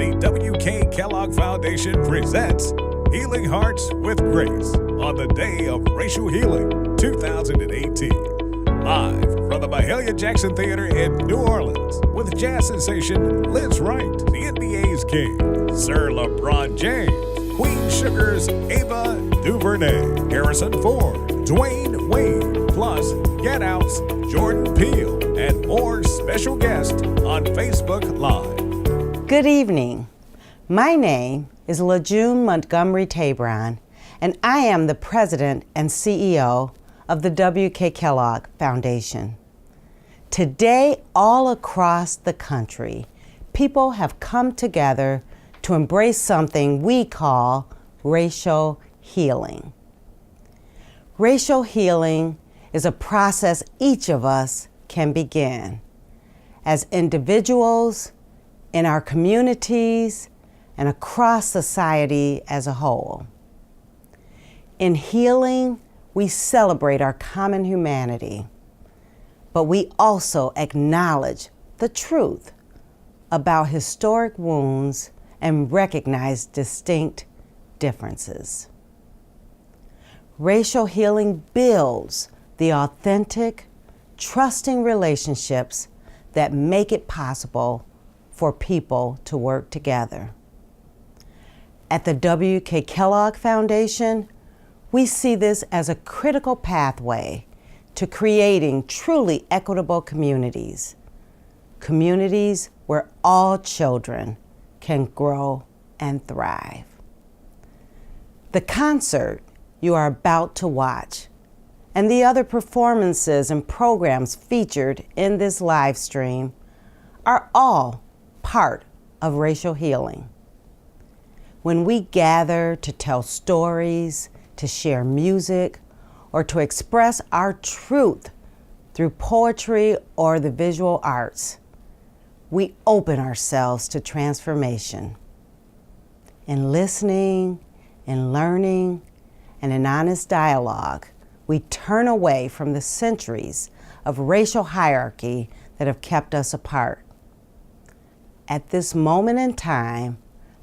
The W.K. Kellogg Foundation presents Healing Hearts with Grace on the Day of Racial Healing 2018. Live from the Mahalia Jackson Theater in New Orleans with jazz sensation Liz Wright, the NBA's King, Sir LeBron James, Queen Sugar's Ava DuVernay, Harrison Ford, Dwayne Wade, plus Get Out's Jordan Peele, and more special guests on Facebook Live. Good evening. My name is LaJune Montgomery Tabron, and I am the President and CEO of the W.K. Kellogg Foundation. Today, all across the country, people have come together to embrace something we call racial healing. Racial healing is a process each of us can begin as individuals, in our communities, and across society as a whole. In healing, we celebrate our common humanity, but we also acknowledge the truth about historic wounds and recognize distinct differences. Racial healing builds the authentic, trusting relationships that make it possible for people to work together. At the W.K. Kellogg Foundation, we see this as a critical pathway to creating truly equitable communities, communities where all children can grow and thrive. The concert you are about to watch and the other performances and programs featured in this live stream are all part of racial healing. When we gather to tell stories, to share music, or to express our truth through poetry or the visual arts, we open ourselves to transformation. In listening, in learning, and in honest dialogue, we turn away from the centuries of racial hierarchy that have kept us apart. At this moment in time,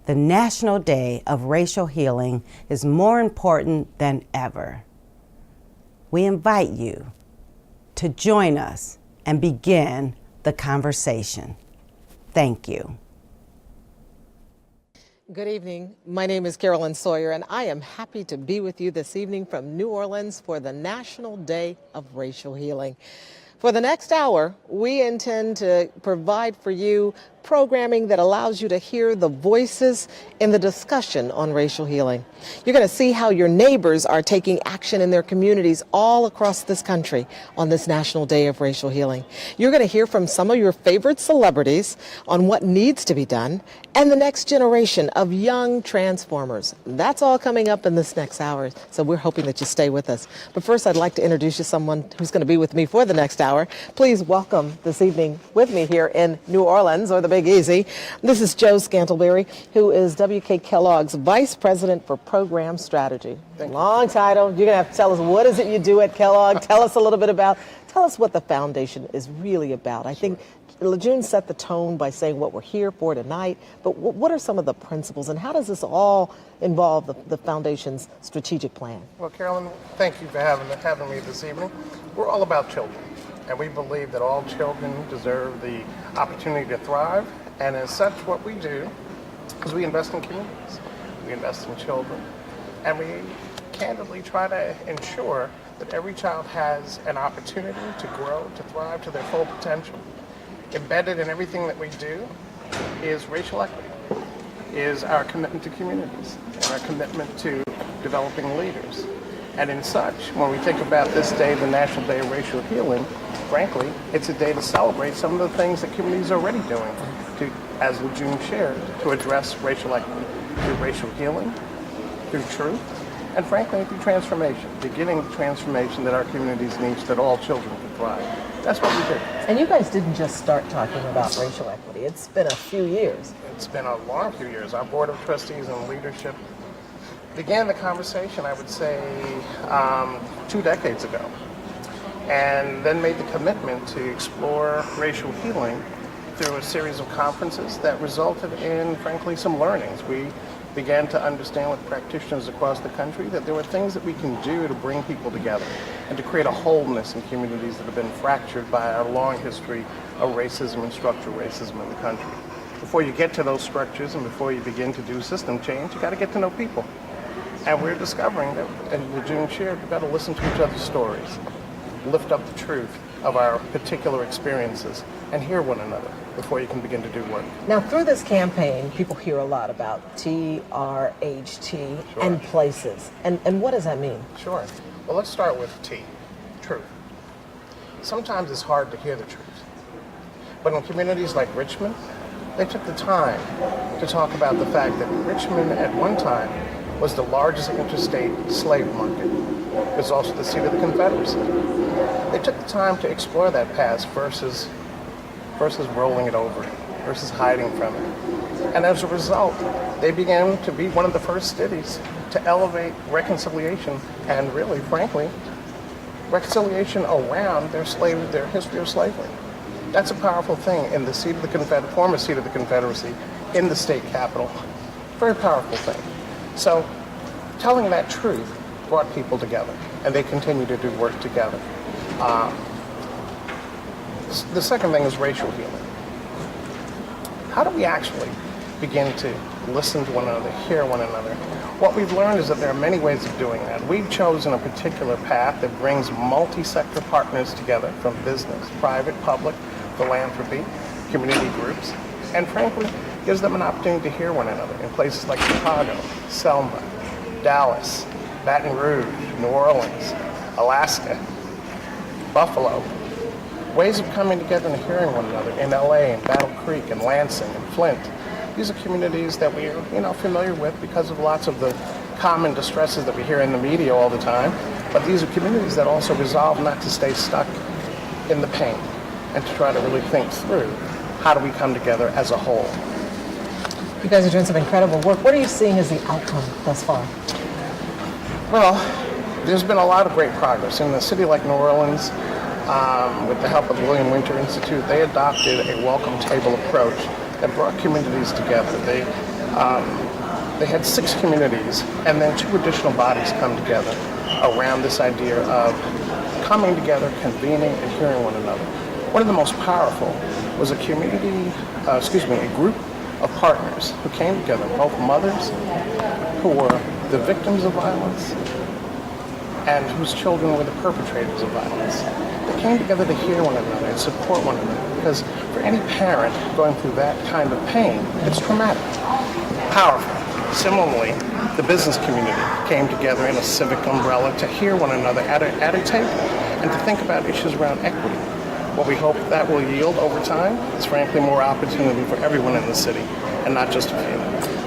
the National Day of Racial Healing is more important than ever. We invite you to join us and begin the conversation. Thank you. Good evening. My name is Carolyn Sawyer, and I am happy to be with you this evening from New Orleans for the National Day of Racial Healing. For the next hour, we intend to provide for you programming that allows you to hear the voices in the discussion on racial healing. You're going to see how your neighbors are taking action in their communities all across this country on this National Day of Racial Healing. You're going to hear from some of your favorite celebrities on what needs to be done and the next generation of young transformers. That's all coming up in this next hour, so we're hoping that you stay with us. But first, I'd like to introduce you to someone who's going to be with me for the next hour. Please welcome this evening with me here in New Orleans, or the Big Easy. This is Joe Scantleberry, who is W.K. Kellogg's Vice President for Program Strategy. Long title. You're going to have to tell us, what is it you do at Kellogg? Tell us a little bit about, tell us what the foundation is really about. I think LaJune set the tone by saying what we're here for tonight, but what are some of the principles and how does this all involve the foundation's strategic plan? Well, Carolyn, thank you for having me this evening. We're all about children, and we believe that all children deserve the opportunity to thrive, and as such, what we do is we invest in communities, we invest in children, and we candidly try to ensure that every child has an opportunity to grow, to thrive to their full potential. Embedded in everything that we do is racial equity, is our commitment to communities, and our commitment to developing leaders. And in such, when we think about this day, the National Day of Racial Healing, frankly, it's a day to celebrate some of the things that communities are already doing to, as LaJune shared, to address racial equity, through racial healing, through truth, and frankly, through transformation, beginning the transformation that our communities need so that all children can thrive. That's what we do. And you guys didn't just start talking about racial equity. It's been a few years. It's been a long few years. Our Board of Trustees and leadership began the conversation, I would say, 2 decades ago, and then made the commitment to explore racial healing through a series of conferences that resulted in, frankly, some learnings. We began to understand with practitioners across the country that there were things that we can do to bring people together and to create a wholeness in communities that have been fractured by our long history of racism and structural racism in the country. Before you get to those structures and before you begin to do system change, you got to get to know people. And we're discovering that, as Lejeune shared, we've got to listen to each other's stories, lift up the truth of our particular experiences, and hear one another before you can begin to do work. Now, through this campaign, people hear a lot about TRHT and places. And what does that mean? Sure. Well, let's start with T, truth. Sometimes it's hard to hear the truth. But in communities like Richmond, they took the time to talk about the fact that Richmond at one time was the largest interstate slave market. It was also the seat of the Confederacy. They took the time to explore that past versus rolling it over, versus hiding from it. And as a result, they began to be one of the first cities to elevate reconciliation and really, frankly, reconciliation around their history of slavery. That's a powerful thing in the seat of the former seat of the Confederacy in the state capital. Very powerful thing. So telling that truth brought people together, and they continue to do work together. The second thing is racial healing. How do we actually begin to listen to one another, hear one another? What we've learned is that there are many ways of doing that. We've chosen a particular path that brings multi-sector partners together from business, private, public, philanthropy, community groups, and frankly, gives them an opportunity to hear one another in places like Chicago, Selma, Dallas, Baton Rouge, New Orleans, Alaska, Buffalo. Ways of coming together and hearing one another in LA and Battle Creek and Lansing and Flint. These are communities that we are familiar with because of lots of the common distresses that we hear in the media all the time. But these are communities that also resolve not to stay stuck in the pain and to try to really think through how do we come together as a whole. You guys are doing some incredible work. What are you seeing as the outcome thus far? Well, there's been a lot of great progress. In a city like New Orleans, with the help of the William Winter Institute, they adopted a welcome table approach that brought communities together. They had 6 communities and then 2 additional bodies come together around this idea of coming together, convening, and hearing one another. One of the most powerful was a group of partners who came together, both mothers who were the victims of violence and whose children were the perpetrators of violence. They came together to hear one another and support one another, because for any parent going through that kind of pain, it's traumatic, powerful. Similarly, the business community came together in a civic umbrella to hear one another at a table and to think about issues around equity. What we hope that will yield over time is frankly more opportunity for everyone in the city and not just a few.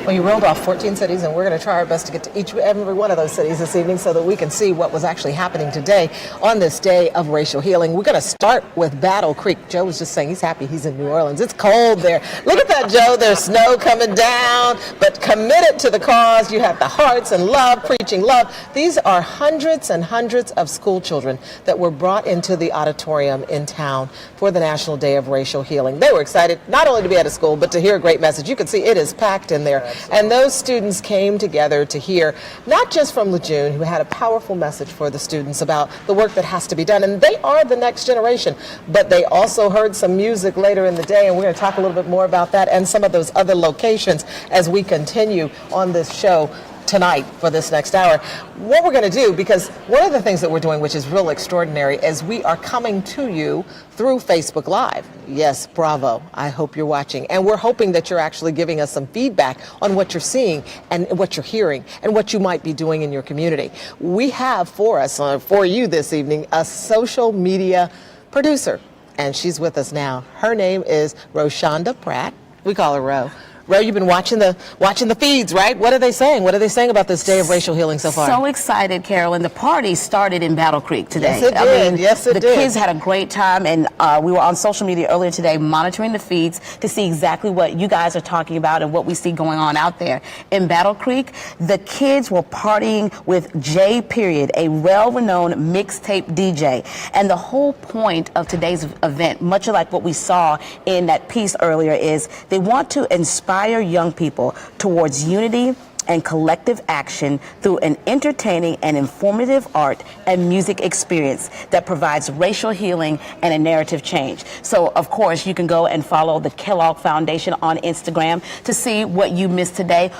Well, you rolled off 14 cities, and we're going to try our best to get to every one of those cities this evening so that we can see what was actually happening today on this day of racial healing. We're going to start with Battle Creek. Joe was just saying he's happy he's in New Orleans. It's cold there. Look at that, Joe. There's snow coming down, but committed to the cause. You have the hearts and love, preaching love. These are hundreds and hundreds of school children that were brought into the auditorium in town for the National Day of Racial Healing. They were excited not only to be at a school, but to hear a great message. You can see it is packed in there. And those students came together to hear, not just from Lejeune, who had a powerful message for the students about the work that has to be done. And they are the next generation. But they also heard some music later in the day, and we're going to talk a little bit more about that and some of those other locations as we continue on this show tonight for this next hour. What we're going to do, because one of the things that we're doing, which is real extraordinary, is we are coming to you through Facebook Live. Yes, bravo. I hope you're watching. And we're hoping that you're actually giving us some feedback on what you're seeing and what you're hearing and what you might be doing in your community. We have for you this evening, a social media producer, and she's with us now. Her name is Roshonda Pratt. We call her Ro. Ray, you've been watching the feeds, right? What are they saying? What are they saying about this day of racial healing so far? So excited, Carolyn. The party started in Battle Creek today. Yes, it did. Yes, it did. The kids had a great time, and we were on social media earlier today monitoring the feeds to see exactly what you guys are talking about and what we see going on out there. In Battle Creek, the kids were partying with J Period, a well-renowned mixtape DJ. And the whole point of today's event, much like what we saw in that piece earlier, is they want to inspire young people towards unity and collective action through an entertaining and informative art and music experience that provides racial healing and a narrative change. So, of course, you can go and follow the Kellogg Foundation on Instagram to see what you missed today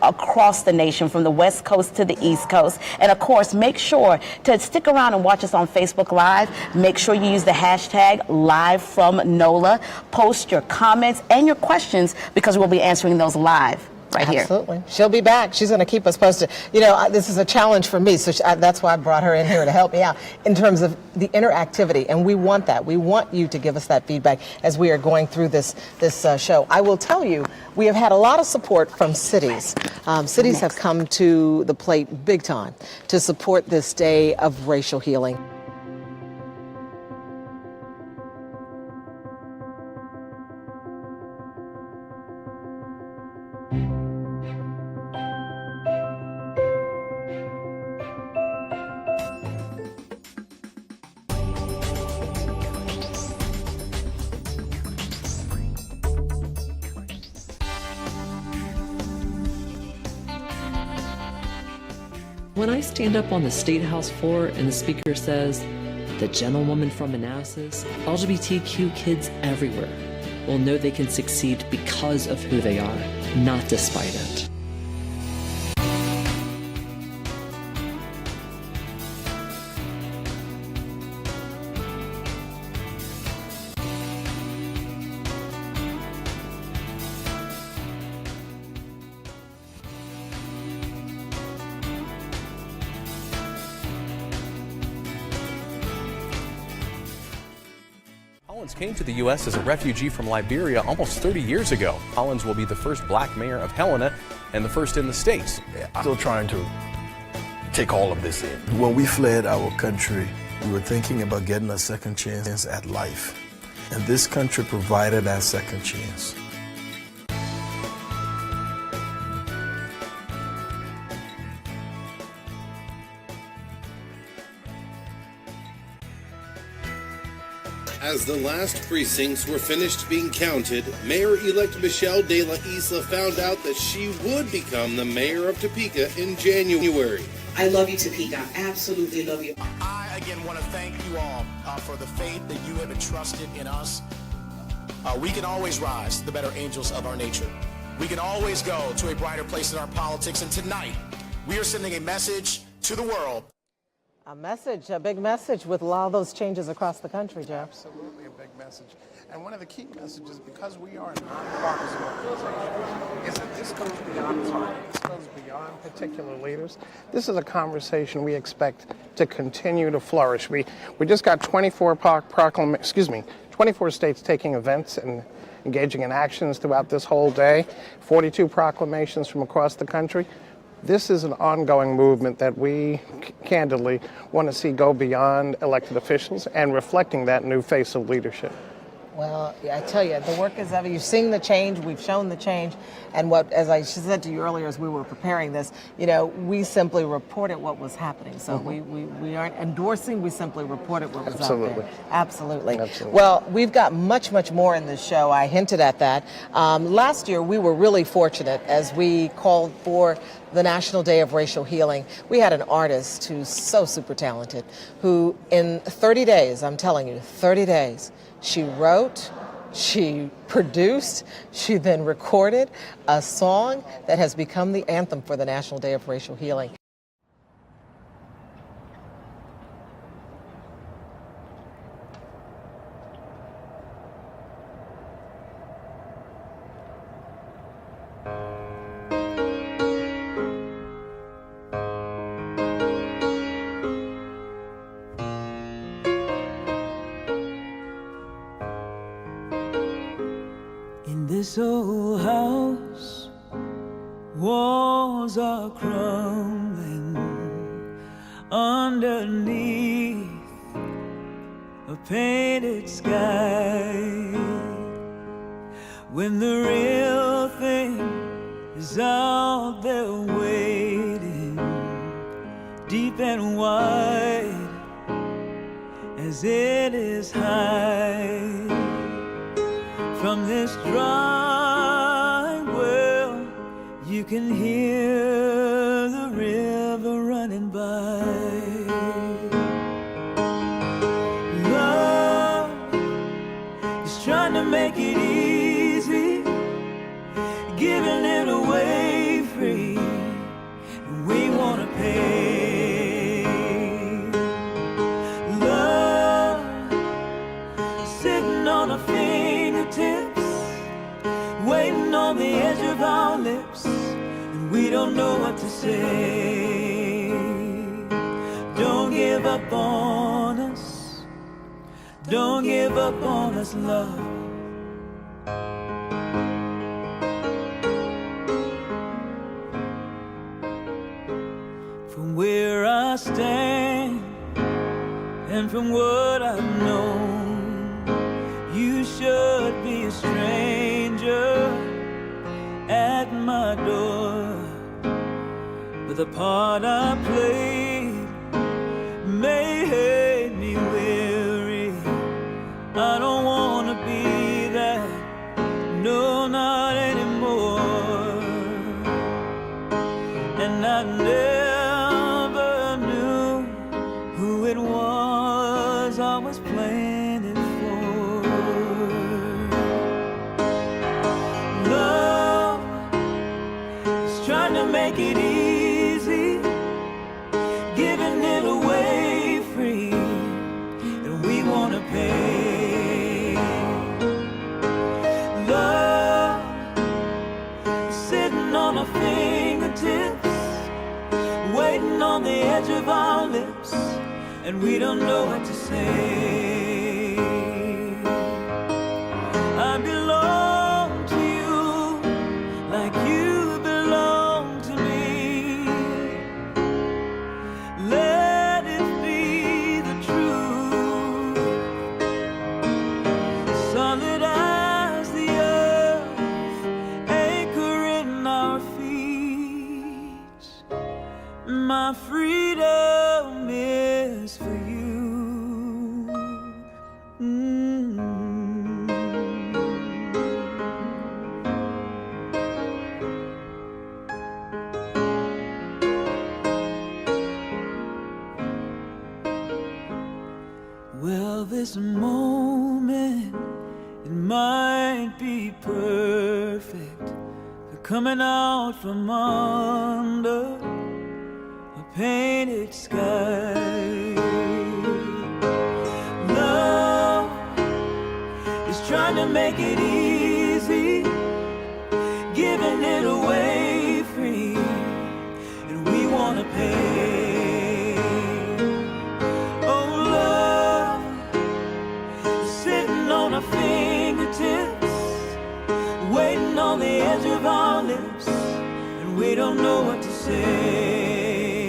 across the nation, from the West Coast to the East Coast. And, of course, make sure to stick around and watch us on Facebook Live. Make sure you use the hashtag #LiveFromNOLA. Post your comments and your questions, because we'll be answering those live. Right here. Absolutely. She'll be back. She's going to keep us posted. You know, this is a challenge for me, so that's why I brought her in here to help me out in terms of the interactivity, and we want that. We want you to give us that feedback as we are going through this show. I will tell you, we have had a lot of support from cities. Cities have come to the plate big time to support this day of racial healing. When I stand up on the State House floor and the speaker says, "The gentlewoman from Manassas," LGBTQ kids everywhere will know they can succeed because of who they are, not despite it. Collins came to the U.S. as a refugee from Liberia almost 30 years ago. Collins will be the first black mayor of Helena and the first in the States. I'm still trying to take all of this in. When we fled our country, we were thinking about getting a second chance at life. And this country provided that second chance. As the last precincts were finished being counted, Mayor-elect Michelle De La Isla found out that she would become the mayor of Topeka in January. I love you, Topeka. Absolutely love you. I, again, want to thank you all for the faith that you have entrusted in us. We can always rise to the better angels of our nature. We can always go to a brighter place in our politics. And tonight, we are sending a message to the world. A big message with a lot of those changes across the country, Joe. Absolutely a big message. And one of the key messages, because we are a nonpartisan organization, is that this goes beyond party. This goes beyond particular leaders. This is a conversation we expect to continue to flourish. We just got 24 states taking events and engaging in actions throughout this whole day, 42 proclamations from across the country. This is an ongoing movement that we candidly want to see go beyond elected officials and reflecting that new face of leadership. Well, I tell you, the work is ever. You've seen the change. We've shown the change. And what, as I said to you earlier as we were preparing this, you know, we simply reported what was happening. So we aren't endorsing. We simply reported what was out there. Absolutely. Well, we've got much, much more in this show. I hinted at that. Last year, we were really fortunate as we called for the National Day of Racial Healing. We had an artist who's so super talented, who in 30 days, I'm telling you, 30 days, she wrote, she produced, she then recorded a song that has become the anthem for the National Day of Racial Healing. This old house Walls are crumbling underneath a painted sky, when the real thing is out there waiting, deep and wide as it is high. From this dry well you can hear the river running by. Love is trying to make it easy, giving it away free, and we want to pay. Love sitting on our fingertips, waiting on the edge of our lips, and we don't know what to say. Don't give up on us, don't give up on us, love. From where I stand and from what I've known, you should be a stranger at my door. But the part I played made me weary. I don't want to be that, no, not anymore. And I never knew who it was I was playing it for. Love is trying to make it easy, giving it away free, and we want to pay. Love sitting on our fingertips, waiting on the edge of our lips, and we don't know what to say. I belong to you like you belong to me. Let it be the truth, solid as the earth, anchor in our feet. My freedom is for you. Well, this moment, it might be perfect for coming out from under a painted sky. Love is trying to make it easy, giving it away free, and we want to pay. Oh, love is sitting on our fingertips, waiting on the edge of our lips, and we don't know what to say.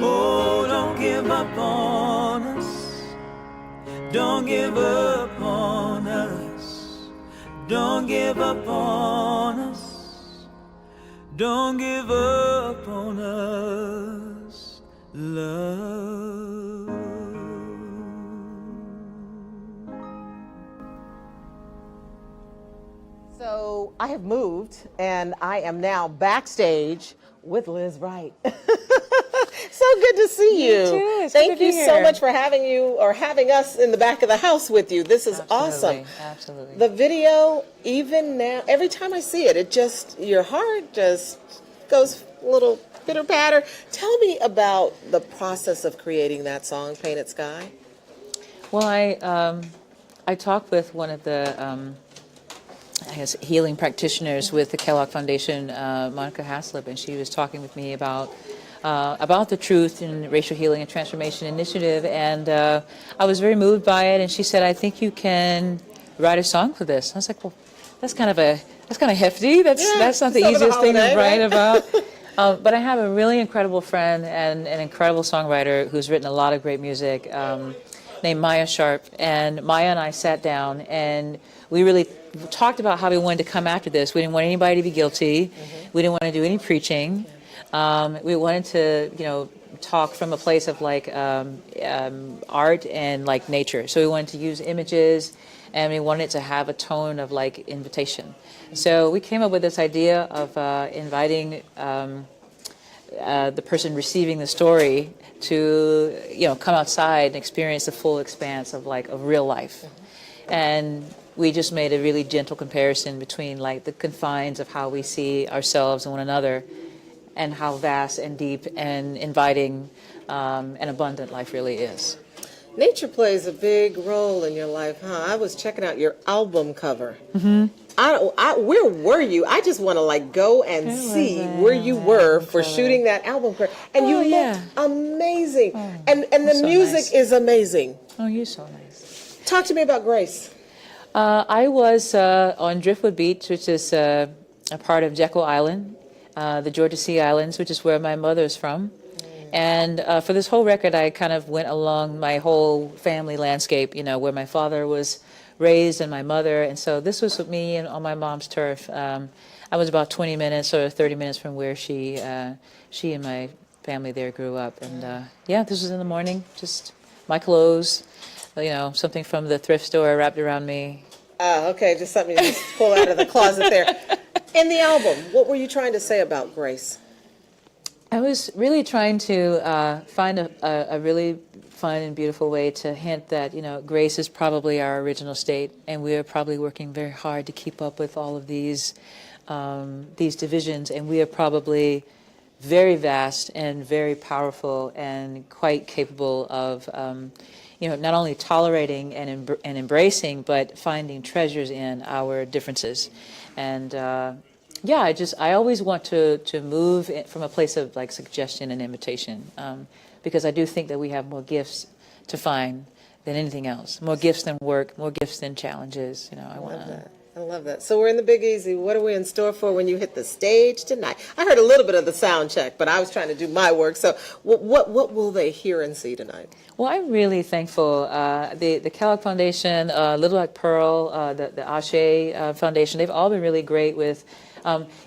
Oh, don't give up on us, don't give up on us, don't give up on us, don't give up on us, love. So I have moved, and I am now backstage with Liz Wright. So good to see you. too. It's Thank good to you be so here. much for having us in the back of the house with you. This is awesome. Absolutely. The video, even now, every time I see it, your heart just goes a little pitter patter. Tell me about the process of creating that song, Painted Sky. Well, I talked with one of the healing practitioners with the Kellogg Foundation, Monica Haslip, and she was talking with me about the Truth in Racial Healing and Transformation Initiative, and I was very moved by it. And she said, "I think you can write a song for this." I was like, "Well, that's That's kind of hefty. That's not the easiest thing to write about. But I have a really incredible friend and an incredible songwriter who's written a lot of great music, named Maya Sharp. And Maya and I sat down and we really talked about how we wanted to come after this. We didn't want anybody to be guilty. We didn't want to do any preaching. We wanted to, talk from a place of like art and like nature. So we wanted to use images, and we wanted to have a tone of like invitation. So we came up with this idea of inviting the person receiving the story to, come outside and experience the full expanse of real life. And we just made a really gentle comparison between like the confines of how we see ourselves and one another, and how vast and deep and inviting and abundant life really is. Nature plays a big role in your life, huh? I was checking out your album cover. Where were you? I just want to go and see where you were for shooting that album cover. And you looked amazing. And the so music nice. is amazing. Oh, you're so nice. Talk to me about Grace. I was on Driftwood Beach, which is a part of Jekyll Island, the Georgia Sea Islands, which is where my mother is from. And for this whole record, I kind of went along my whole family landscape, where my father was raised and my mother. And so this was me and on my mom's turf. I was about 20 minutes or 30 minutes from where she and my family there grew up. And this was in the morning, just my clothes, something from the thrift store wrapped around me. Okay, just something to just pull out of the closet there. In the album, what were you trying to say about Grace? I was really trying to find a really fun and beautiful way to hint that, Grace is probably our original state, and we are probably working very hard to keep up with all of these divisions, and we are probably very vast and very powerful and quite capable of, not only tolerating and embracing, but finding treasures in our differences. And I always want to move from a place of suggestion and invitation, because I do think that we have more gifts to find than anything else. More gifts than work, more gifts than challenges. I love that. So we're in the Big Easy. What are we in store for when you hit the stage tonight? I heard a little bit of the sound check, but I was trying to do my work. So what will they hear and see tonight? Well, I'm really thankful. The Kellogg Foundation, Little Black Pearl, the Ashe Foundation, they've all been really great with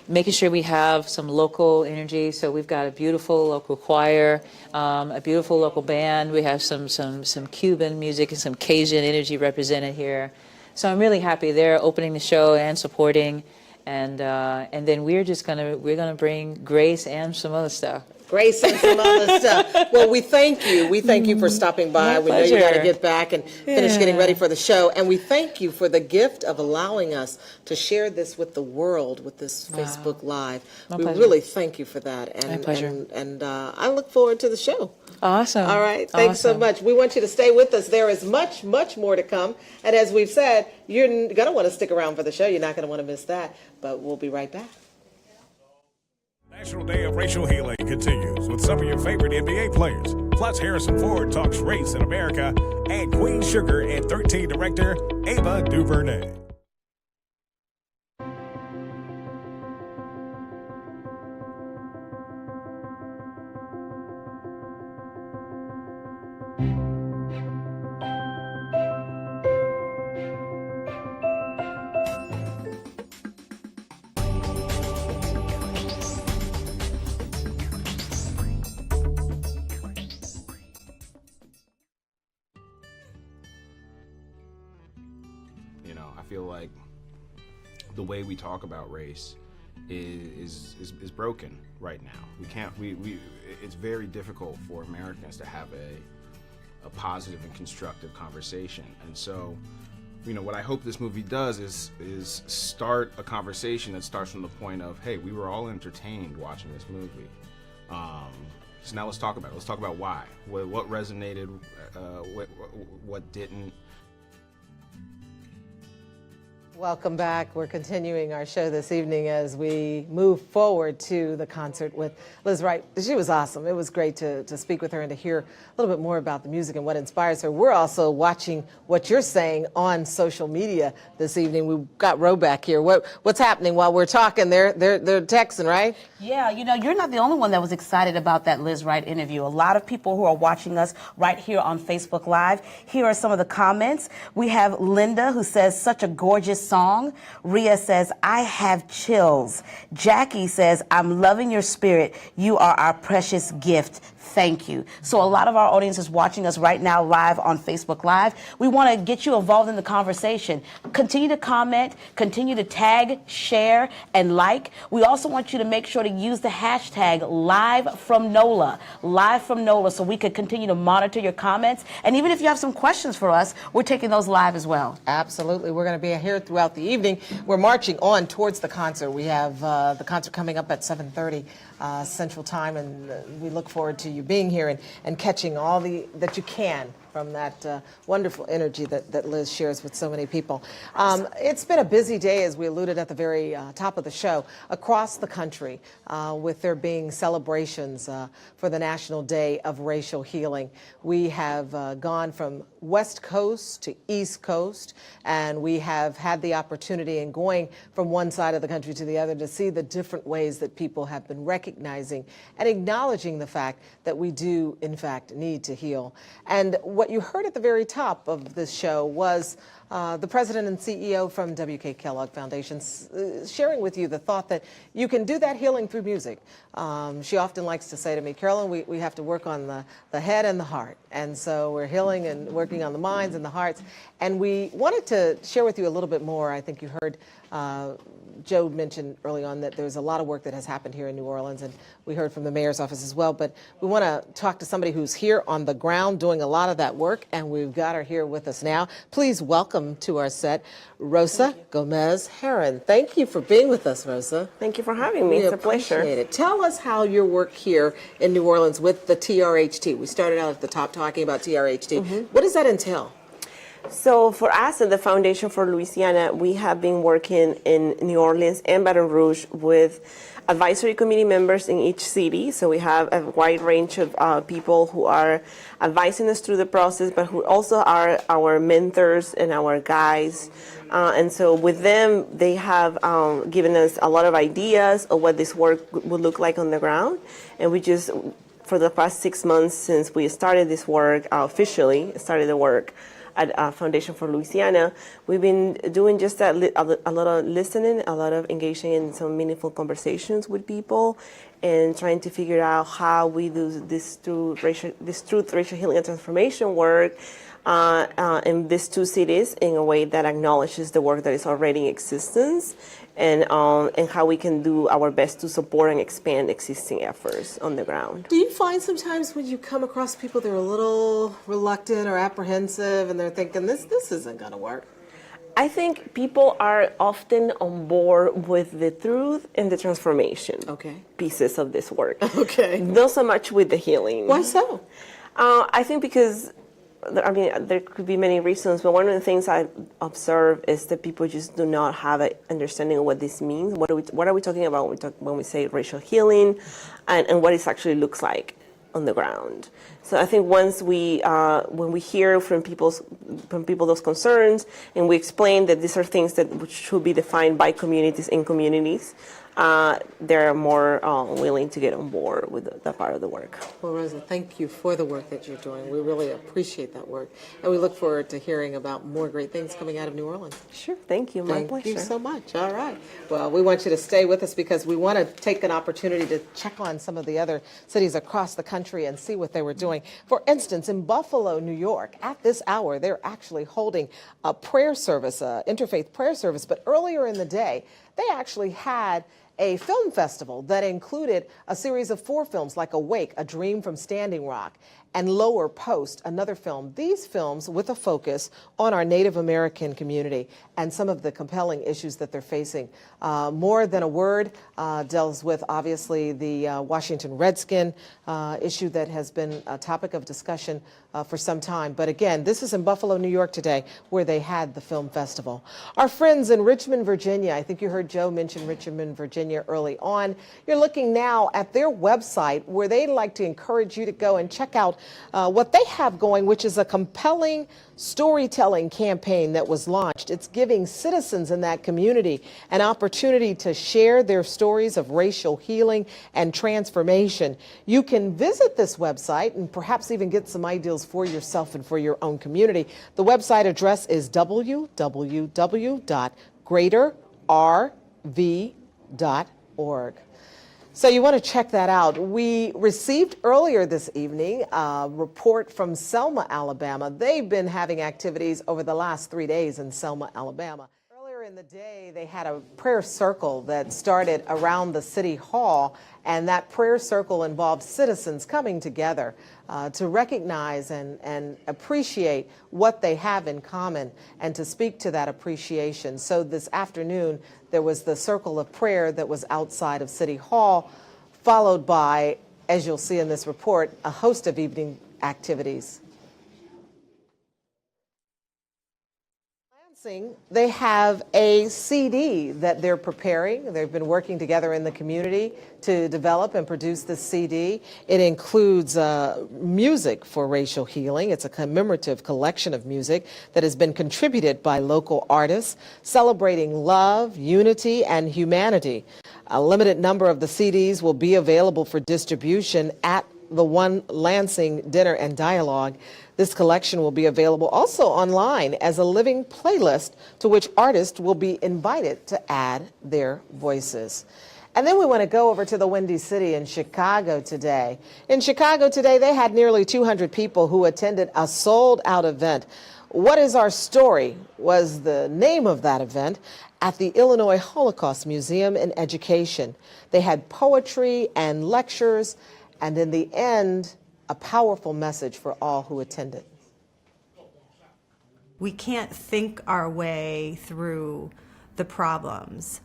making sure we have some local energy. So we've got a beautiful local choir, a beautiful local band. We have some Cuban music and some Cajun energy represented here. So I'm really happy they're opening the show and supporting, and then we're gonna bring Grace and some other stuff. Grace and some other stuff. Well, we thank you. We thank you for stopping by. We know you got to get back and finish getting ready for the show. And we thank you for the gift of allowing us to share this with the world with this Facebook Live. My we pleasure. really thank you for that. And, My pleasure. And I look forward to the show. Awesome. All right. Thanks so much. We want you to stay with us. There is much, much more to come. And as we've said, you're going to want to stick around for the show. You're not going to want to miss that. But we'll be right back. National Day of Racial Healing continues with some of your favorite NBA players. Plus, Harrison Ford talks race in America, and Queen Sugar and 13 director Ava DuVernay. I feel like the way we talk about race is broken right now. It's very difficult for Americans to have a positive and constructive conversation. And so, what I hope this movie does is start a conversation that starts from the point of, hey, we were all entertained watching this movie. So now let's talk about it. Let's talk about why. What resonated, what didn't. Welcome back. We're continuing our show this evening as we move forward to the concert with Liz Wright. She was awesome. It was great to speak with her and to hear a little bit more about the music and what inspires her. We're also watching what you're saying on social media this evening. We've got Roback here. What's happening while we're talking? They're texting, right? Yeah, you know, you're not the only one that was excited about that Liz Wright interview. A lot of people who are watching us right here on Facebook Live. Here are some of the comments. We have Linda who says, such a gorgeous song. Ria says, I have chills. Jackie says, I'm loving your spirit. You are our precious gift. Thank you. So a lot of our audience is watching us right now live on Facebook Live. We want to get you involved in the conversation. Continue to comment, continue to tag, share, and like. We also want you to make sure to use the hashtag #LiveFromNOLA, so we could continue to monitor your comments. And even if you have some questions for us, we're taking those live as well. Absolutely. We're going to be here throughout the evening. We're marching on towards the concert. We have the concert coming up at 7:30 Central Time, and we look forward to you being here and catching all that you can from that wonderful energy that Liz shares with so many people. It's been a busy day, as we alluded at the very top of the show, across the country, with there being celebrations for the National Day of Racial Healing. We have gone from West Coast to East Coast, and we have had the opportunity in going from one side of the country to the other to see the different ways that people have been recognizing and acknowledging the fact that we do, in fact, need to heal. And what you heard at the very top of this show was the president and CEO from W.K. Kellogg Foundation sharing with you the thought that you can do that healing through music. She often likes to say to me, Carolyn, we have to work on the head and the heart. And so we're healing and working on the minds and the hearts. And we wanted to share with you a little bit more. I think you heard Joe mentioned early on that there's a lot of work that has happened here in New Orleans, and we heard from the mayor's office as well. But we want to talk to somebody who's here on the ground doing a lot of that work, and we've got her here with us now. Please welcome to our set, Rosa Gomez Heron. Thank you for being with us, Rosa. Thank you for having me. It's a pleasure. Appreciate it. Tell us how your work here in New Orleans with the TRHT. We started out at the top talking about TRHT. What does that entail? So for us at the Foundation for Louisiana, we have been working in New Orleans and Baton Rouge with advisory committee members in each city. So we have a wide range of people who are advising us through the process, but who also are our mentors and our guides. And so with them, they have given us a lot of ideas of what this work would look like on the ground. And we just, for the past 6 months since we started this work, officially started the work at Foundation for Louisiana, we've been doing just that, a lot of listening, a lot of engaging in some meaningful conversations with people, and trying to figure out how we do this truth, racial healing and transformation work in these two cities in a way that acknowledges the work that is already in existence, and how we can do our best to support and expand existing efforts on the ground. Do you find sometimes when you come across people that are a little reluctant or apprehensive and they're thinking, this isn't going to work? I think people are often on board with the truth and the transformation pieces of this work. Not so much with the healing. Why so? I think because, I mean, there could be many reasons, but one of the things I observe is that people just do not have an understanding of what this means. What are we talking about when we say racial healing, and what it actually looks like on the ground? So I think once when we hear from people those concerns, and we explain that these are things that should be defined by communities in communities, they're more willing to get on board with that part of the work. Well, Rosa, thank you for the work that you're doing. We really appreciate that work, and we look forward to hearing about more great things coming out of New Orleans. Sure, thank you. My pleasure. Thank you so much. All right. Well, we want you to stay with us because we want to take an opportunity to check on some of the other cities across the country and see what they were doing. For instance, in Buffalo, New York, at this hour, they're actually holding a prayer service, interfaith prayer service, but earlier in the day, they actually had a film festival that included a series of 4 films like Awake, A Dream from Standing Rock, and Lower Post, another film. These films with a focus on our Native American community and some of the compelling issues that they're facing. More Than a Word deals with, obviously, the Washington Redskin issue that has been a topic of discussion for some time. But again, this is in Buffalo, New York today, where they had the film festival. Our friends in Richmond, Virginia, I think you heard Joe mention Richmond, Virginia early on. You're looking now at their website where they'd like to encourage you to go and check out what they have going, which is a compelling storytelling campaign that was launched. It's giving citizens in that community an opportunity to share their stories of racial healing and transformation. You can visit this website and perhaps even get some ideas for yourself and for your own community. The website address is www.greaterrv.org. So you want to check that out. We received earlier this evening a report from Selma, Alabama. They've been having activities over the last 3 days in Selma, Alabama. Earlier in the day, they had a prayer circle that started around the city hall, and that prayer circle involved citizens coming together to recognize and appreciate what they have in common and to speak to that appreciation. So this afternoon, there was the circle of prayer that was outside of City Hall, followed by, as you'll see in this report, a host of evening activities. They have a CD that they're preparing. They've been working together in the community to develop and produce this CD. It includes music for racial healing. It's a commemorative collection of music that has been contributed by local artists, celebrating love, unity, and humanity. A limited number of the CDs will be available for distribution at the One Lansing Dinner and Dialogue. This collection will be available also online as a living playlist to which artists will be invited to add their voices. And then we want to go over to the Windy City in Chicago today. In Chicago today, they had nearly 200 people who attended a sold-out event. What is Our Story was the name of that event at the Illinois Holocaust Museum and Education. They had poetry and lectures, and in the end, a powerful message for all who attended. We can't think our way through the problems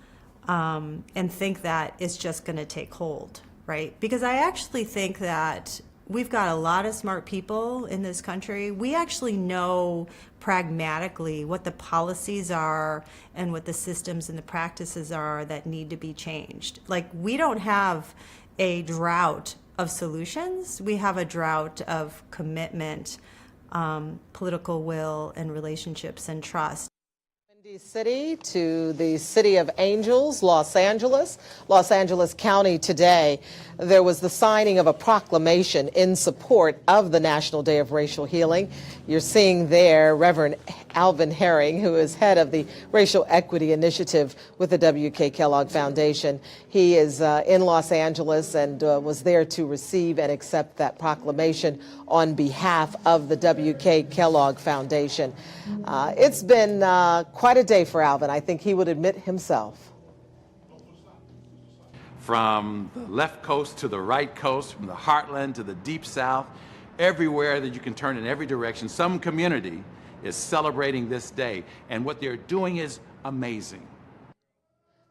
and think that it's just going to take hold, right? Because I actually think that we've got a lot of smart people in this country. We actually know pragmatically what the policies are and what the systems and the practices are that need to be changed. Like, we don't have a drought of solutions. We have a drought of commitment, political will, and relationships and trust. Windy City to the City of Angels, Los Angeles County today. There was the signing of a proclamation in support of the National Day of Racial Healing. You're seeing there Reverend Alvin Herring, who is head of the Racial Equity Initiative with the W.K. Kellogg Foundation. He is in Los Angeles and was there to receive and accept that proclamation on behalf of the W.K. Kellogg Foundation. It's been quite a day for Alvin. I think he would admit himself. From the left coast to the right coast, from the heartland to the deep south, everywhere that you can turn in every direction, some community is celebrating this day, and what they're doing is amazing.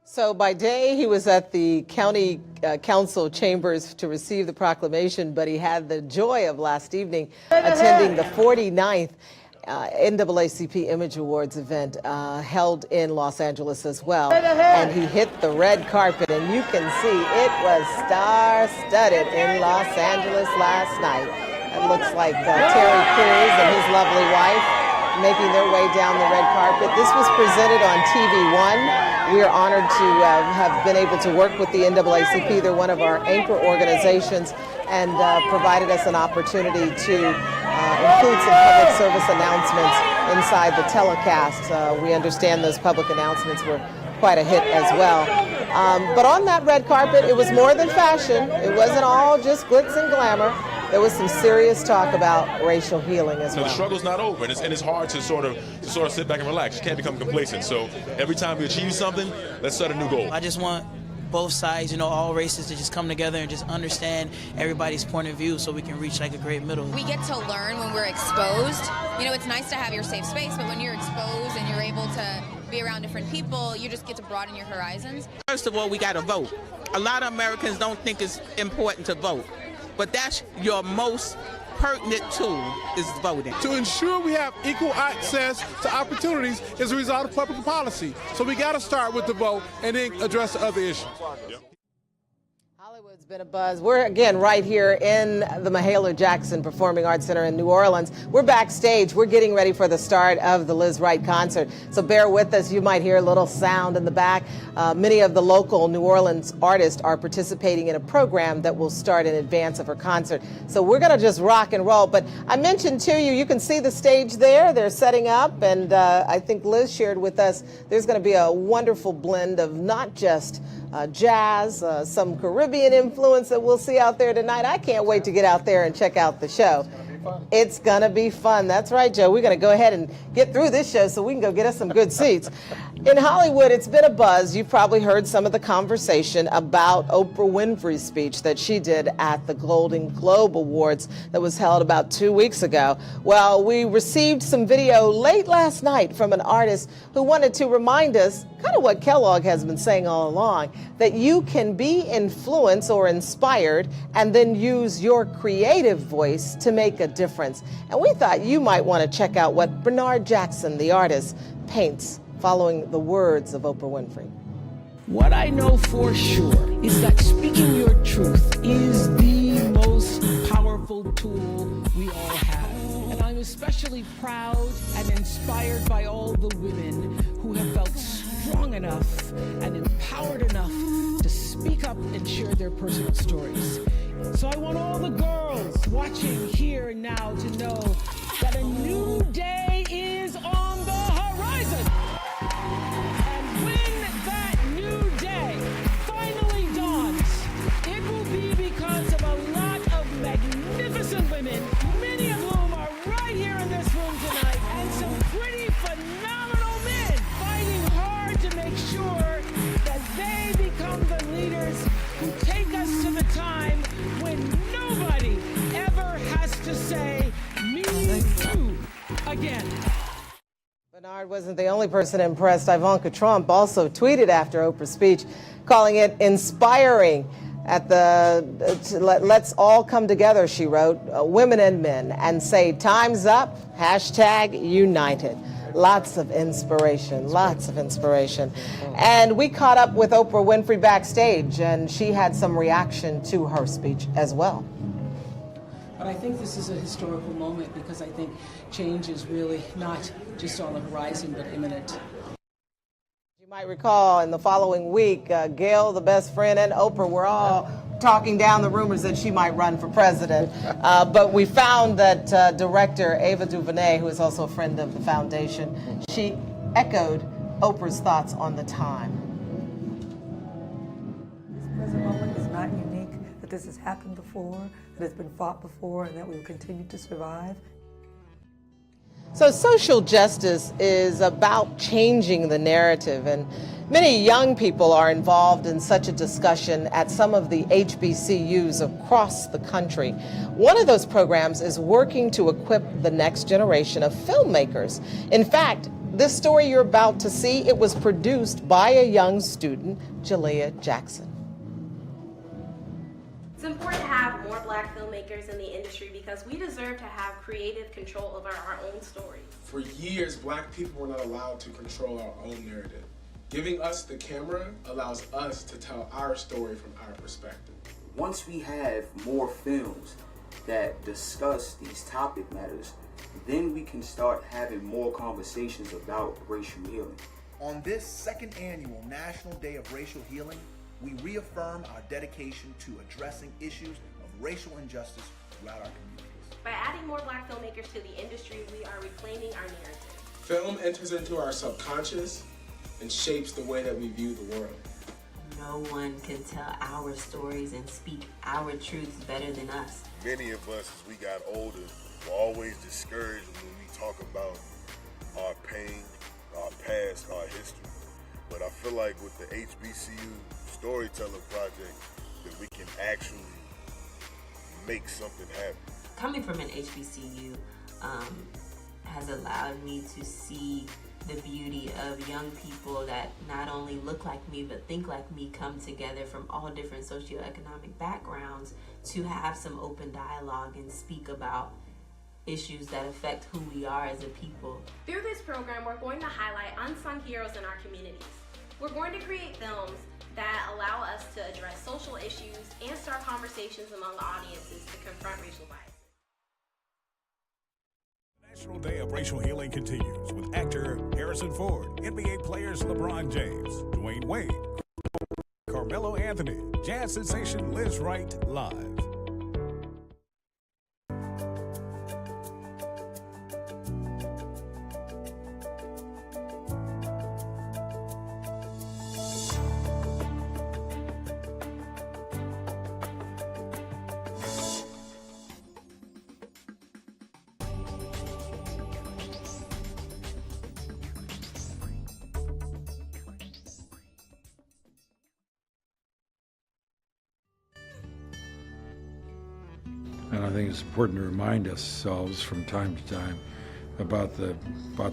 So by day, he was at the county council chambers to receive the proclamation, but he had the joy of last evening attending the 49th NAACP Image Awards event held in Los Angeles as well. And he hit the red carpet, and you can see it was star-studded in Los Angeles last night. It looks like Terry Crews and his lovely wife making their way down the red carpet. This was presented on TV One. We are honored to have been able to work with the NAACP. They're one of our anchor organizations and provided us an opportunity to include some public service announcements inside the telecast. We understand those public announcements were quite a hit as well. But on that red carpet, it was more than fashion. It wasn't all just glitz and glamour. There was some serious talk about racial healing as well. So the struggle's not over, and it's hard to sort of sit back and relax. You can't become complacent. So every time we achieve something, let's set a new goal. I just want both sides, all races to just come together and just understand everybody's point of view so we can reach like a great middle. We get to learn when we're exposed. It's nice to have your safe space, but when you're exposed and you're able to be around different people, you just get to broaden your horizons. First of all, we got to vote. A lot of Americans don't think it's important to vote, but that's your most pertinent tool is voting. To ensure we have equal access to opportunities is a result of public policy. So we got to start with the vote and then address the other issues. Hollywood's been a buzz. We're again right here in the Mahalia Jackson Performing Arts Center in New Orleans. We're backstage. We're getting ready for the start of the Liz Wright concert. So bear with us. You might hear a little sound in the back. Many of the local New Orleans artists are participating in a program that will start in advance of her concert. So we're going to just rock and roll. But I mentioned to you, you can see the stage there. They're setting up. And I think Liz shared with us, there's going to be a wonderful blend of not just jazz, some Caribbean influence that we'll see out there tonight. I can't wait to get out there and check out the show. It's going to be fun. That's right, Joe. We're going to go ahead and get through this show so we can go get us some good seats. In Hollywood, it's been a buzz. You've probably heard some of the conversation about Oprah Winfrey's speech that she did at the Golden Globe Awards that was held about 2 weeks ago. Well, we received some video late last night from an artist who wanted to remind us kind of what Kellogg has been saying all along, that you can be influenced or inspired and then use your creative voice to make a difference. And we thought you might want to check out what Bernard Jackson, the artist, paints following the words of Oprah Winfrey. What I know for sure is that speaking your truth is the most powerful tool we all have. And I'm especially proud and inspired by all the women who have felt strong enough and empowered enough to speak up and share their personal stories. So I want all the girls watching here and now to know that a new day is on the horizon. And when that new day finally dawns, it will be because of a lot of magnificent women, many of whom are right here in this room tonight, and some pretty phenomenal men fighting hard to make sure that they become the leaders who take us to the time when nobody ever has to say, me too, again. Bernard wasn't the only person impressed. Ivanka Trump also tweeted after Oprah's speech, calling it inspiring. At the let's all come together, she wrote, women and men, and say time's up, #united. Lots of inspiration, lots of inspiration. And we caught up with Oprah Winfrey backstage, and she had some reaction to her speech as well. But I think this is a historical moment because I think change is really not just on the horizon, but imminent. You might recall in the following week, Gail, the best friend, and Oprah were all talking down the rumors that she might run for president. But we found that director Ava DuVernay, who is also a friend of the foundation, she echoed Oprah's thoughts on the time. This present moment is not unique, that this has happened before, that it's been fought before, and that we will continue to survive. So social justice is about changing the narrative, and many young people are involved in such a discussion at some of the HBCUs across the country. One of those programs is working to equip the next generation of filmmakers. In fact, this story you're about to see, it was produced by a young student, Jalea Jackson. It's important to have more Black filmmakers in the industry because we deserve to have creative control over our own stories. For years, Black people were not allowed to control our own narrative. Giving us the camera allows us to tell our story from our perspective. Once we have more films that discuss these topic matters, then we can start having more conversations about racial healing. On this second annual National Day of Racial Healing, we reaffirm our dedication to addressing issues of racial injustice throughout our communities. By adding more Black filmmakers to the industry, we are reclaiming our narrative. Film enters into our subconscious and shapes the way that we view the world. No one can tell our stories and speak our truths better than us. Many of us, as we got older, were always discouraged when we talk about our pain, our past, our history. But I feel like with the HBCU Storyteller Project, that we can actually make something happen. Coming from an HBCU has allowed me to see the beauty of young people that not only look like me but think like me come together from all different socioeconomic backgrounds to have some open dialogue and speak about issues that affect who we are as a people. Through this program, we're going to highlight unsung heroes in our communities. We're going to create films that allow us to address social issues and start conversations among audiences to confront racial bias. National Day of Racial Healing continues with actor Harrison Ford, NBA players LeBron James, Dwayne Wade, Carmelo Anthony, jazz sensation Liz Wright live. And I think it's important to remind ourselves from time to time about the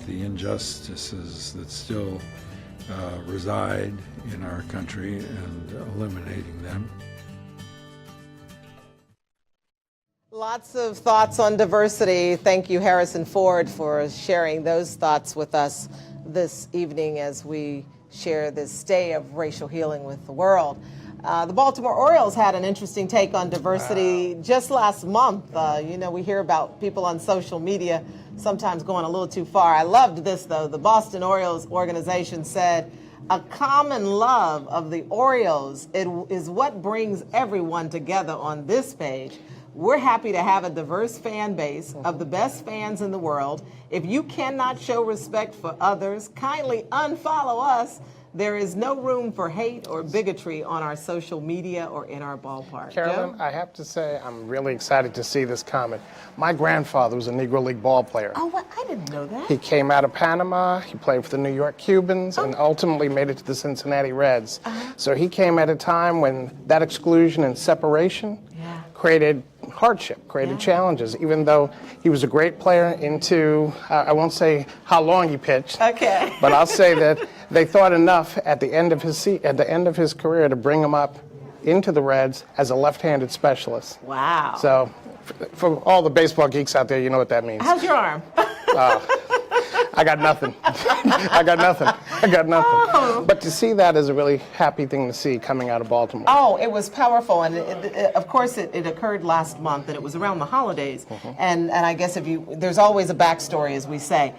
injustices that still reside in our country and eliminating them. Lots of thoughts on diversity. Thank you, Harrison Ford, for sharing those thoughts with us this evening as we share this day of racial healing with the world. The Baltimore Orioles had an interesting take on diversity just last month. We hear about people on social media sometimes going a little too far. I loved this, though. The Boston Orioles organization said, "A common love of the Orioles is what brings everyone together on this page. We're happy to have a diverse fan base of the best fans in the world. If you cannot show respect for others, kindly unfollow us. There is no room for hate or bigotry on our social media or in our ballpark." Carolyn, Joe? I have to say I'm really excited to see this comment. My grandfather was a Negro League ball player. Oh, what? I didn't know that. He came out of Panama, he played for the New York Cubans, and ultimately made it to the Cincinnati Reds. So he came at a time when that exclusion and separation created hardship, created challenges, even though he was a great player into, I won't say how long he pitched, but I'll say that they thought enough at the end of his career to bring him up into the Reds as a left-handed specialist. Wow. So for all the baseball geeks out there, you know what that means. How's your arm? I got nothing. I got nothing. Oh. But to see that is a really happy thing to see coming out of Baltimore. Oh, it was powerful, and of course it occurred last month, and it was around the holidays. And I guess there's always a backstory, as we say.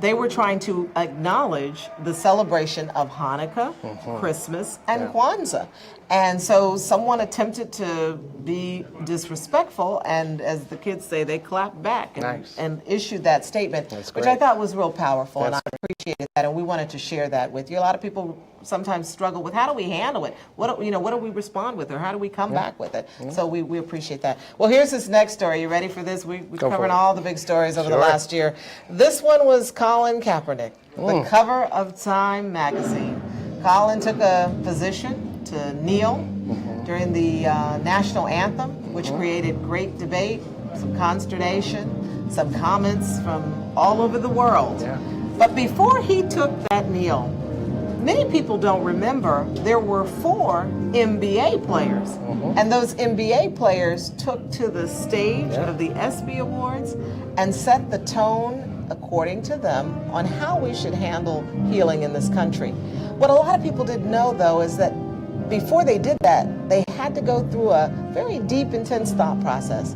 They were trying to acknowledge the celebration of Hanukkah, Christmas, and Kwanzaa. And so someone attempted to be disrespectful, and as the kids say, they clapped back and issued that statement, which I thought was real powerful, and I appreciated that, and we wanted to share that with you. A lot of people sometimes struggle with how do we handle it? What do we respond with, or how do we come back with it? So we appreciate that. Well, here's this next story. You ready for this? We covered all the big stories over the last year. This one was Colin Kaepernick, the cover of Time magazine. Colin took a position to kneel during the national anthem, which created great debate, some consternation, some comments from all over the world. But before he took that kneel, many people don't remember there were 4 NBA players. And those NBA players took to the stage of the ESPY Awards and set the tone, according to them, on how we should handle healing in this country. What a lot of people didn't know, though, is that before they did that, they had to go through a very deep, intense thought process.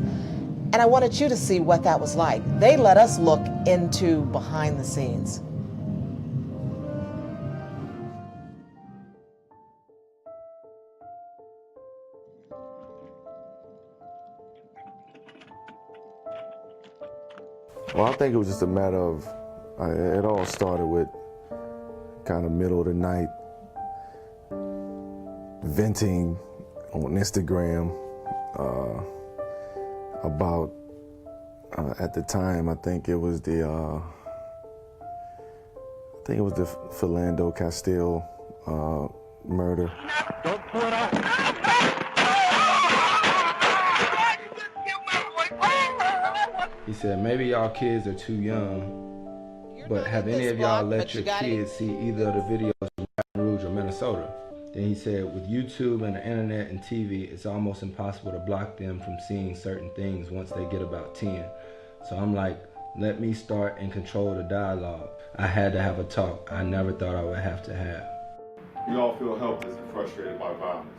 And I wanted you to see what that was like. They let us look into behind the scenes. Well, I think it was just a matter of, it all started with kind of middle of the night, venting on Instagram about, at the time, I think it was the think it was the Philando Castile murder. He said, maybe y'all kids are too young, but have any of y'all let your kids see either of the videos from Baton Rouge or Minnesota? Then he said, with YouTube and the internet and TV, it's almost impossible to block them from seeing certain things once they get about 10. So I'm like, let me start and control the dialogue. I had to have a talk I never thought I would have to have. We all feel helpless and frustrated by violence.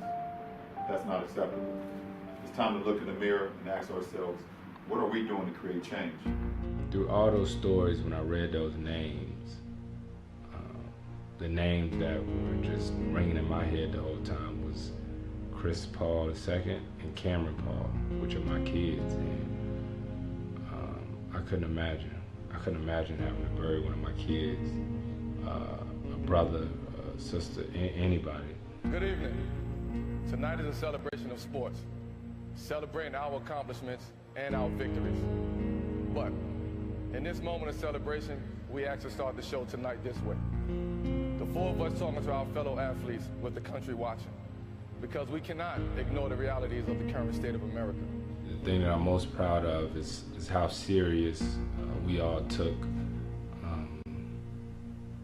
That's not acceptable. It's time to look in the mirror and ask ourselves, what are we doing to create change? Through all those stories, when I read those names, the names that were just ringing in my head the whole time was Chris Paul II and Cameron Paul, which are my kids. And I couldn't imagine having to bury one of my kids, a brother, a sister, anybody. Good evening. Tonight is a celebration of sports, celebrating our accomplishments and our victories. But in this moment of celebration, we ask to start the show tonight this way. The four of us talking to our fellow athletes with the country watching, because we cannot ignore the realities of the current state of America. The thing that I'm most proud of is how serious we all took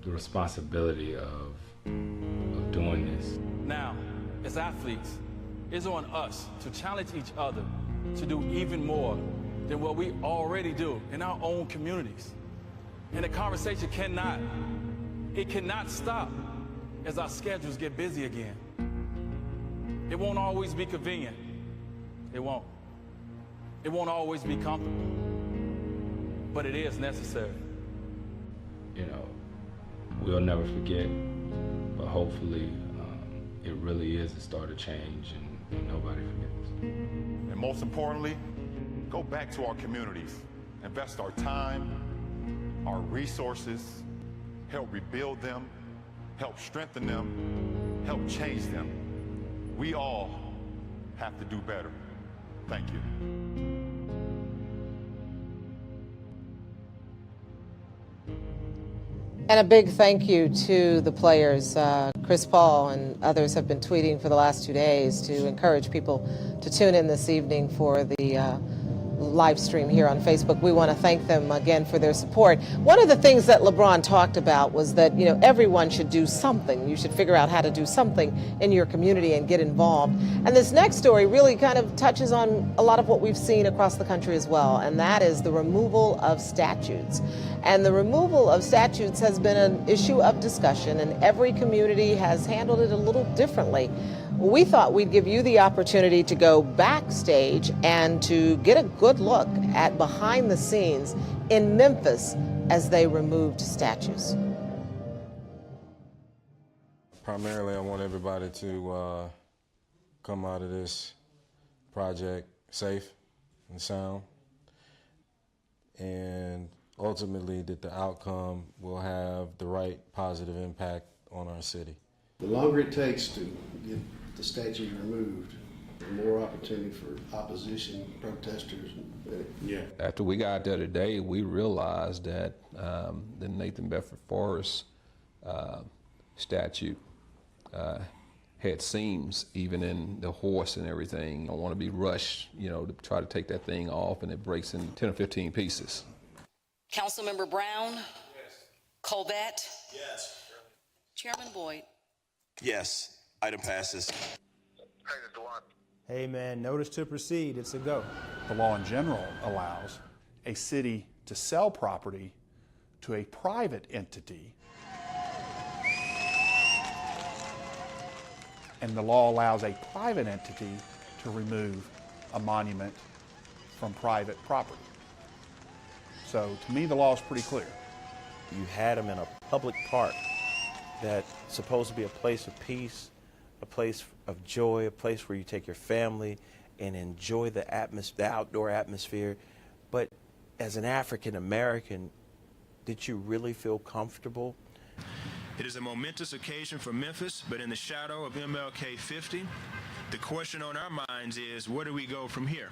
the responsibility of doing this. Now, as athletes, it's on us to challenge each other to do even more than what we already do in our own communities. And the conversation cannot stop as our schedules get busy again. It won't always be convenient. It won't. It won't always be comfortable, but it is necessary. You know, we'll never forget, but hopefully it really is the start of change and nobody forgets. And most importantly, go back to our communities, invest our time, our resources, help rebuild them, help strengthen them, help change them. We all have to do better. Thank you. And a big thank you to the players. Chris Paul and others have been tweeting for the last 2 days to encourage people to tune in this evening for the live stream here on Facebook. We want to thank them again for their support. One of the things that LeBron talked about was that, you know, everyone should do something. You should figure out how to do something in your community and get involved. And this next story really kind of touches on a lot of what we've seen across the country as well, and that is the removal of statues. And the removal of statues has been an issue of discussion, and every community has handled it a little differently. We thought we'd give you the opportunity to go backstage and to get a good look at behind the scenes in Memphis as they removed statues. Primarily, I want everybody to come out of this project safe and sound, and ultimately that the outcome will have the right positive impact on our city. The longer it takes to get the statues removed, the more opportunity for opposition, protesters. Yeah. After we got there today, we realized that the Nathan Bedford Forrest statue had seams even in the horse and everything. I don't want to be rushed, you know, to try to take that thing off, and it breaks in 10 or 15 pieces. Councilmember Brown? Yes. Colbert? Yes. Chairman Boyd? Yes. Item passes. Hey man, notice to proceed. It's a go. The law in general allows a city to sell property to a private entity, and the law allows a private entity to remove a monument from private property. So to me, the law is pretty clear. You had them in a public park that's supposed to be a place of peace, a place of joy, a place where you take your family and enjoy the outdoor atmosphere. But as an African American, did you really feel comfortable? It is a momentous occasion for Memphis, but in the shadow of MLK 50, the question on our minds is, where do we go from here?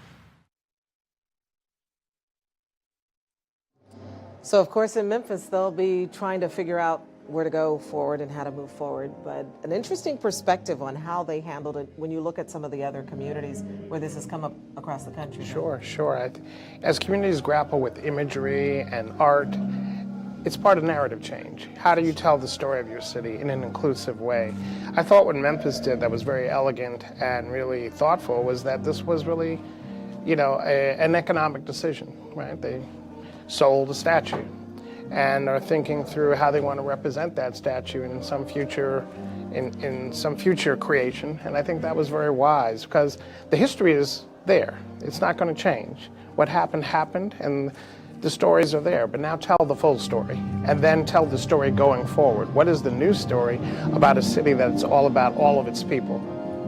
So, of course, in Memphis, they'll be trying to figure out where to go forward and how to move forward, but an interesting perspective on how they handled it when you look at some of the other communities where this has come up across the country. Sure. As communities grapple with imagery and art, it's part of narrative change. How do you tell the story of your city in an inclusive way? I thought what Memphis did that was very elegant and really thoughtful was that this was really, an economic decision, right? They sold a statue and are thinking through how they want to represent that statue in some future creation. And I think that was very wise because the history is there. It's not going to change. What happened, and the stories are there. But now tell the full story, and then tell the story going forward. What is the new story about a city that's all about all of its people?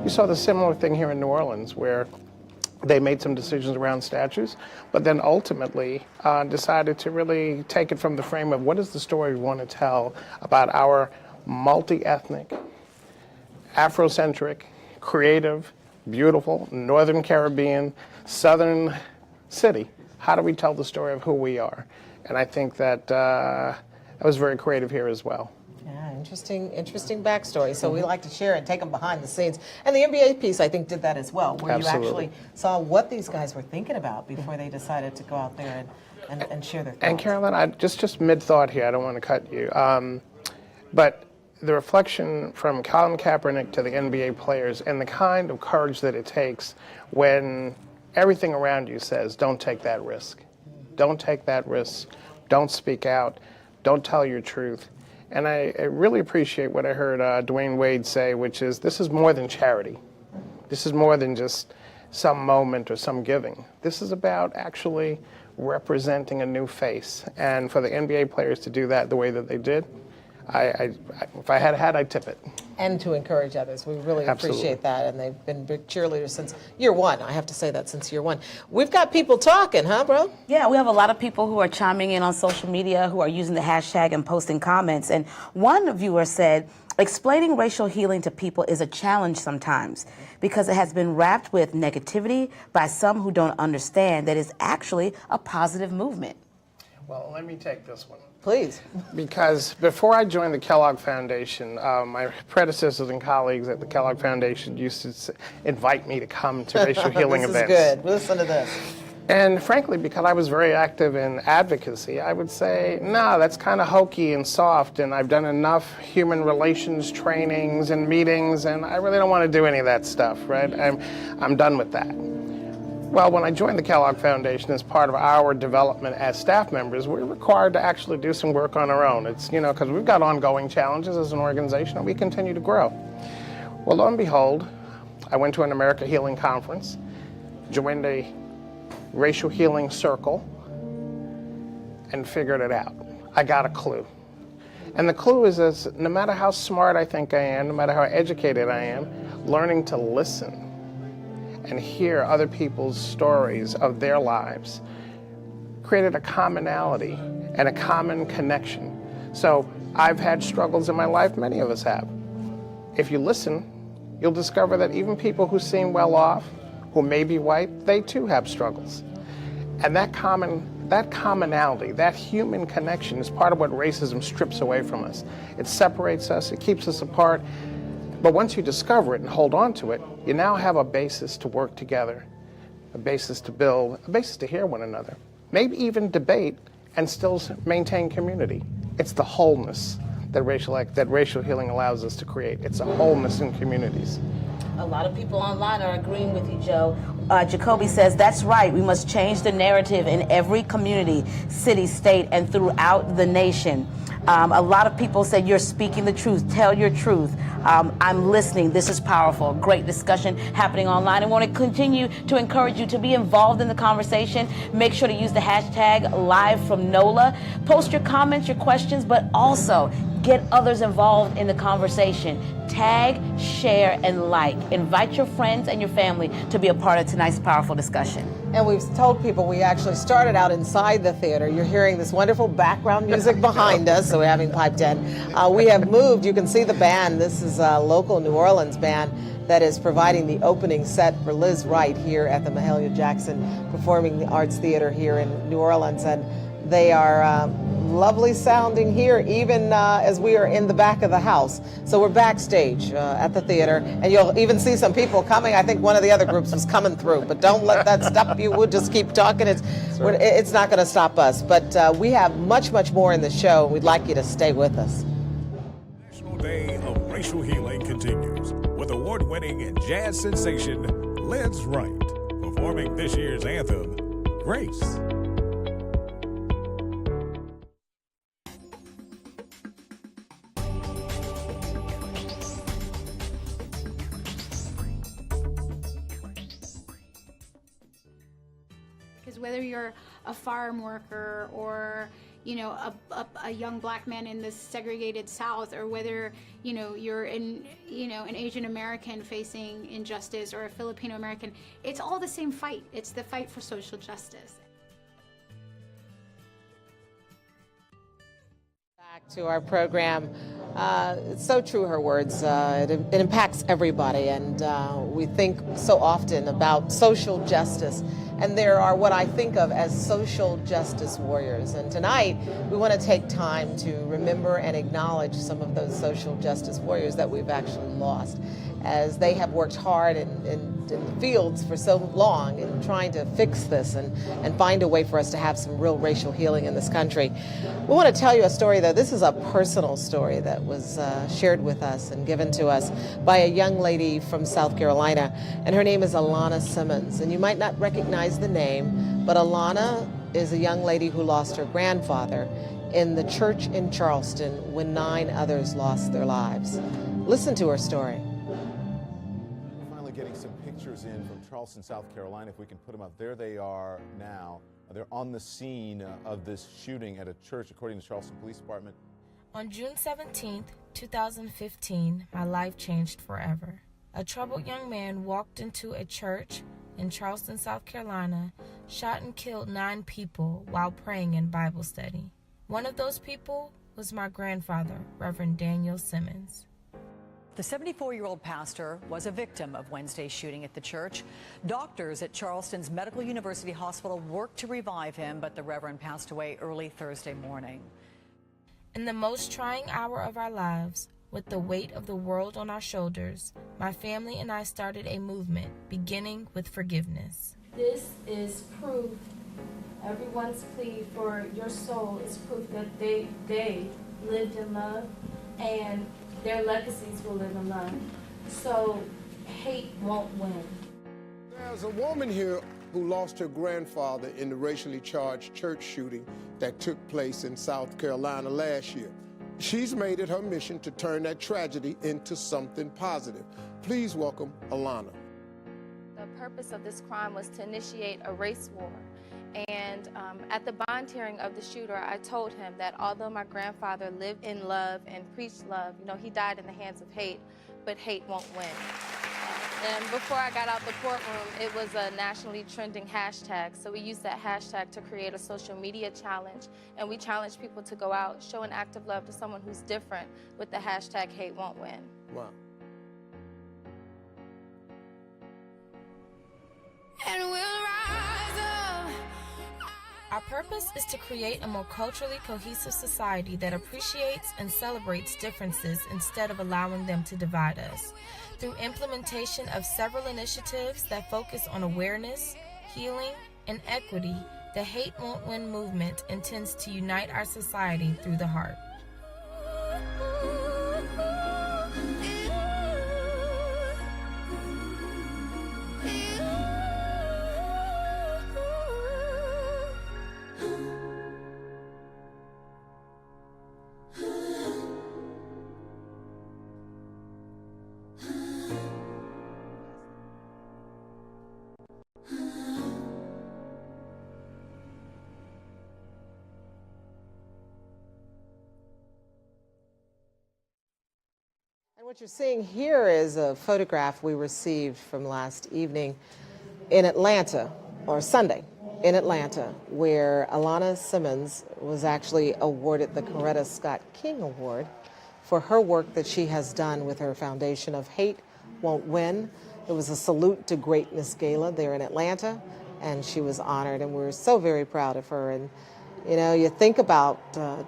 You saw the similar thing here in New Orleans, where they made some decisions around statues, but then ultimately decided to really take it from the frame of what is the story we want to tell about our multi-ethnic, Afrocentric, creative, beautiful, Northern Caribbean, Southern city. How do we tell the story of who we are? And I think that that was very creative here as well. Yeah, interesting backstory. So we like to share and take them behind the scenes. And the NBA piece, I think, did that as well, where Absolutely. you actually saw what these guys were thinking about before they decided to go out there and share their thoughts. And Carolyn, I just mid-thought here, I don't want to cut you, but the reflection from Colin Kaepernick to the NBA players and the kind of courage that it takes when everything around you says, don't take that risk. Don't take that risk. Don't speak out. Don't tell your truth. And I really appreciate what I heard Dwayne Wade say, which is this is more than charity. This is more than just some moment or some giving. This is about actually representing a new face. And for the NBA players to do that the way that they did, if I had, I'd tip it. And to encourage others. We really Absolutely. appreciate that. And they've been big cheerleaders since year one. I have to say that since year one. We've got people talking, huh, bro? Yeah, we have a lot of people who are chiming in on social media, who are using the hashtag and posting comments. And one viewer said, explaining racial healing to people is a challenge sometimes because it has been wrapped with negativity by some who don't understand that it's actually a positive movement. Well, let me take this one. Please. Because before I joined the Kellogg Foundation, my predecessors and colleagues at the Kellogg Foundation used to invite me to come to racial healing events. This is good. Listen to this. And frankly, because I was very active in advocacy, I would say, no, that's kind of hokey and soft, and I've done enough human relations trainings and meetings, and I really don't want to do any of that stuff, right? I'm done with that. Well, when I joined the Kellogg Foundation as part of our development as staff members, we're required to actually do some work on our own. It's, because we've got ongoing challenges as an organization and we continue to grow. Well, lo and behold, I went to an America Healing Conference, joined a racial healing circle, and figured it out. I got a clue. And the clue is this: no matter how smart I think I am, no matter how educated I am, learning to listen and hear other people's stories of their lives created a commonality and a common connection. So I've had struggles in my life, many of us have. If you listen, you'll discover that even people who seem well off, who may be white, they too have struggles. And that commonality, that human connection is part of what racism strips away from us. It separates us, it keeps us apart. But once you discover it and hold on to it, you now have a basis to work together, a basis to build, a basis to hear one another, maybe even debate and still maintain community. It's the wholeness that racial healing allows us to create. It's a wholeness in communities. A lot of people online are agreeing with you, Joe. Jacoby says, that's right. We must change the narrative in every community, city, state, and throughout the nation. A lot of people said, you're speaking the truth. Tell your truth. I'm listening. This is powerful. Great discussion happening online. I want to continue to encourage you to be involved in the conversation. Make sure to use the hashtag #LiveFromNOLA. Post your comments, your questions, but also get others involved in the conversation. Tag, share, and like. Invite your friends and your family to be a part of tonight's powerful discussion. And we've told people we actually started out inside the theater. You're hearing this wonderful background music behind us, so we're having piped in. We have moved. You can see the band. This is a local New Orleans band that is providing the opening set for Liz Wright here at the Mahalia Jackson Performing Arts Theater here in New Orleans. And they are lovely sounding here, even as we are in the back of the house. So we're backstage at the theater, and you'll even see some people coming. I think one of the other groups was coming through, but don't let that stop you. We'll just keep talking. It's not going to stop us. But we have much, much more in the show. We'd like you to stay with us. National Day of Racial Healing continues with award-winning jazz sensation Liz Wright performing this year's anthem, Grace. Because whether you're a farm worker or, you know, a young black man in the segregated South, or whether, you know, you're an Asian American facing injustice, or a Filipino American, it's all the same fight. It's the fight for social justice. Back to our program. It's so true, her words. It impacts everybody, and we think so often about social justice. And there are what I think of as social justice warriors. And tonight, we want to take time to remember and acknowledge some of those social justice warriors that we've actually lost, as they have worked hard in the fields for so long in trying to fix this and find a way for us to have some real racial healing in this country. We want to tell you a story, though. This is a personal story that was shared with us and given to us by a young lady from South Carolina, and her name is Alana Simmons. And you might not recognize the name, but Alana is a young lady who lost her grandfather in the church in Charleston when 9 others lost their lives. Listen to her story. Finally getting some pictures in from Charleston, South Carolina, if we can put them up. There they are now. They're on the scene of this shooting at a church, according to the Charleston Police Department. On June 17th, 2015, my life changed forever. A troubled young man walked into a church in Charleston, South Carolina, shot and killed 9 people while praying in Bible study. One of those people was my grandfather, Reverend Daniel Simmons. The 74-year-old pastor was a victim of Wednesday's shooting at the church. Doctors at Charleston's Medical University Hospital worked to revive him, but the Reverend passed away early Thursday morning. In the most trying hour of our lives, with the weight of the world on our shoulders, my family and I started a movement, beginning with forgiveness. This is proof, everyone's plea for your soul is proof that they lived in love, and their legacies will live in love. So hate won't win. There's a woman here who lost her grandfather in the racially charged church shooting that took place in South Carolina last year. She's made it her mission to turn that tragedy into something positive. Please welcome Alana. The purpose of this crime was to initiate a race war. And at the bond hearing of the shooter, I told him that although my grandfather lived in love and preached love, you know, he died in the hands of hate, but hate won't win. And before I got out the courtroom, it was a nationally trending hashtag. So we used that hashtag to create a social media challenge. And we challenged people to go out, show an act of love to someone who's different with the hashtag hate won't win. Wow. And we'll rise up. Our purpose is to create a more culturally cohesive society that appreciates and celebrates differences instead of allowing them to divide us. Through implementation of several initiatives that focus on awareness, healing, and equity, the Hate Won't Win movement intends to unite our society through the heart. What you're seeing here is a photograph we received from last evening in Atlanta, or Sunday in Atlanta, where Alana Simmons was actually awarded the Coretta Scott King Award for her work that she has done with her foundation of Hate Won't Win. It was a Salute to Greatness gala there in Atlanta, and she was honored, and we're so very proud of her. And You know, you think about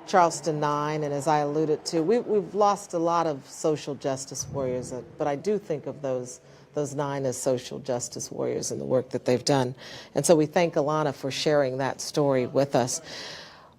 Charleston 9, and as I alluded to, we've lost a lot of social justice warriors, but I do think of those 9 as social justice warriors and the work that they've done. And so we thank Alana for sharing that story with us.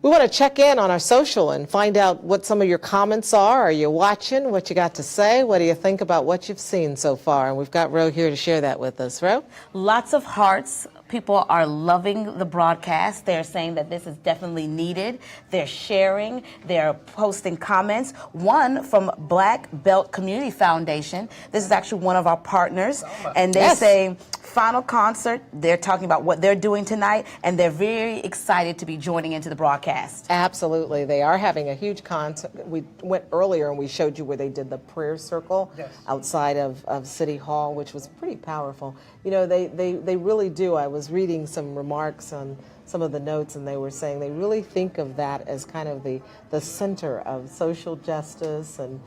We want to check in on our social and find out what some of your comments are. Are you watching? What you got to say? What do you think about what you've seen so far? And we've got Ro here to share that with us. Ro? Lots of hearts. People are loving the broadcast. They're saying that this is definitely needed. They're sharing. They're posting comments. One from Black Belt Community Foundation. This is actually one of our partners. And they say, final concert. They're talking about what they're doing tonight, and they're very excited to be joining into the broadcast. Absolutely. They are having a huge concert. We went earlier and we showed you where they did the prayer circle outside of City Hall, which was pretty powerful. You know, they really do. I was reading some remarks on some of the notes, and they were saying they really think of that as kind of the center of social justice and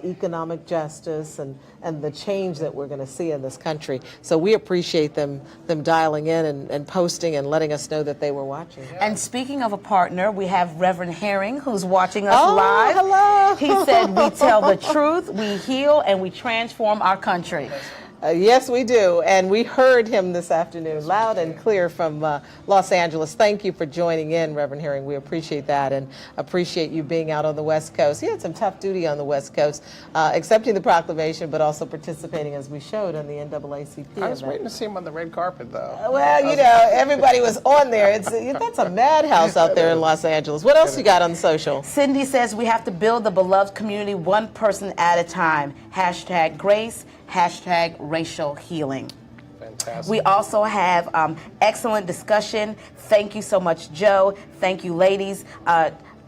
economic justice and the change that we're going to see in this country. So we appreciate them dialing in and posting and letting us know that they were watching. And speaking of a partner, we have Reverend Herring, who's watching us live. Hello. He said, we tell the truth, we heal, and we transform our country. Yes, we do. And we heard him this afternoon loud and clear from Los Angeles. Thank you for joining in, Reverend Herring. We appreciate that and appreciate you being out on the West Coast. He had some tough duty on the West Coast, accepting the proclamation, but also participating, as we showed, on the NAACP I was event. waiting to see him on the red carpet, though. Well, you know, everybody was on there. That's a madhouse out there in Los Angeles. What else you got on social? Cindy says we have to build the beloved community one person at a time. #Grace, #racial healing. Fantastic. We also have excellent discussion. Thank you so much, Joe. Thank you, ladies.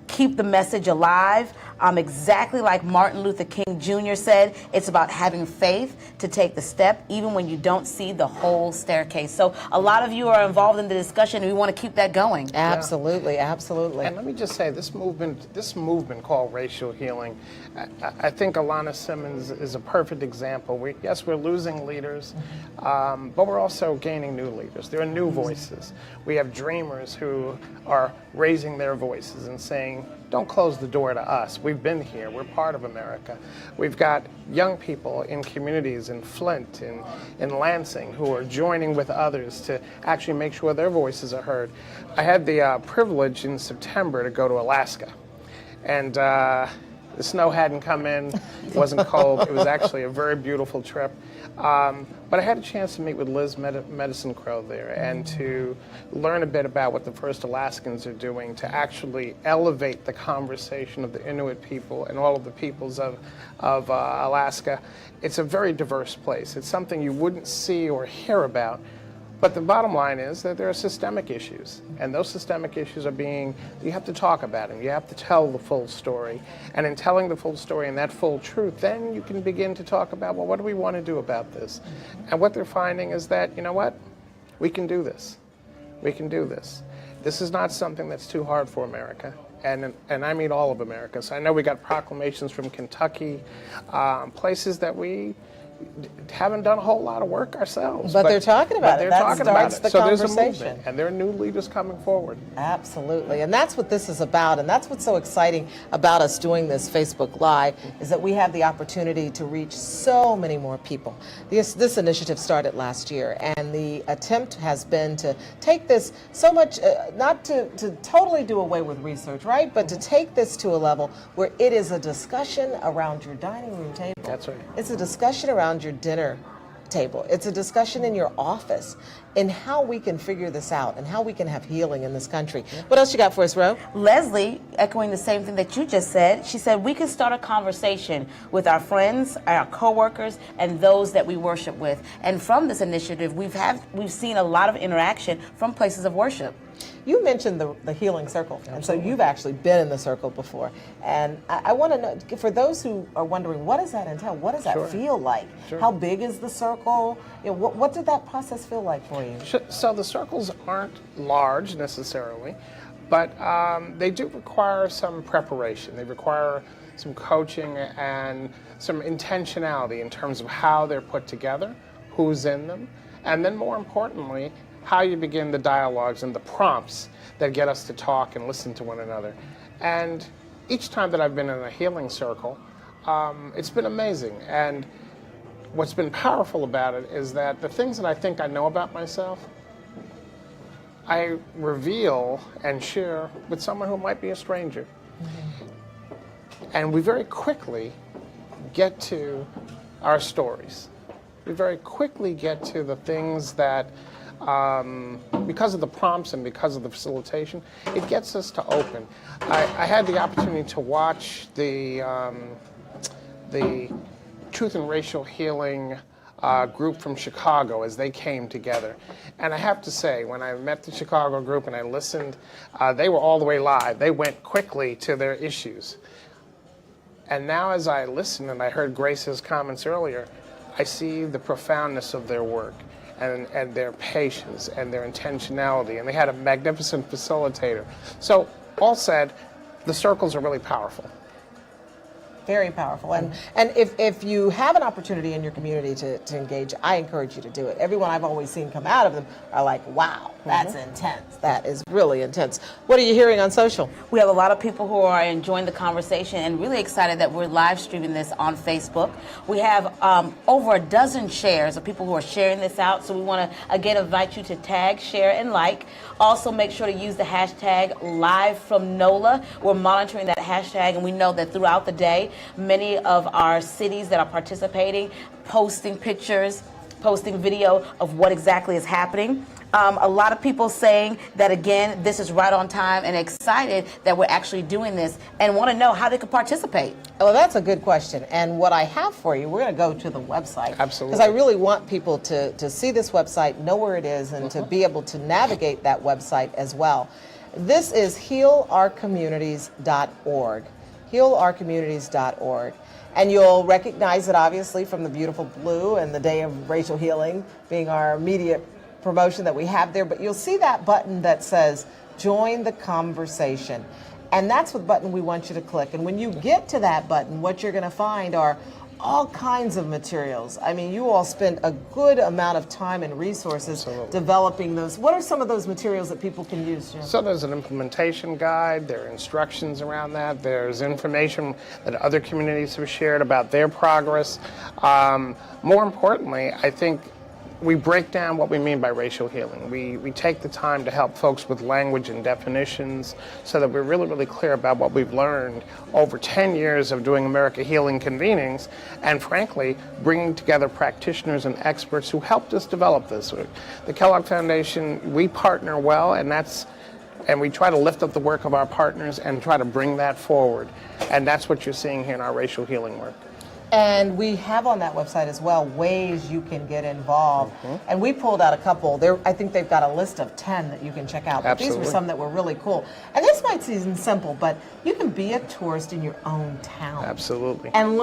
Keep the message alive. Exactly like Martin Luther King Jr. said, it's about having faith to take the step even when you don't see the whole staircase. So a lot of you are involved in the discussion, and we want to keep that going. Absolutely, absolutely. And let me just say, this movement called racial healing, I think Alana Simmons is a perfect example. Yes, we're losing leaders, but we're also gaining new leaders. There are new voices. We have dreamers who are raising their voices and saying, don't close the door to us. We've been here. We're part of America. We've got young people in communities in Flint, in Lansing, who are joining with others to actually make sure their voices are heard. I had the privilege in September to go to Alaska. And the snow hadn't come in. It wasn't cold. It was actually a very beautiful trip. But I had a chance to meet with Liz Medicine Crow there and to learn a bit about what the First Alaskans are doing to actually elevate the conversation of the Inuit people and all of the peoples of Alaska. It's a very diverse place. It's something you wouldn't see or hear about. But the bottom line is that there are systemic issues, and those systemic issues are you have to talk about them. You have to tell the full story. And in telling the full story and that full truth, then you can begin to talk about, well, what do we want to do about this? And what they're finding is that, you know what? We can do this. We can do this. This is not something that's too hard for America. And I mean all of America. So I know we got proclamations from Kentucky, places that we haven't done a whole lot of work ourselves. But they're talking about it. That starts the so conversation. There's a movement, and there are new leaders coming forward. Absolutely, and that's what this is about, and that's what's so exciting about us doing this Facebook Live, is that we have the opportunity to reach so many more people. This initiative started last year, and the attempt has been to take this so much, not to totally do away with research, right, but to take this to a level where it is a discussion around your dining room table. That's right. It's a discussion around your dinner table. It's a discussion in your office in how we can figure this out and how we can have healing in this country. What else you got for us, Ro? Leslie, echoing the same thing that you just said, she said we can start a conversation with our friends, our coworkers, and those that we worship with. And from this initiative, we've seen a lot of interaction from places of worship. You mentioned the healing circle, Absolutely. And so you've actually been in the circle before. And I want to know, for those who are wondering, what does that entail? What does that Sure. feel like? Sure. How big is the circle? You know, what did that process feel like for you? So the circles aren't large necessarily, but they do require some preparation. They require some coaching and some intentionality in terms of how they're put together, who's in them, and then more importantly, how you begin the dialogues and the prompts that get us to talk and listen to one another. And each time that I've been in a healing circle, it's been amazing. And what's been powerful about it is that the things that I think I know about myself, I reveal and share with someone who might be a stranger. And we very quickly get to our stories. We very quickly get to the things that, because of the prompts and because of the facilitation, it gets us to open. I had the opportunity to watch the Truth and Racial Healing group from Chicago as they came together. And I have to say, when I met the Chicago group and I listened, they were all the way live. They went quickly to their issues. And now as I listen, and I heard Grace's comments earlier, I see the profoundness of their work and their patience and their intentionality. And they had a magnificent facilitator. So all said, the circles are really powerful. Very powerful. And if you have an opportunity in your community to engage, I encourage you to do it. Everyone I've always seen come out of them are like, wow, that's intense. That is really intense. What are you hearing on social? We have a lot of people who are enjoying the conversation and really excited that we're live streaming this on Facebook. We have over a dozen shares of people who are sharing this out. So we want to, again, invite you to tag, share, and like. Also, make sure to use the hashtag #LiveFromNOLA. We're monitoring that hashtag, and we know that throughout the day, many of our cities that are participating, posting pictures, posting video of what exactly is happening. A lot of people saying that, again, this is right on time and excited that we're actually doing this and want to know how they could participate. Well, that's a good question. And what I have for you, we're going to go to the website. Absolutely. Because I really want people to see this website, know where it is, and to be able to navigate that website as well. This is healourcommunities.org. healourcommunities.org. And you'll recognize it, obviously, from the beautiful blue and the Day of Racial Healing being our immediate promotion that we have there. But you'll see that button that says, Join the Conversation. And that's the button we want you to click. And when you get to that button, what you're going to find are all kinds of materials. I mean, you all spend a good amount of time and resources developing those. What are some of those materials that people can use, Jim? So there's an implementation guide, there are instructions around that, there's information that other communities have shared about their progress. More importantly, I think we break down what we mean by racial healing. We take the time to help folks with language and definitions so that we're really, really clear about what we've learned over 10 years of doing America Healing convenings and, frankly, bringing together practitioners and experts who helped us develop this. The Kellogg Foundation, we partner well, and we try to lift up the work of our partners and try to bring that forward. And that's what you're seeing here in our racial healing work. And we have on that website as well ways you can get involved. And we pulled out a couple. I think they've got a list of 10 that you can check out. But Absolutely. These were some that were really cool. And this might seem simple, but you can be a tourist in your own town. Absolutely. And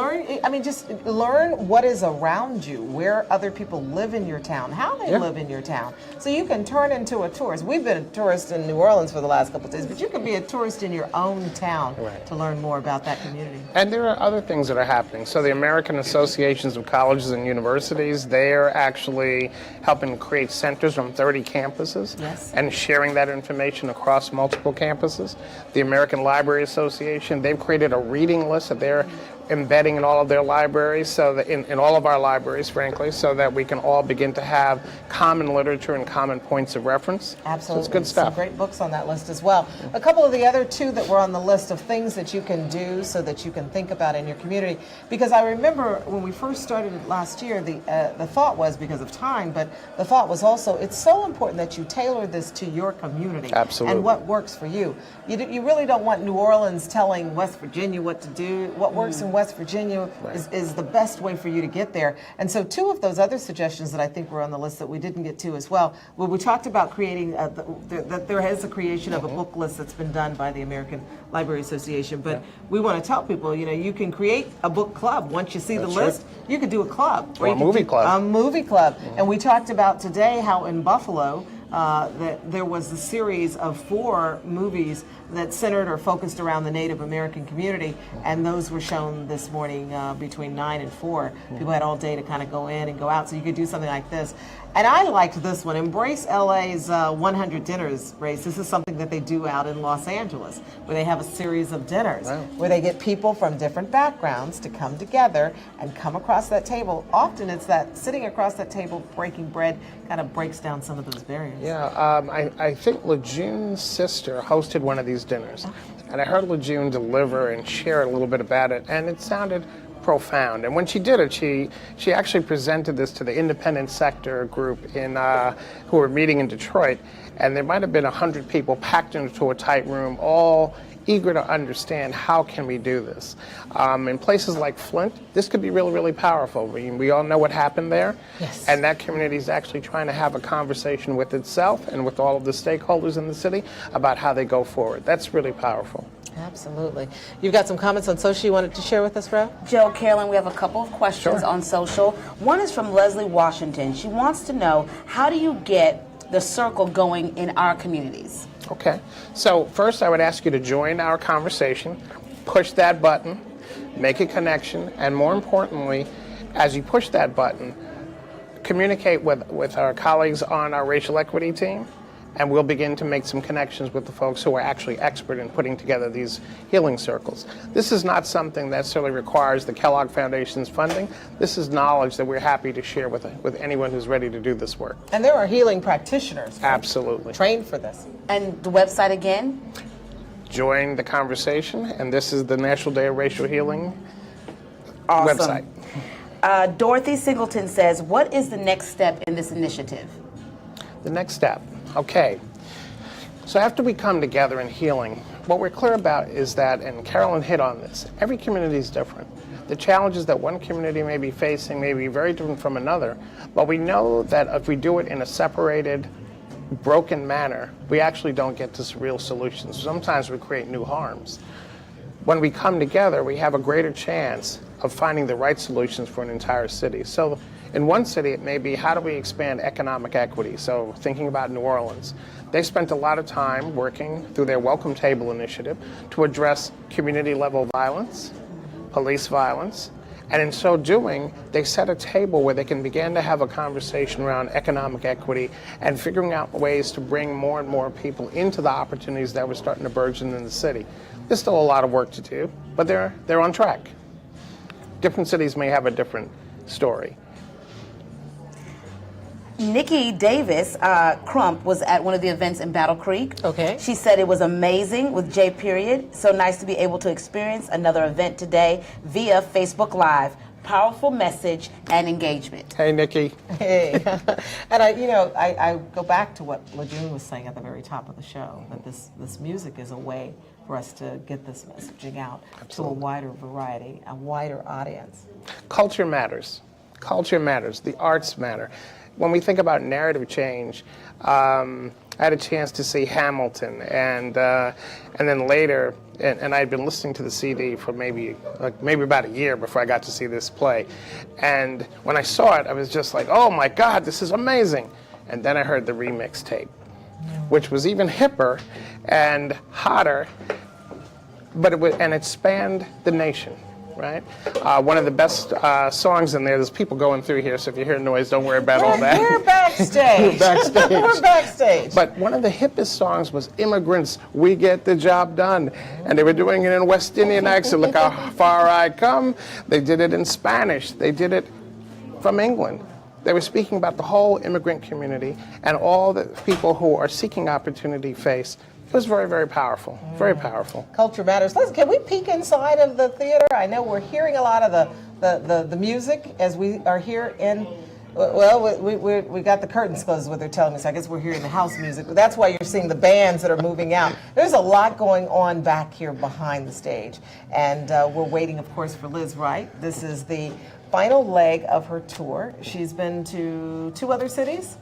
just learn what is around you, where other people live in your town, how they live in your town. So you can turn into a tourist. We've been a tourist in New Orleans for the last couple of days, but you can be a tourist in your own town to learn more about that community. And there are other things that are happening. So the American Associations of Colleges and Universities, they're actually helping create centers from 30 campuses and sharing that information across multiple campuses. The American Library Association, they've created a reading list that they're embedding in all of their libraries, so that in all of our libraries, frankly, so that we can all begin to have common literature and common points of reference. Absolutely. So it's good stuff. Some great books on that list as well. A couple of the other two that were on the list of things that you can do so that you can think about in your community, because I remember when we first started it last year, the thought was, because of time, but the thought was also, it's so important that you tailor this to your community. Absolutely. And what works for you. You really don't want New Orleans telling West Virginia what to do. What works in West Virginia is the best way for you to get there. And so two of those other suggestions that I think were on the list that we didn't get to as well, we talked about creating, that there is a creation of a book list that's been done by the American Library Association, but we want to tell people, you can create a book club. Once you see the list, you could do a club. Or a movie club. A movie club. And we talked about today how in Buffalo, that there was a series of 4 movies that centered or focused around the Native American community, and those were shown this morning between 9 and 4. People had all day to kind of go in and go out, so you could do something like this. And I liked this one, Embrace LA's 100 Dinners race. This is something that they do out in Los Angeles, where they have a series of dinners, where they get people from different backgrounds to come together and come across that table. Often it's that sitting across that table, breaking bread, kind of breaks down some of those barriers. Yeah, I think Lejeune's sister hosted one of these dinners, and I heard Lejeune deliver and share a little bit about it, and it sounded profound. And when she did it, she actually presented this to the independent sector group in who were meeting in Detroit, and there might have been 100 people packed into a tight room, all eager to understand how can we do this. In places like Flint, this could be really, really powerful. We all know what happened there, and that community is actually trying to have a conversation with itself and with all of the stakeholders in the city about how they go forward. That's really powerful. Absolutely. You've got some comments on social you wanted to share with us, Ro? Joe, Carolyn, we have a couple of questions on social. One is from Leslie Washington. She wants to know, how do you get the circle going in our communities? Okay. So first I would ask you to join our conversation, push that button, make a connection, and more importantly, as you push that button, communicate with our colleagues on our racial equity team, and we'll begin to make some connections with the folks who are actually expert in putting together these healing circles. This is not something that necessarily requires the Kellogg Foundation's funding. This is knowledge that we're happy to share with anyone who's ready to do this work. And there are healing practitioners. Absolutely. Trained for this. And the website again? Join the conversation, and this is the National Day of Racial Healing website. Dorothy Singleton says, what is the next step in this initiative? The next step. Okay, so after we come together in healing, what we're clear about is that, and Carolyn hit on this, every community is different. The challenges that one community may be facing may be very different from another, but we know that if we do it in a separated, broken manner, we actually don't get to real solutions. Sometimes we create new harms. When we come together, we have a greater chance of finding the right solutions for an entire city. So in one city, it may be, how do we expand economic equity? So thinking about New Orleans, they spent a lot of time working through their Welcome Table initiative to address community-level violence, police violence, and in so doing, they set a table where they can begin to have a conversation around economic equity and figuring out ways to bring more and more people into the opportunities that were starting to burgeon in the city. There's still a lot of work to do, but they're on track. Different cities may have a different story. Nikki Davis Crump was at one of the events in Battle Creek. Okay. She said it was amazing with J. Period. So nice to be able to experience another event today via Facebook Live. Powerful message and engagement. Hey, Nikki. Hey. And I go back to what Lejeune was saying at the very top of the show, that this music is a way for us to get this messaging out to a wider variety, a wider audience. Culture matters. Culture matters. The arts matter. When we think about narrative change, I had a chance to see Hamilton, and then later, and I'd been listening to the CD for maybe about a year before I got to see this play. And when I saw it, I was just like, oh my God, this is amazing. And then I heard the remix tape, which was even hipper and hotter, but it spanned the nation. Right? One of the best songs in there, there's people going through here, so if you hear noise, don't worry about all that. We're backstage. We're backstage. We're backstage. But one of the hippest songs was Immigrants, We Get the Job Done. And they were doing it in West Indian accent, look how far I come. They did it in Spanish. They did it from England. They were speaking about the whole immigrant community and all the people who are seeking opportunity face. It was very, very powerful. Very powerful. Culture matters. Listen, can we peek inside of the theater? I know we're hearing a lot of the music as we are here in. Well, we got the curtains closed, is what they're telling me. So I guess we're hearing the house music. But that's why you're seeing the bands that are moving out. There's a lot going on back here behind the stage, and we're waiting, of course, for Liz Wright. This is the final leg of her tour. She's been to 2 other cities,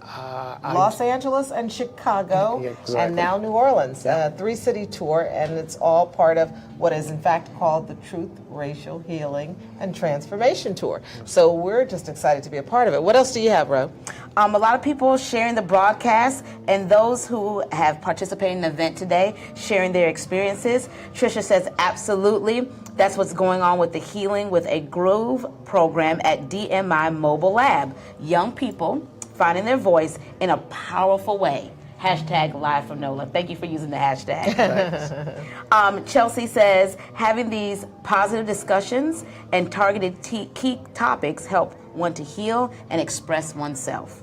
Los Angeles and Chicago, Exactly. and now New Orleans. 3-city tour, and it's all part of what is in fact called the Truth, Racial Healing, and Transformation Tour. So we're just excited to be a part of it. What else do you have, Ro? A lot of people sharing the broadcast, and those who have participated in the event today sharing their experiences. Trisha says, absolutely. That's what's going on with the Healing with a Groove program at DMI Mobile Lab. Young people finding their voice in a powerful way. Hashtag live from NOLA. Thank you for using the hashtag. Chelsea says, having these positive discussions and targeted key topics help one to heal and express oneself.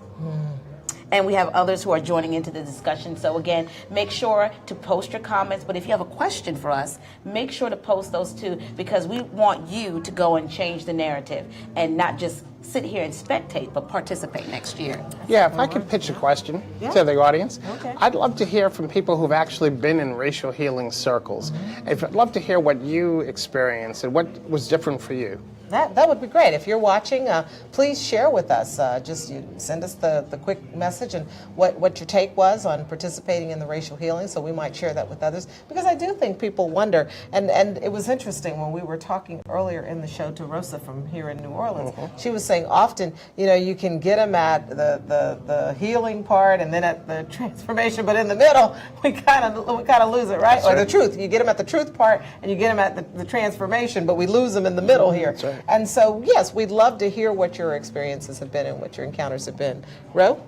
And we have others who are joining into the discussion. So again, make sure to post your comments. But if you have a question for us, make sure to post those too, because we want you to go and change the narrative and not just sit here and spectate, but participate next year. Yeah, if I could pitch a question to the audience. Okay. I'd love to hear from people who've actually been in racial healing circles. I'd love to hear what you experienced and what was different for you. That would be great. If you're watching, please share with us. Just send us the quick message and what your take was on participating in the racial healing, so we might share that with others. Because I do think people wonder, and it was interesting when we were talking earlier in the show to Rosa from here in New Orleans. She was saying often, you can get them at the healing part and then at the transformation, but in the middle, we kind of lose it, right? That's or right. the truth. You get them at the truth part and you get them at the transformation, but we lose them in the middle here. That's right. And so, yes, we'd love to hear what your experiences have been and what your encounters have been. Ro?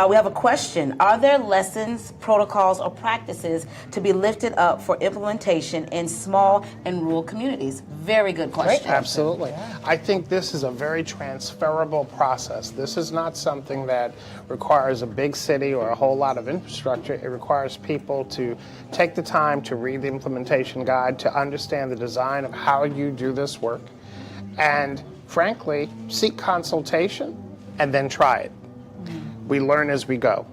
We have a question. Are there lessons, protocols, or practices to be lifted up for implementation in small and rural communities? Very good question. Absolutely. I think this is a very transferable process. This is not something that requires a big city or a whole lot of infrastructure. It requires people to take the time to read the implementation guide, to understand the design of how you do this work, and frankly, seek consultation and then try it. We learn as we go.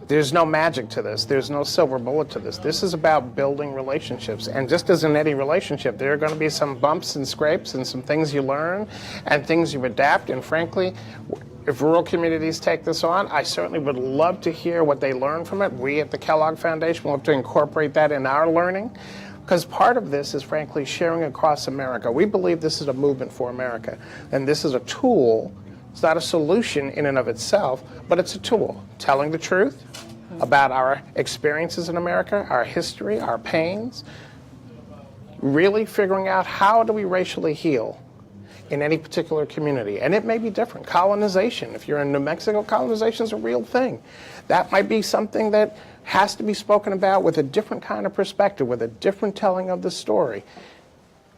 There's no magic to this. There's no silver bullet to this. This is about building relationships. And just as in any relationship, there are going to be some bumps and scrapes and some things you learn and things you adapt. And frankly, if rural communities take this on, I certainly would love to hear what they learn from it. We at the Kellogg Foundation will have to incorporate that in our learning, because part of this is frankly sharing across America. We believe this is a movement for America. And this is a tool. It's not a solution in and of itself, but it's a tool. Telling the truth about our experiences in America, our history, our pains, really figuring out how do we racially heal in any particular community. And it may be different. Colonization, if you're in New Mexico, colonization is a real thing. That might be something that has to be spoken about with a different kind of perspective, with a different telling of the story.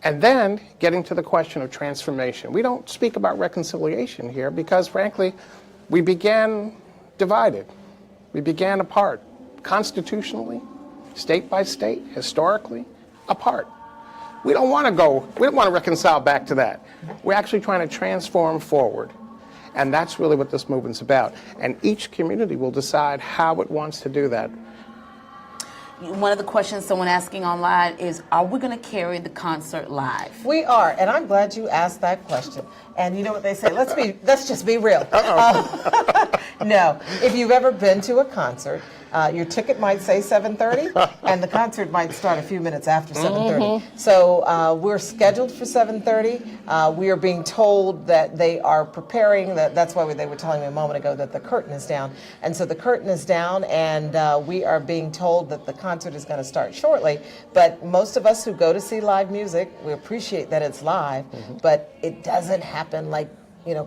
And then getting to the question of transformation. We don't speak about reconciliation here because, frankly, we began divided. We began apart, constitutionally, state by state, historically, apart. We don't want to reconcile back to that. We're actually trying to transform forward. And that's really what this movement's about. And each community will decide how it wants to do that. One of the questions someone asking online is, are we going to carry the concert live? We are, and I'm glad you asked that question. And you know what they say, let's just be real. No, if you've ever been to a concert, your ticket might say 7:30, and the concert might start a few minutes after 7:30. So we're scheduled for 7:30. We are being told that they are preparing. That's why they were telling me a moment ago that the curtain is down. And so the curtain is down, and we are being told that the concert is going to start shortly. But most of us who go to see live music, we appreciate that it's live, but it doesn't happen like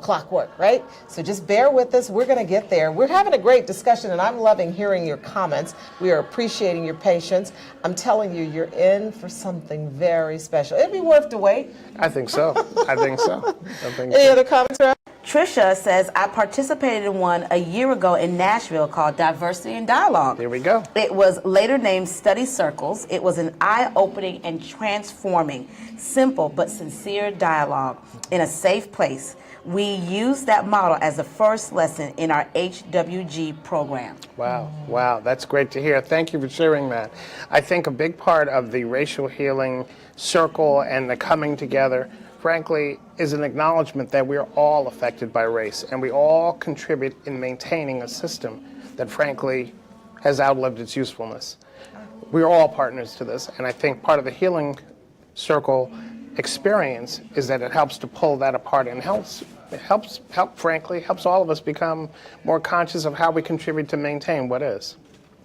clockwork, right? So just bear with us. We're going to get there. We're having a great discussion, and I'm loving hearing your comments. We are appreciating your patience. I'm telling you, you're in for something very special. It'd be worth the wait. I think so. Any other comments, Rob? Trisha says, I participated in one a year ago in Nashville called Diversity and Dialogue. Here we go. It was later named Study Circles. It was an eye-opening and transforming, simple but sincere dialogue in a safe place. We used that model as the first lesson in our HWG program. Wow, that's great to hear. Thank you for sharing that. I think a big part of the racial healing circle and the coming together, frankly, is an acknowledgement that we're all affected by race, and we all contribute in maintaining a system that, frankly, has outlived its usefulness. We're all partners to this, and I think part of the healing circle experience is that it helps to pull that apart and helps frankly, helps all of us become more conscious of how we contribute to maintain what is.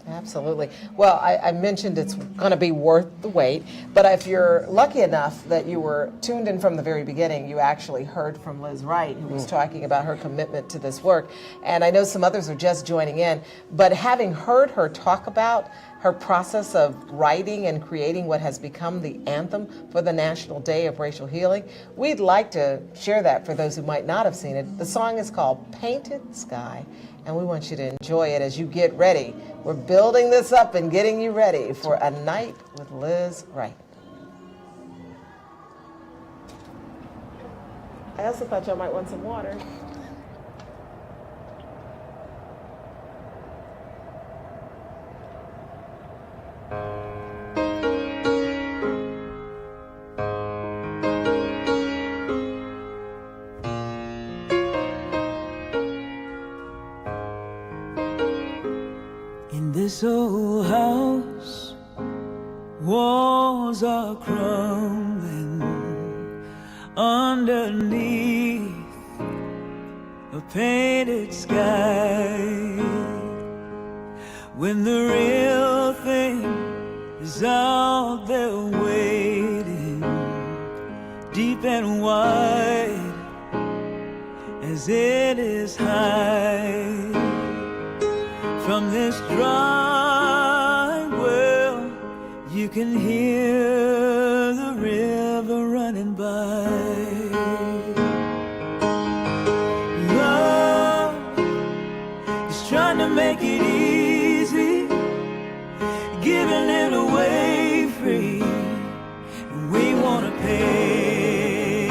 Absolutely. Well, I mentioned it's going to be worth the wait, but if you're lucky enough that you were tuned in from the very beginning, you actually heard from Liz Wright, who was talking about her commitment to this work. And I know some others are just joining in, but having heard her talk about her process of writing and creating what has become the anthem for the National Day of Racial Healing, we'd like to share that for those who might not have seen it. The song is called Painted Sky, and we want you to enjoy it as you get ready. We're building this up and getting you ready for a night with Liz Wright. I also thought y'all might want some water. In this old house, walls are crumbling underneath a painted sky. When the real thing is out there waiting, deep and wide as it is high. From this dry well, you can hear the river running by. Love is trying to make it easy, giving it away free, and we want to pay.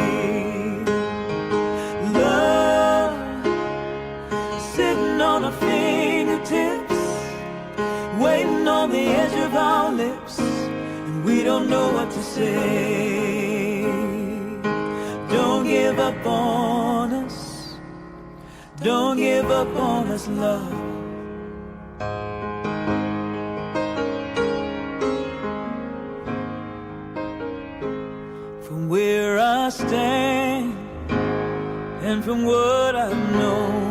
Love sitting on a fingertips, waiting on the edge of our lips, and we don't know what to say. Don't give up on us, don't give up on us, love. From where I stand and from what I've known,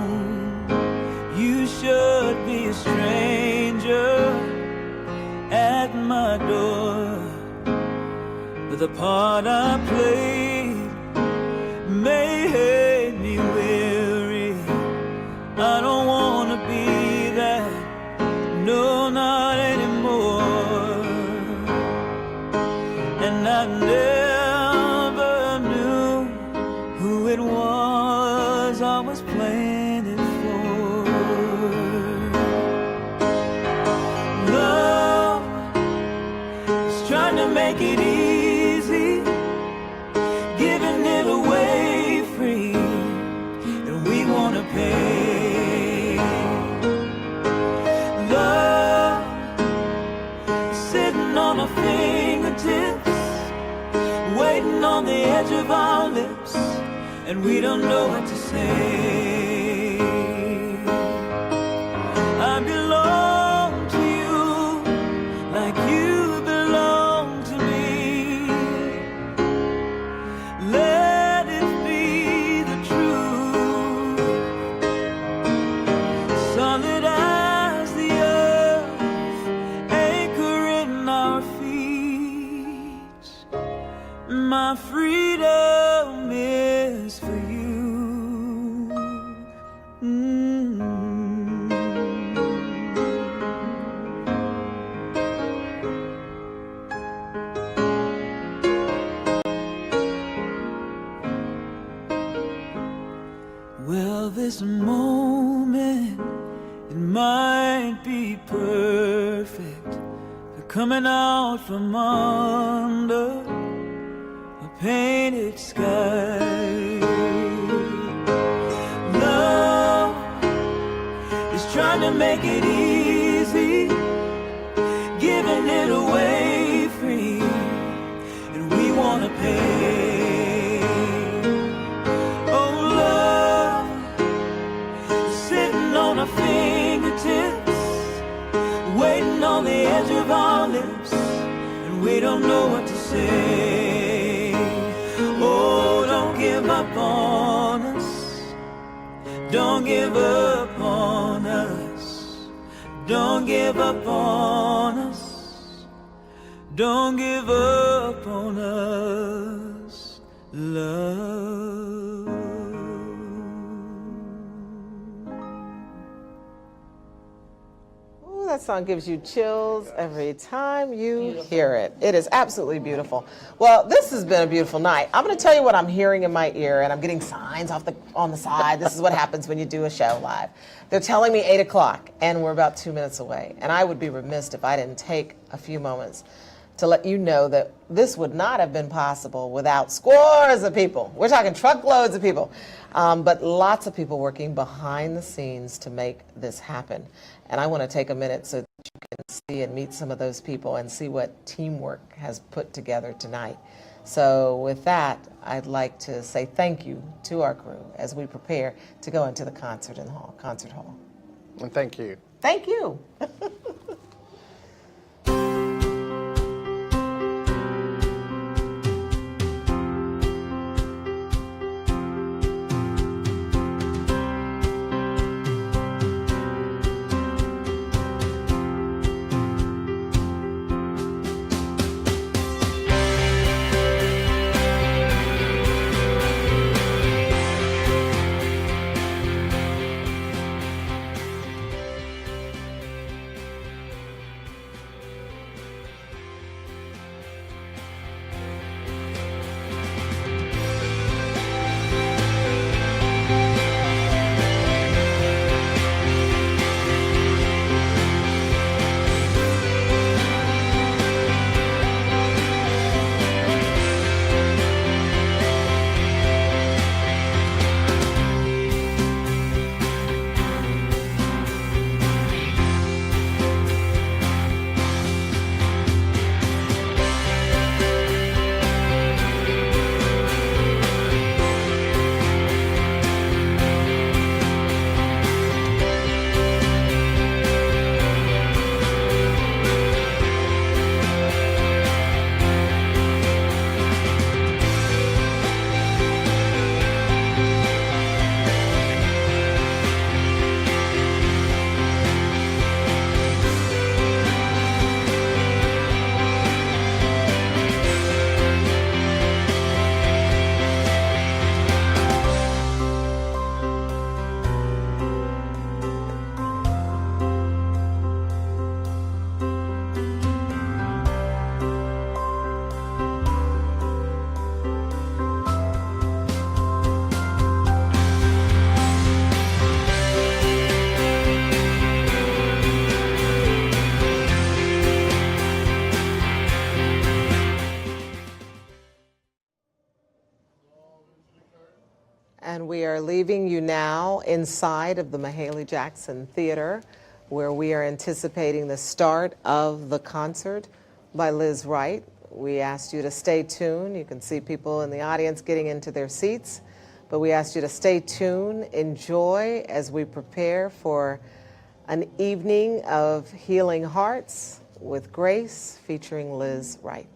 you should be a stranger at my door. But the part I played made me weary. I don't want to be that, no, not anymore. And I never knew who it was I was playing it for. Love is trying to make it easy, giving it away free, and we want to pay. Love is sitting on our fingertips, waiting on the edge of our lips, and we don't know what to say. I belong to you like you belong to me. Let it be the truth, solid as the earth, anchor in our feet. My freedom is for you. Well, this moment, it might be perfect for coming out from under a painted sky. Love is trying to make it easy, giving it away free, and we want to pay. Oh, love, sitting on our fingertips, waiting on the edge of our lips, and we don't know what to say. Oh, don't give up on us, Don't give up on us. Don't give up on us. Don't give up on us, love. Ooh, that song gives you chills every time you hear it. It is absolutely beautiful. Well, this has been a beautiful night. I'm going to tell you what I'm hearing in my ear, and I'm getting signs on the side. This is what happens when you do a show live. They're telling me 8 o'clock, and we're about 2 minutes away. And I would be remiss if I didn't take a few moments to let you know that this would not have been possible without scores of people. We're talking truckloads of people, but lots of people working behind the scenes to make this happen. And I want to take a minute so that you can see and meet some of those people and see what teamwork has put together tonight. So with that, I'd like to say thank you to our crew as we prepare to go into the concert hall. And thank you. Thank you. And we are leaving you now inside of the Mahalia Jackson Theater, where we are anticipating the start of the concert by Liz Wright. We asked you to stay tuned. You can see people in the audience getting into their seats, but we asked you to stay tuned, enjoy as we prepare for an evening of healing hearts with Grace featuring Liz Wright.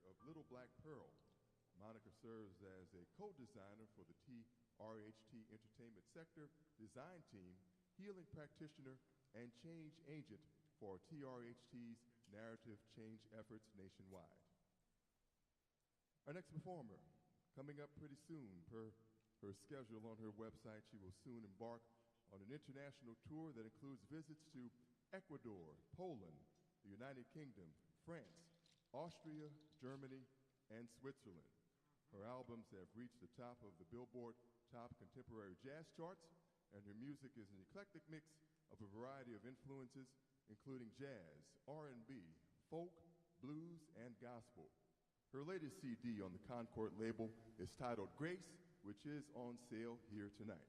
Of Little Black Pearl. Monica serves as a co-designer for the TRHT Entertainment Sector Design Team, healing practitioner, and change agent for TRHT's narrative change efforts nationwide. Our next performer, coming up pretty soon, per her schedule on her website, she will soon embark on an international tour that includes visits to Ecuador, Poland, the United Kingdom, France, Austria, Germany, and Switzerland. Her albums have reached the top of the Billboard Top Contemporary Jazz charts, and her music is an eclectic mix of a variety of influences, including jazz, R&B, folk, blues, and gospel. Her latest CD on the Concord label is titled Grace, which is on sale here tonight.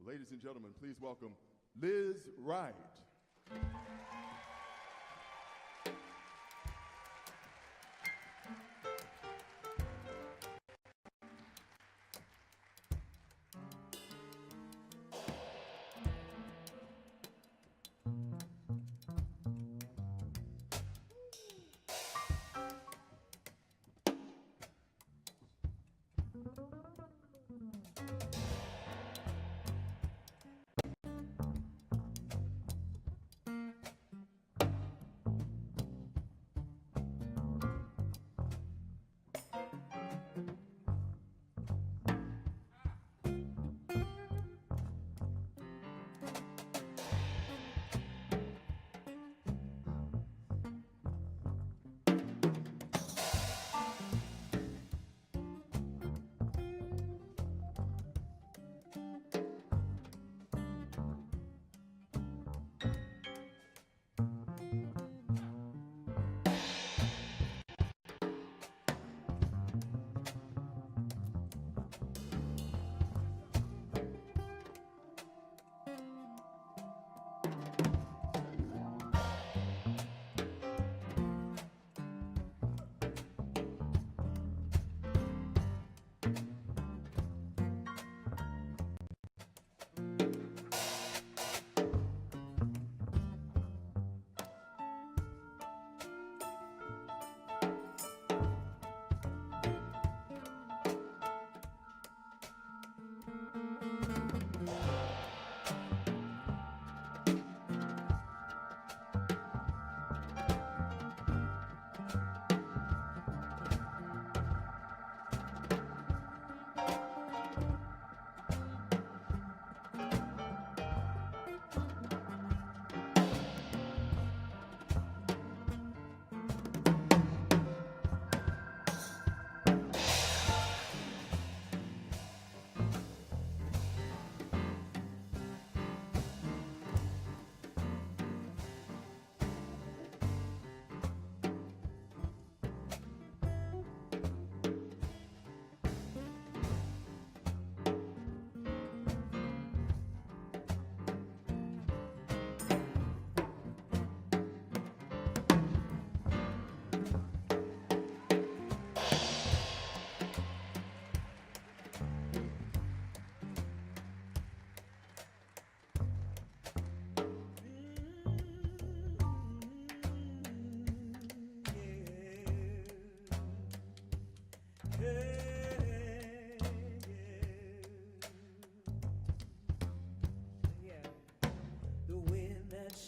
Ladies and gentlemen, please welcome Liz Wright.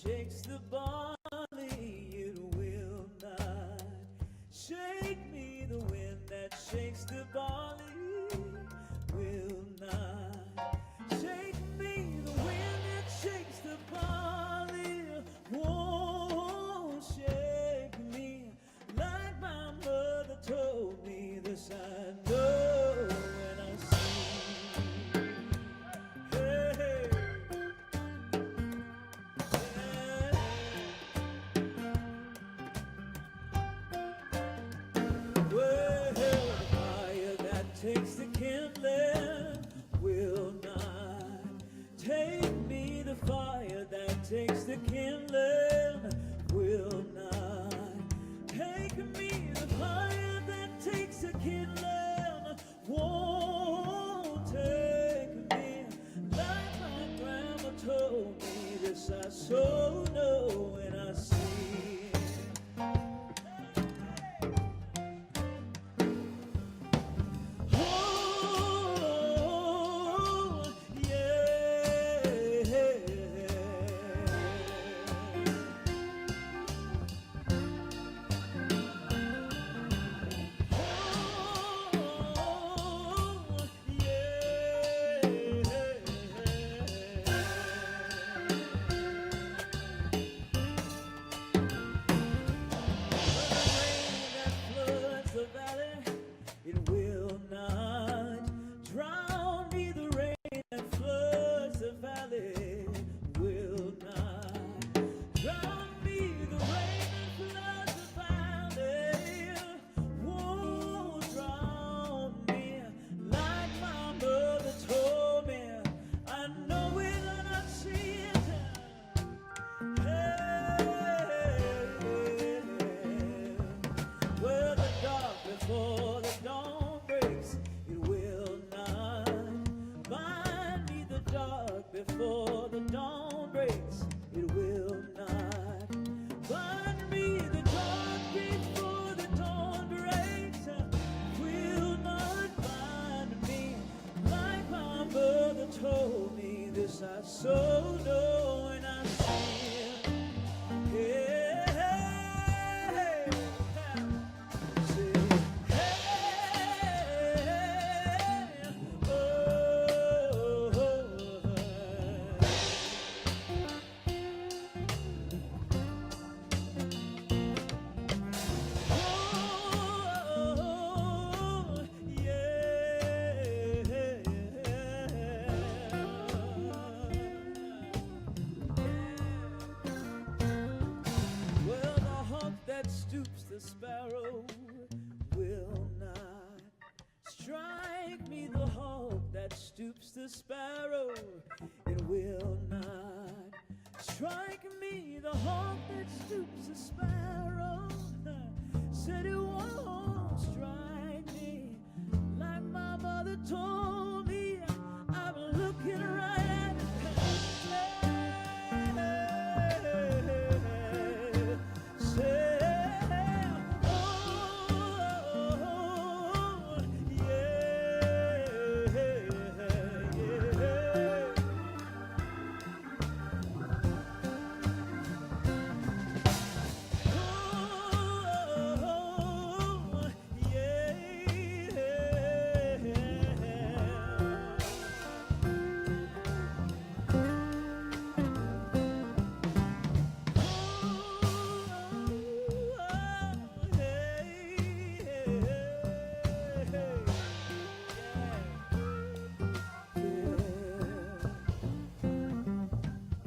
Shakes the barley, it will not shake me. The wind that shakes the barley will not shake me. The wind that shakes the barley won't shake me. Like my mother told me, this I know and I see. Hey, hey. Takes the kindling will not take me. The fire that takes the kindling will not take me. The fire that takes the kindling won't take me. Like my grandma told me, this I so know and I see. soul know when I see it. Hey, hey, say, hey, oh, well, the hawk that stoops the sparrow will not strike me. The hawk that stoops the sparrow, it will not strike me. The hawk that stoops the sparrow said it won't strike me. Like my mother told me, I'm looking right at it. Say, oh, yeah, yeah.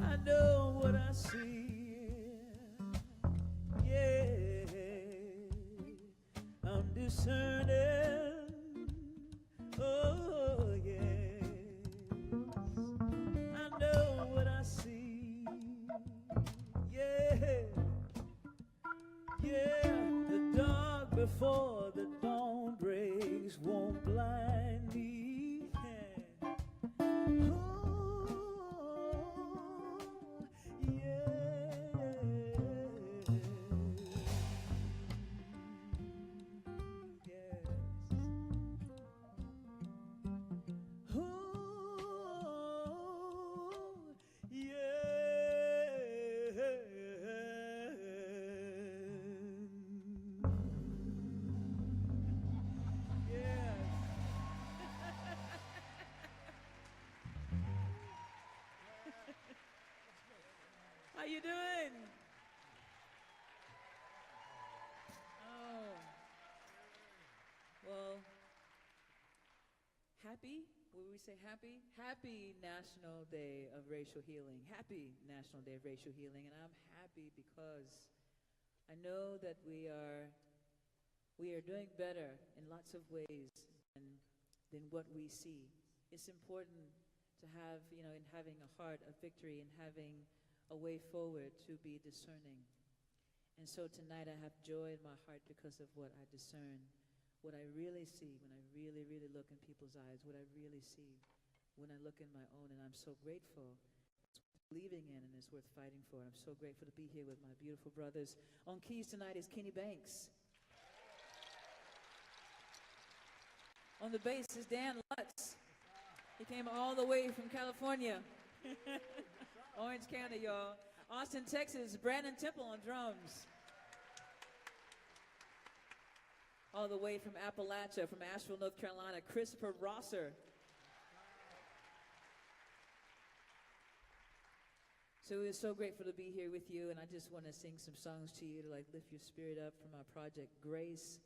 I know what I see. Yeah, I'm discerning. Oh, yeah. I know what I see. Yeah, yeah. The dark before the dawn breaks won't blind me. Yeah. How you doing? Oh. Well, happy? Will we say happy? Happy National Day of Racial Healing. Happy National Day of Racial Healing. And I'm happy because I know that we are doing better in lots of ways than what we see. It's important to have, in having a heart of victory and having a way forward to be discerning. And so tonight I have joy in my heart because of what I discern, what I really see when I really, really look in people's eyes, what I really see when I look in my own. And I'm so grateful. It's worth believing in and it's worth fighting for. I'm so grateful to be here with my beautiful brothers. On keys tonight is Kenny Banks. On the bass is Dan Lutz. He came all the way from California. Orange County, y'all. Austin, Texas, Brandon Temple on drums. All the way from Appalachia, from Asheville, North Carolina, Christopher Rosser. So we're so grateful to be here with you, and I just want to sing some songs to you to lift your spirit up from our project Grace.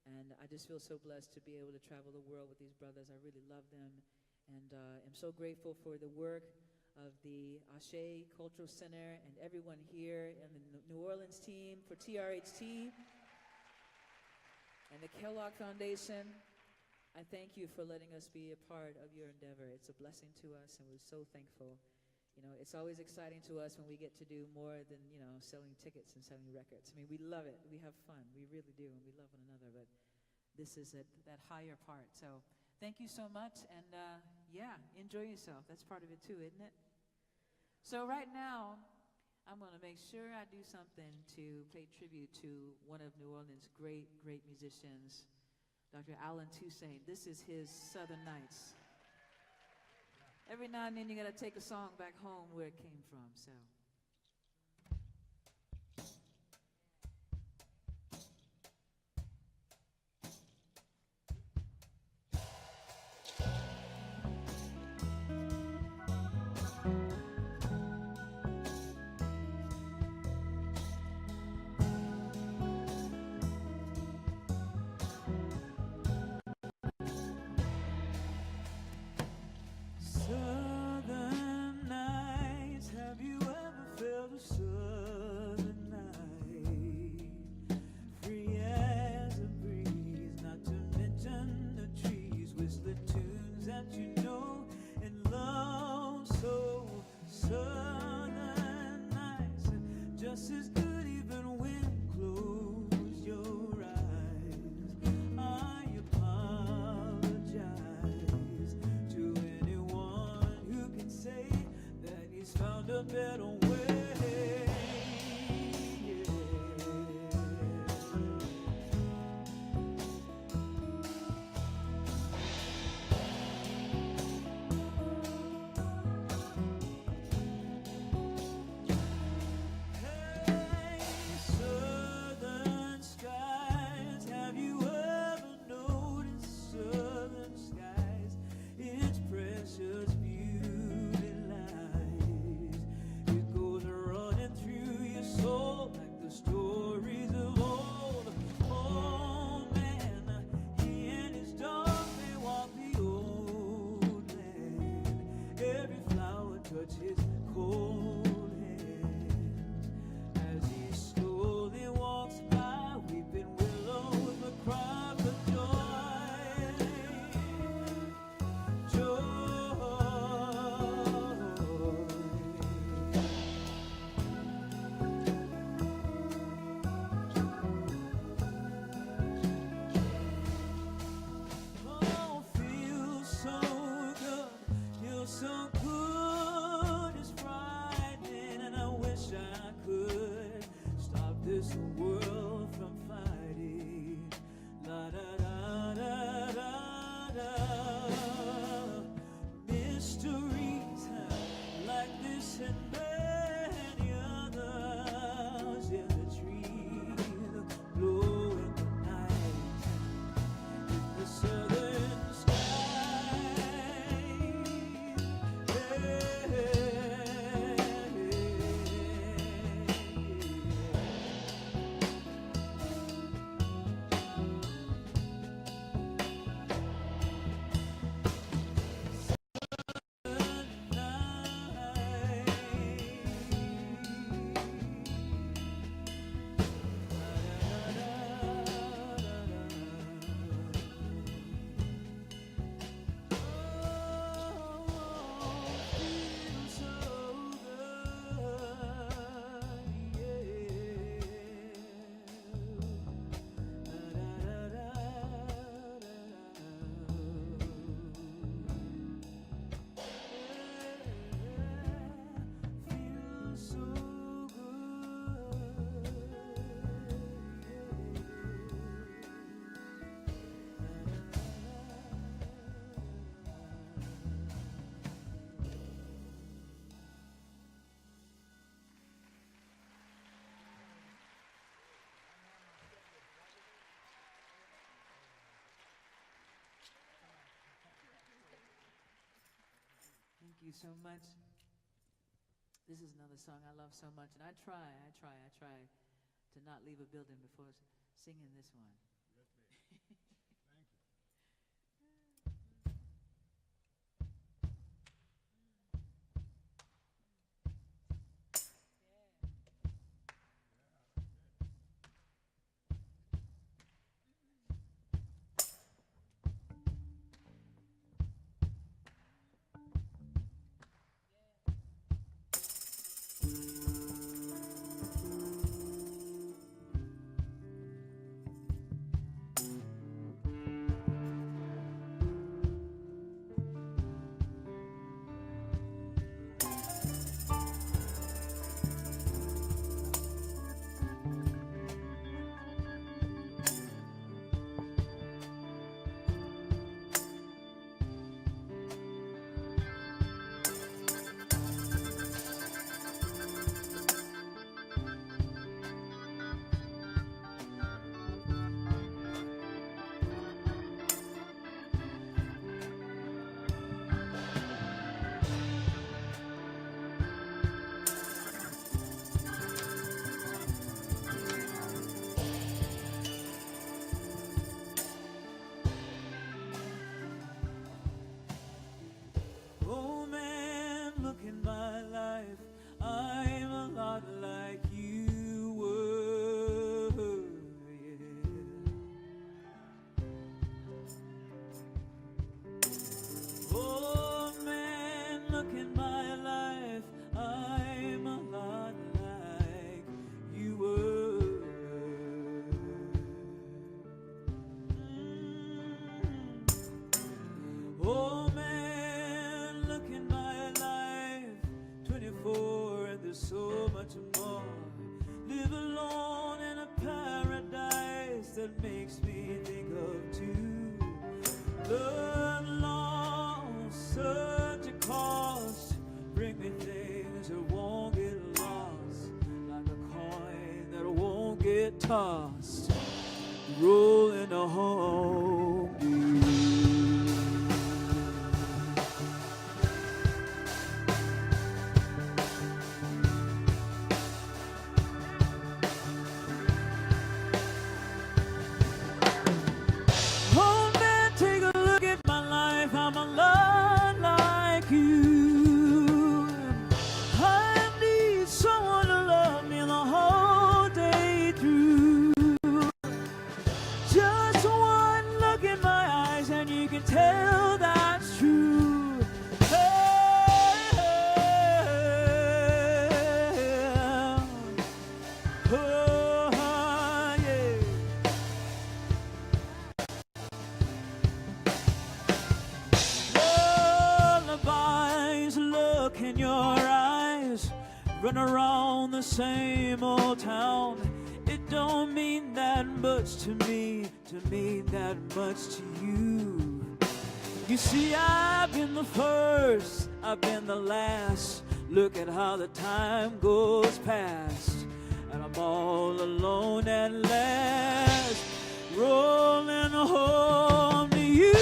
And I just feel so blessed to be able to travel the world with these brothers. I really love them, and I'm so grateful for the work of the Ashe Cultural Center and everyone here and the New Orleans team, for TRHT and the Kellogg Foundation. I thank you for letting us be a part of your endeavor. It's a blessing to us, and we're so thankful. It's always exciting to us when we get to do more than, selling tickets and selling records. I mean, we love it. We have fun. We really do, and we love one another, but this is that higher part. So thank you so much, and enjoy yourself. That's part of it too, isn't it? So right now, I'm going to make sure I do something to pay tribute to one of New Orleans' great, great musicians, Dr. Allen Toussaint. This is his Southern Nights. every now and then you gotta take a song back home where it came from, so. Southern nights, have you ever felt a southern night? Free as a breeze, not to mention the trees, whistling tunes that you know and love so. Southern nights, just as good even when close your eyes. I apologize to anyone who can say that he's found a better way. Hey, southern skies, have you ever noticed southern skies? Its precious beauty lies. It goes running through your soul like the stories of old. Oh man, he and his dog, they walk the old land. Every flower touches cold hands as he slowly walks by, weeping willows but cry for joy. Oh, feels so good, feels so good, it's frightening, and I wish I could stop this world from fighting. La da da da da da. Mysteries like this and many others in the trees, blow in the night, in the southern sky. Thank you so much. This is another song I love so much, and I try to not leave a building before singing this one. tossed, rolling home to you. Oh man, take a look at my life. I'm a lot like you. I need someone to love me the whole day through. Just one look in my eyes and you can tell that's true. Hey, oh, yeah. Lullabies, look in your eyes, run around the same old town. It don't mean that much to me, to mean that much to you. You see, I've been the first, I've been the last. Look at how the time goes past, and I'm all alone at last, rolling home to you.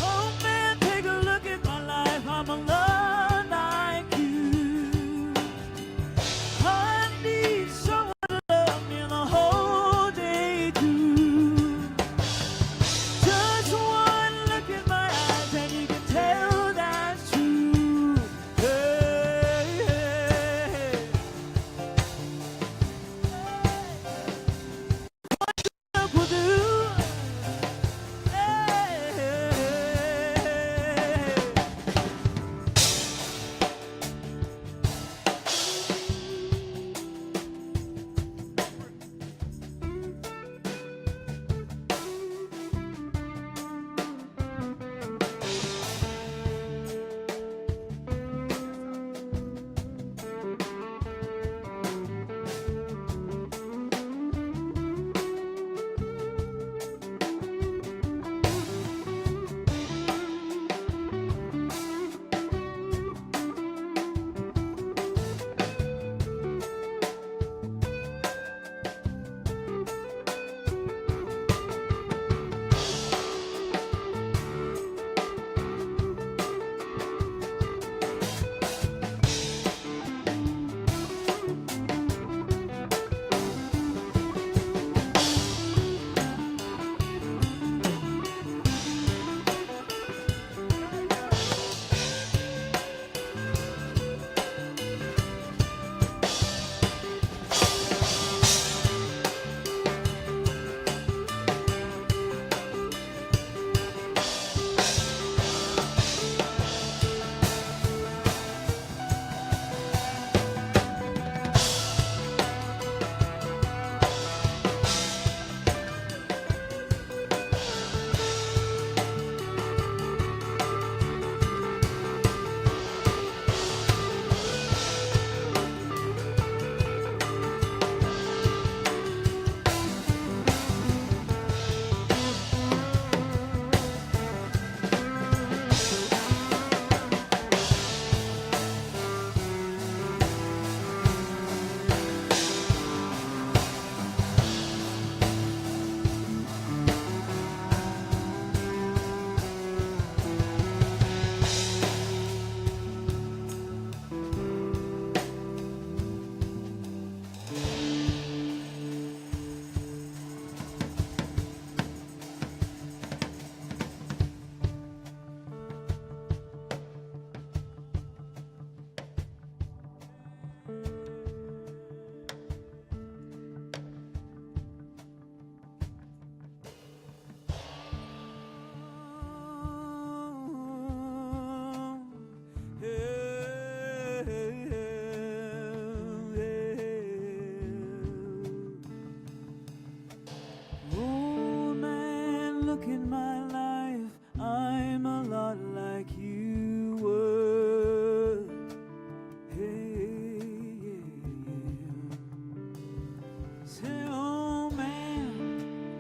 Oh man, take a look at my life. I'm a lot like you. I need someone to love me the whole day through. Just one look in my eyes and you can tell that's true. Hey, hey, hey. What love will do.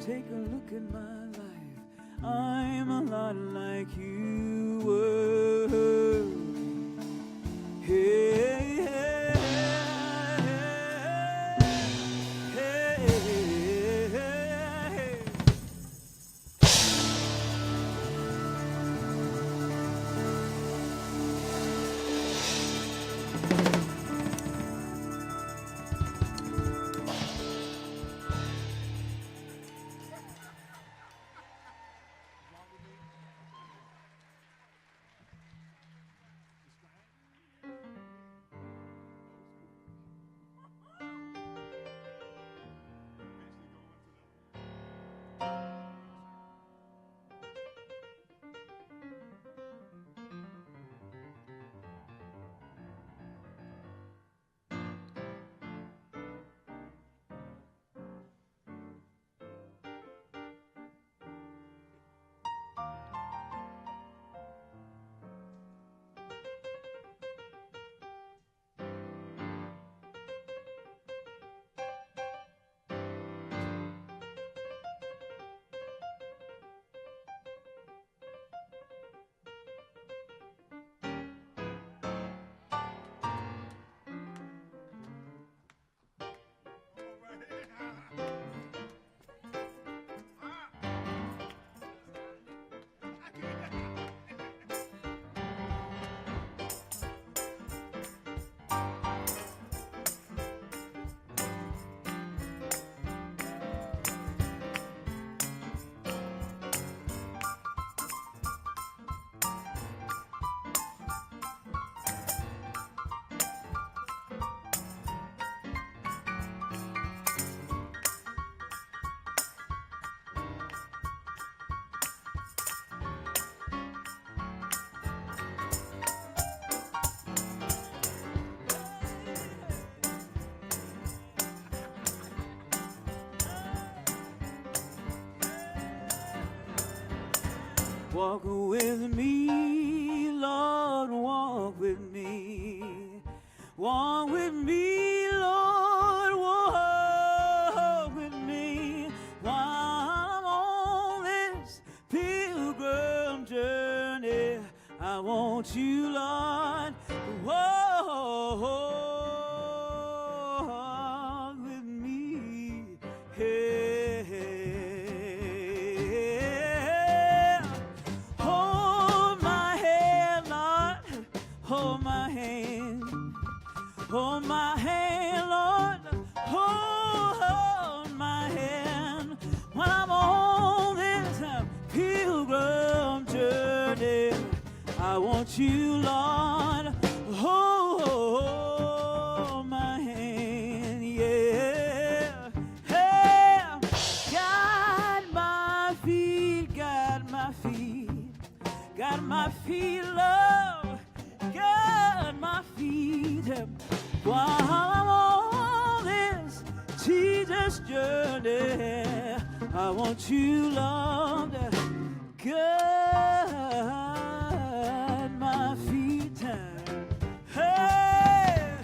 Take a look I'm a lot like you were. Hey, hey, hey, hey, hey. Walk with me, Lord, walk with me. Walk with me, Lord, walk with me. While I'm on this pilgrim journey, I want you, Lord, walk with me. Hey, hey. Hold my hand, Lord, hold my hand. Hold my hand, Lord, hold my hand. When I'm on this pilgrim journey, I want you, Lord, hold my hand, yeah. Hey, guide my feet, guide my feet, guide my feet, love, guide my feet. While I'm on this Jesus journey, I want you, Lord, guide my feet. Hey!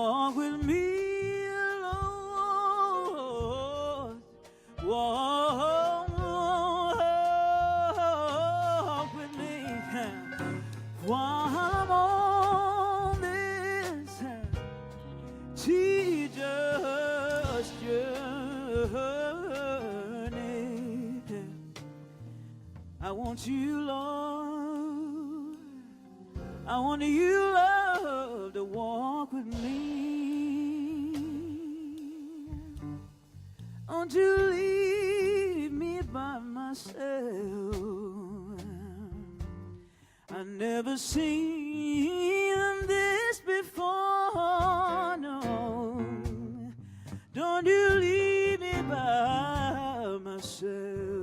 walk with me, Lord. Walk with me while I'm on this tedious journey. I want you, Lord. I want you, Lord, to walk with me. Don't you leave me by myself. I've never seen this before, no. Don't you leave me by myself.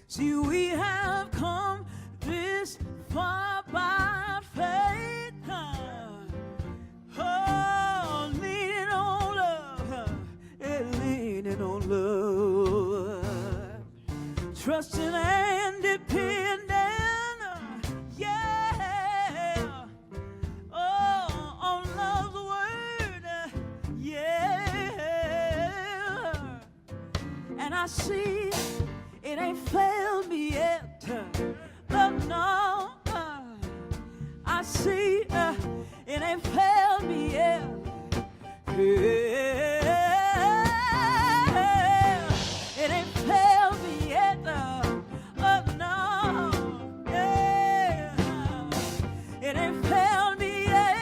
See, we have come this far by faith. Oh, leaning on love, leaning on love, trusting and depending, yeah. Oh, on love's word, yeah. And I see it ain't failed me yet, but no, I see it ain't failed me yet. Yeah, it ain't failed me yet, oh no, yeah, it ain't failed me yet.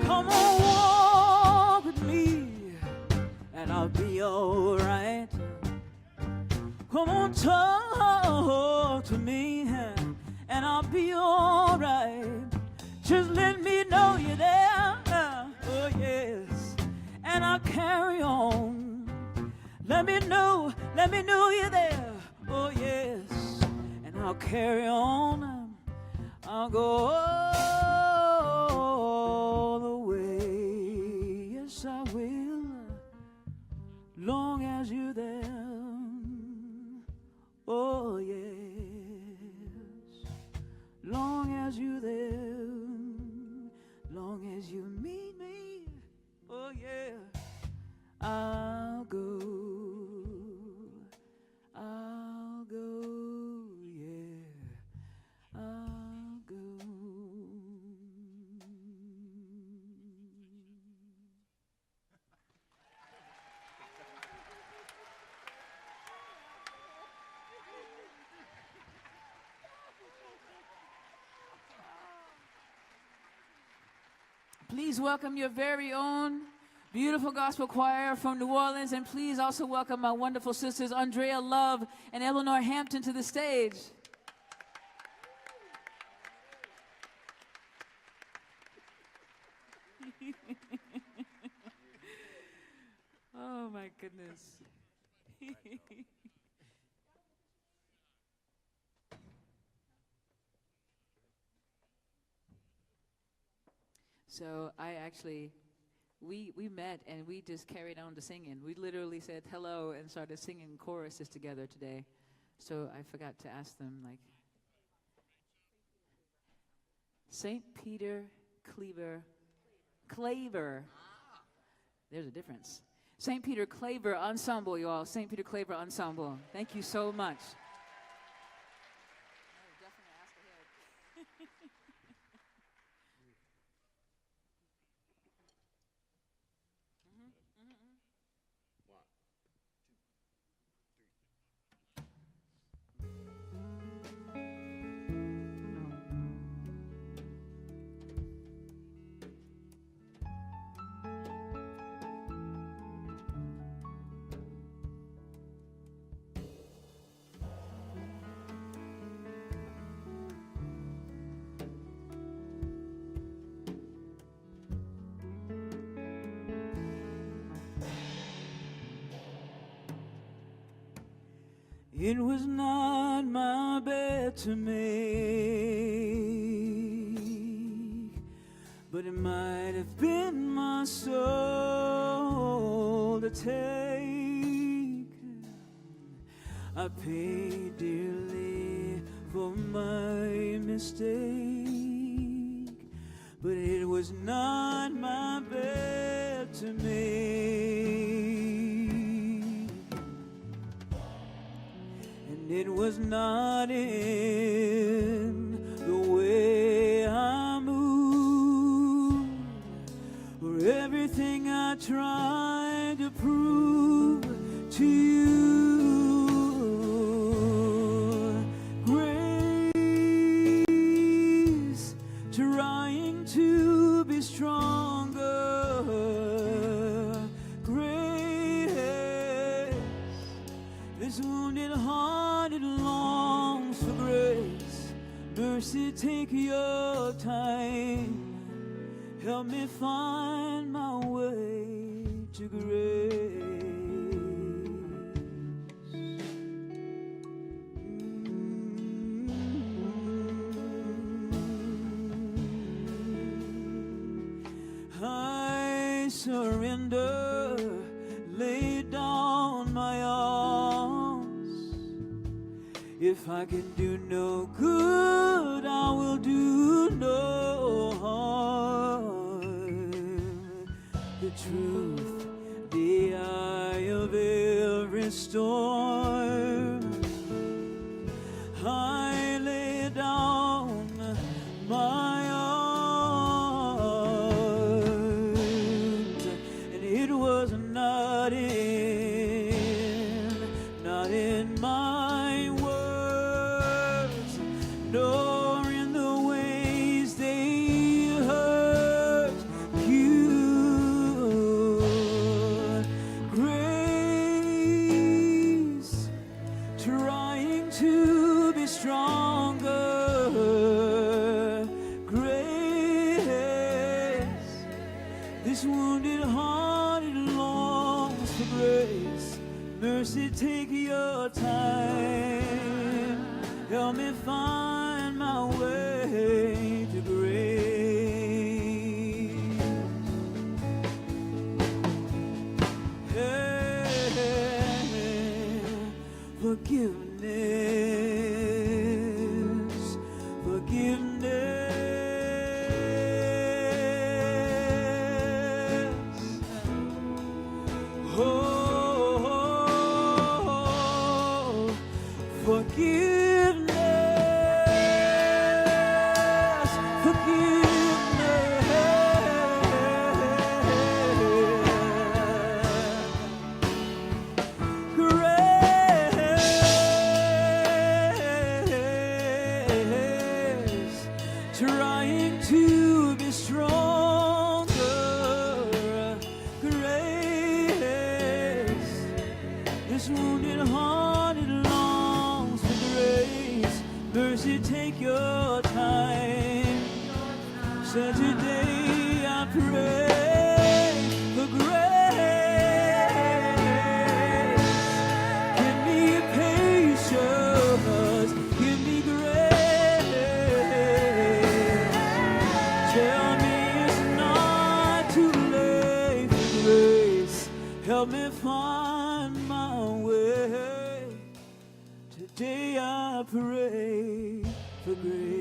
Come on, walk with me, and I'll be alright. Come on, talk to me, and I'll be alright. Just let me know you're there, oh yes, and I'll carry on. Let me know you're there, oh yes, and I'll carry on. I'll go all the way, yes I will, long as you're there, oh yes, long as you're there, long as you meet me, oh yeah, I'll go, yeah, I'll go. Please welcome your very own beautiful gospel choir from New Orleans, and please also welcome my wonderful sisters Andrea Love and Eleanor Hampton to the stage. Oh my goodness. So we met and we just carried on to singing. We literally said hello and started singing choruses together today. So I forgot to ask them, like, St. Peter Claver. There's a difference. St. Peter Claver Ensemble, you all. St. Peter Claver Ensemble. Thank you so much. It was not my bed to make, but it might have been my soul to take. I paid dearly for my mistake, but it was not my bed to make, and it was not in the way I moved or everything I tried to prove to you. Grace trying to be stronger. Grace, this wounded heart, it longs for grace. Mercy, take your time. Help me find my way to grace. I surrender, lay down my arms. If I can do no good, I will do no harm. The truth, the eye of every storm. I lay down my arms, and it was not in my words, nor in the ways they hurt you. Grace trying to be stronger. Grace, this wounded heart, it longs for grace. Mercy, take your time. Help me find my way to grace. Hey, forgiveness, forgiveness. Oh, forgiveness, forgiveness. Grace trying to be stronger. Grace, this wounded heart, it longs for grace. Mercy, take your time. So today I pray for grace. Give me patience, give me grace. Tell me it's not too late for grace. Help me find my way. Today I pray for grace.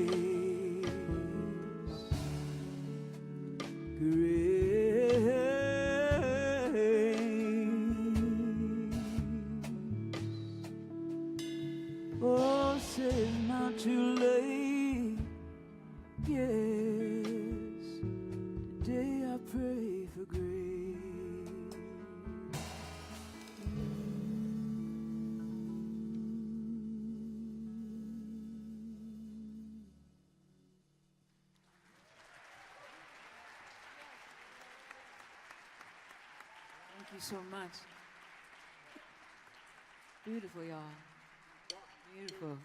Oh, say it's not too late. Yes, today I pray for grace. Thank you so much. Beautiful, y'all. Beautiful.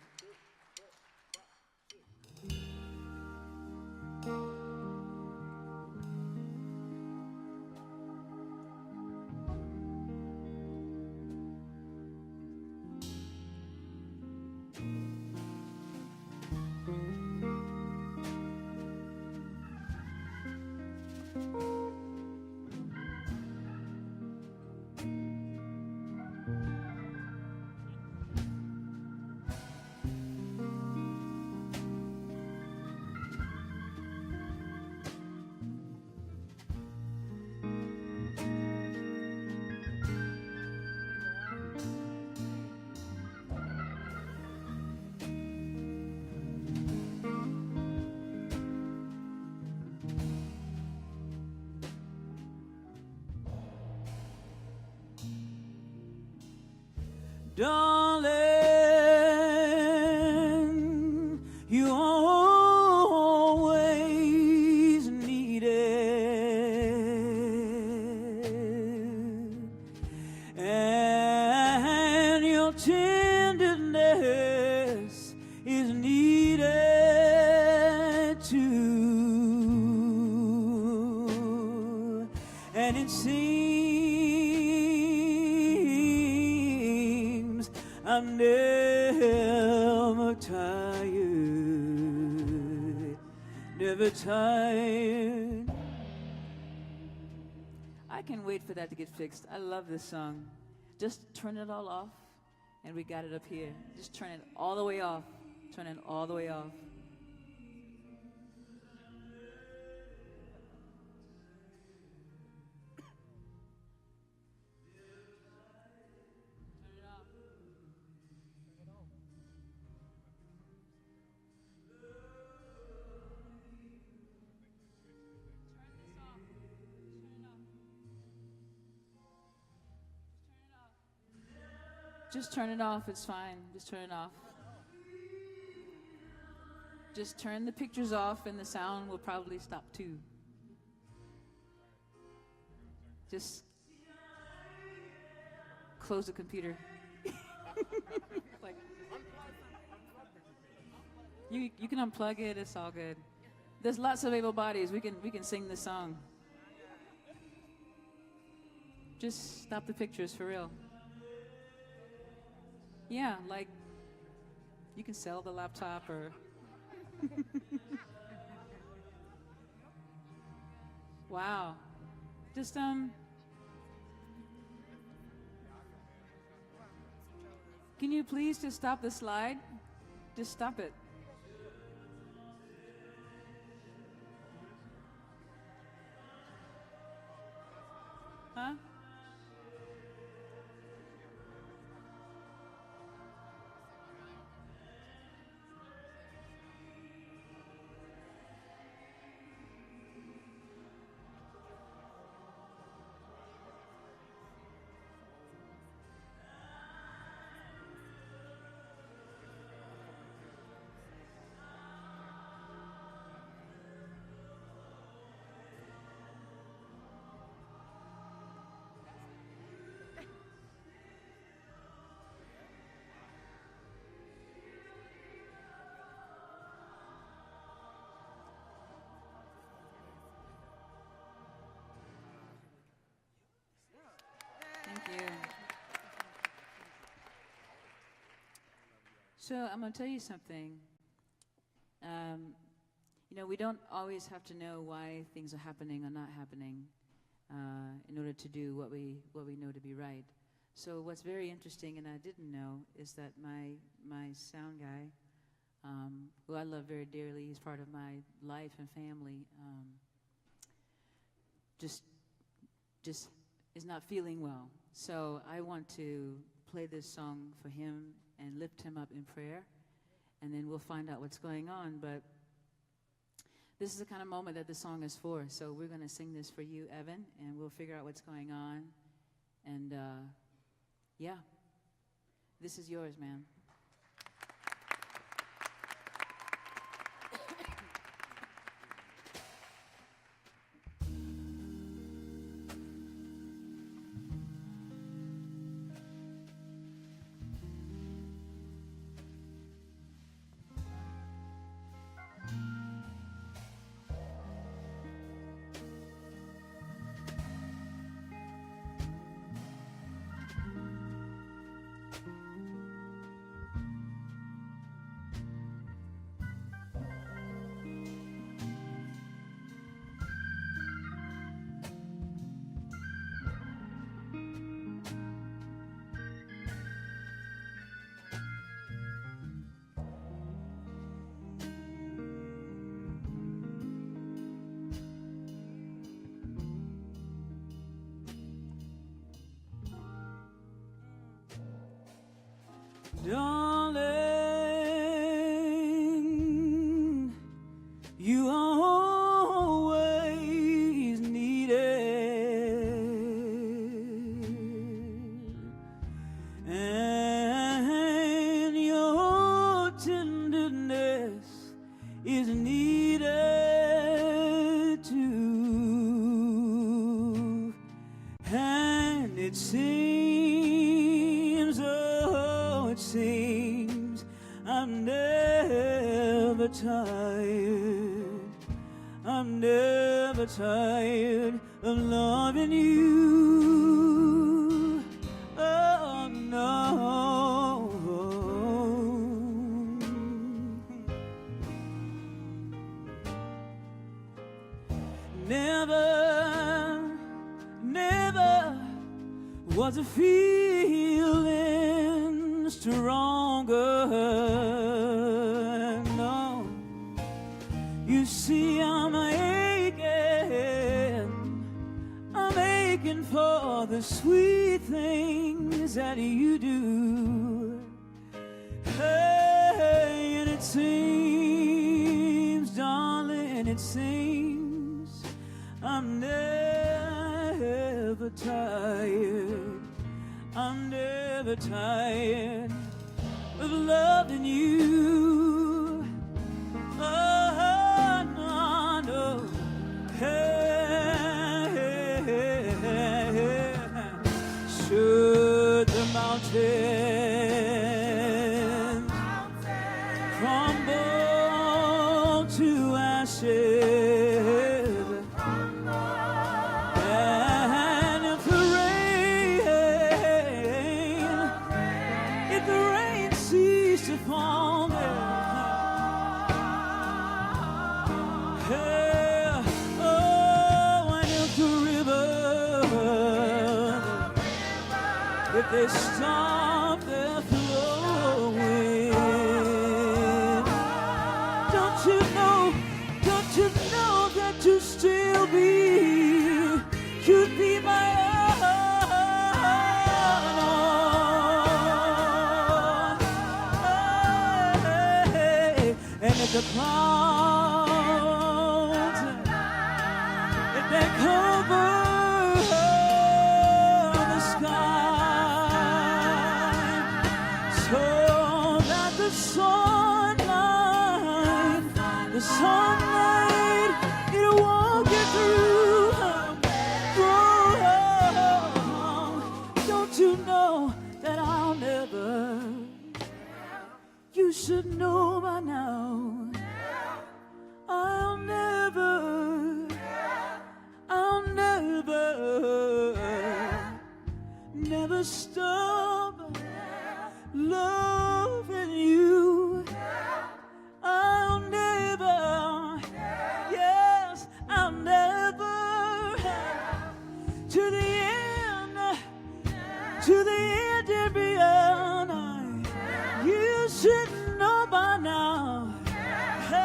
Darling, you always needed, and your tenderness is needed too, and it seems I'm never tired, never tired. I can't wait for that to get fixed. I love this song. Just turn it all off, and we got it up here. Just turn it all the way off. Turn it all the way off. Just turn it off, it's fine. Just turn it off. Just turn the pictures off and the sound will probably stop too. Just close the computer. Like, you can unplug it, it's all good. There's lots of able bodies. We can sing this song. Just stop the pictures for real. Yeah, like you can sell the laptop or wow. Just can you please just stop the slide? Just stop it. Huh? Thank you. So I'm going to tell you something. You know, we don't always have to know why things are happening or not happening in order to do what we know to be right. So what's very interesting, and I didn't know, is that my sound guy, who I love very dearly, he's part of my life and family, just is not feeling well. So I want to play this song for him and lift him up in prayer, and then we'll find out what's going on. But this is the kind of moment that the song is for. So we're going to sing this for you, Evan, and we'll figure out what's going on. And yeah, this is yours, man. Darling, you always needed, and never tired. I'm never tired of loving you. Oh no. Never, never was a feeling stronger. No, you see, I'm aching for the sweet things that you do. Hey, and it seems, darling, it seems I'm never tired. I'm never tired of loving you. Oh, no, no. Hey, hey, hey, hey. Should the mountains crumble to ashes, and if the rain ceases to fall, hey, oh, and if the river, if they stop their flowing, don't you know that to still be, you'd be my own. Hey, and if the clouds, if they cover the sky, so that the sunlight, it won't get through. Oh, don't you know that I'll never, you should know by now, I'll never stop loving you. I'll never, yes, I'll never, to the end and beyond. You should know by now. Hey,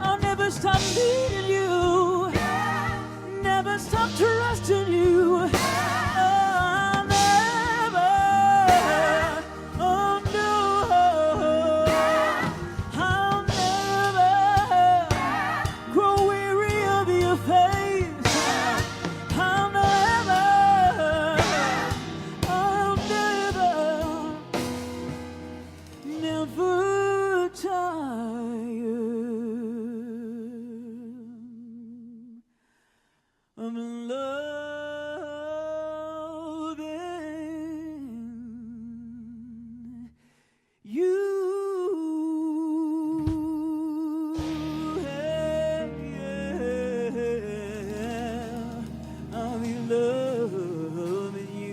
I'll never stop needing you, never stop trusting you. I'll never, oh no, I'll never grow weary of your face. I'll never tired of loving you. Hey, yeah, I'll be loving you.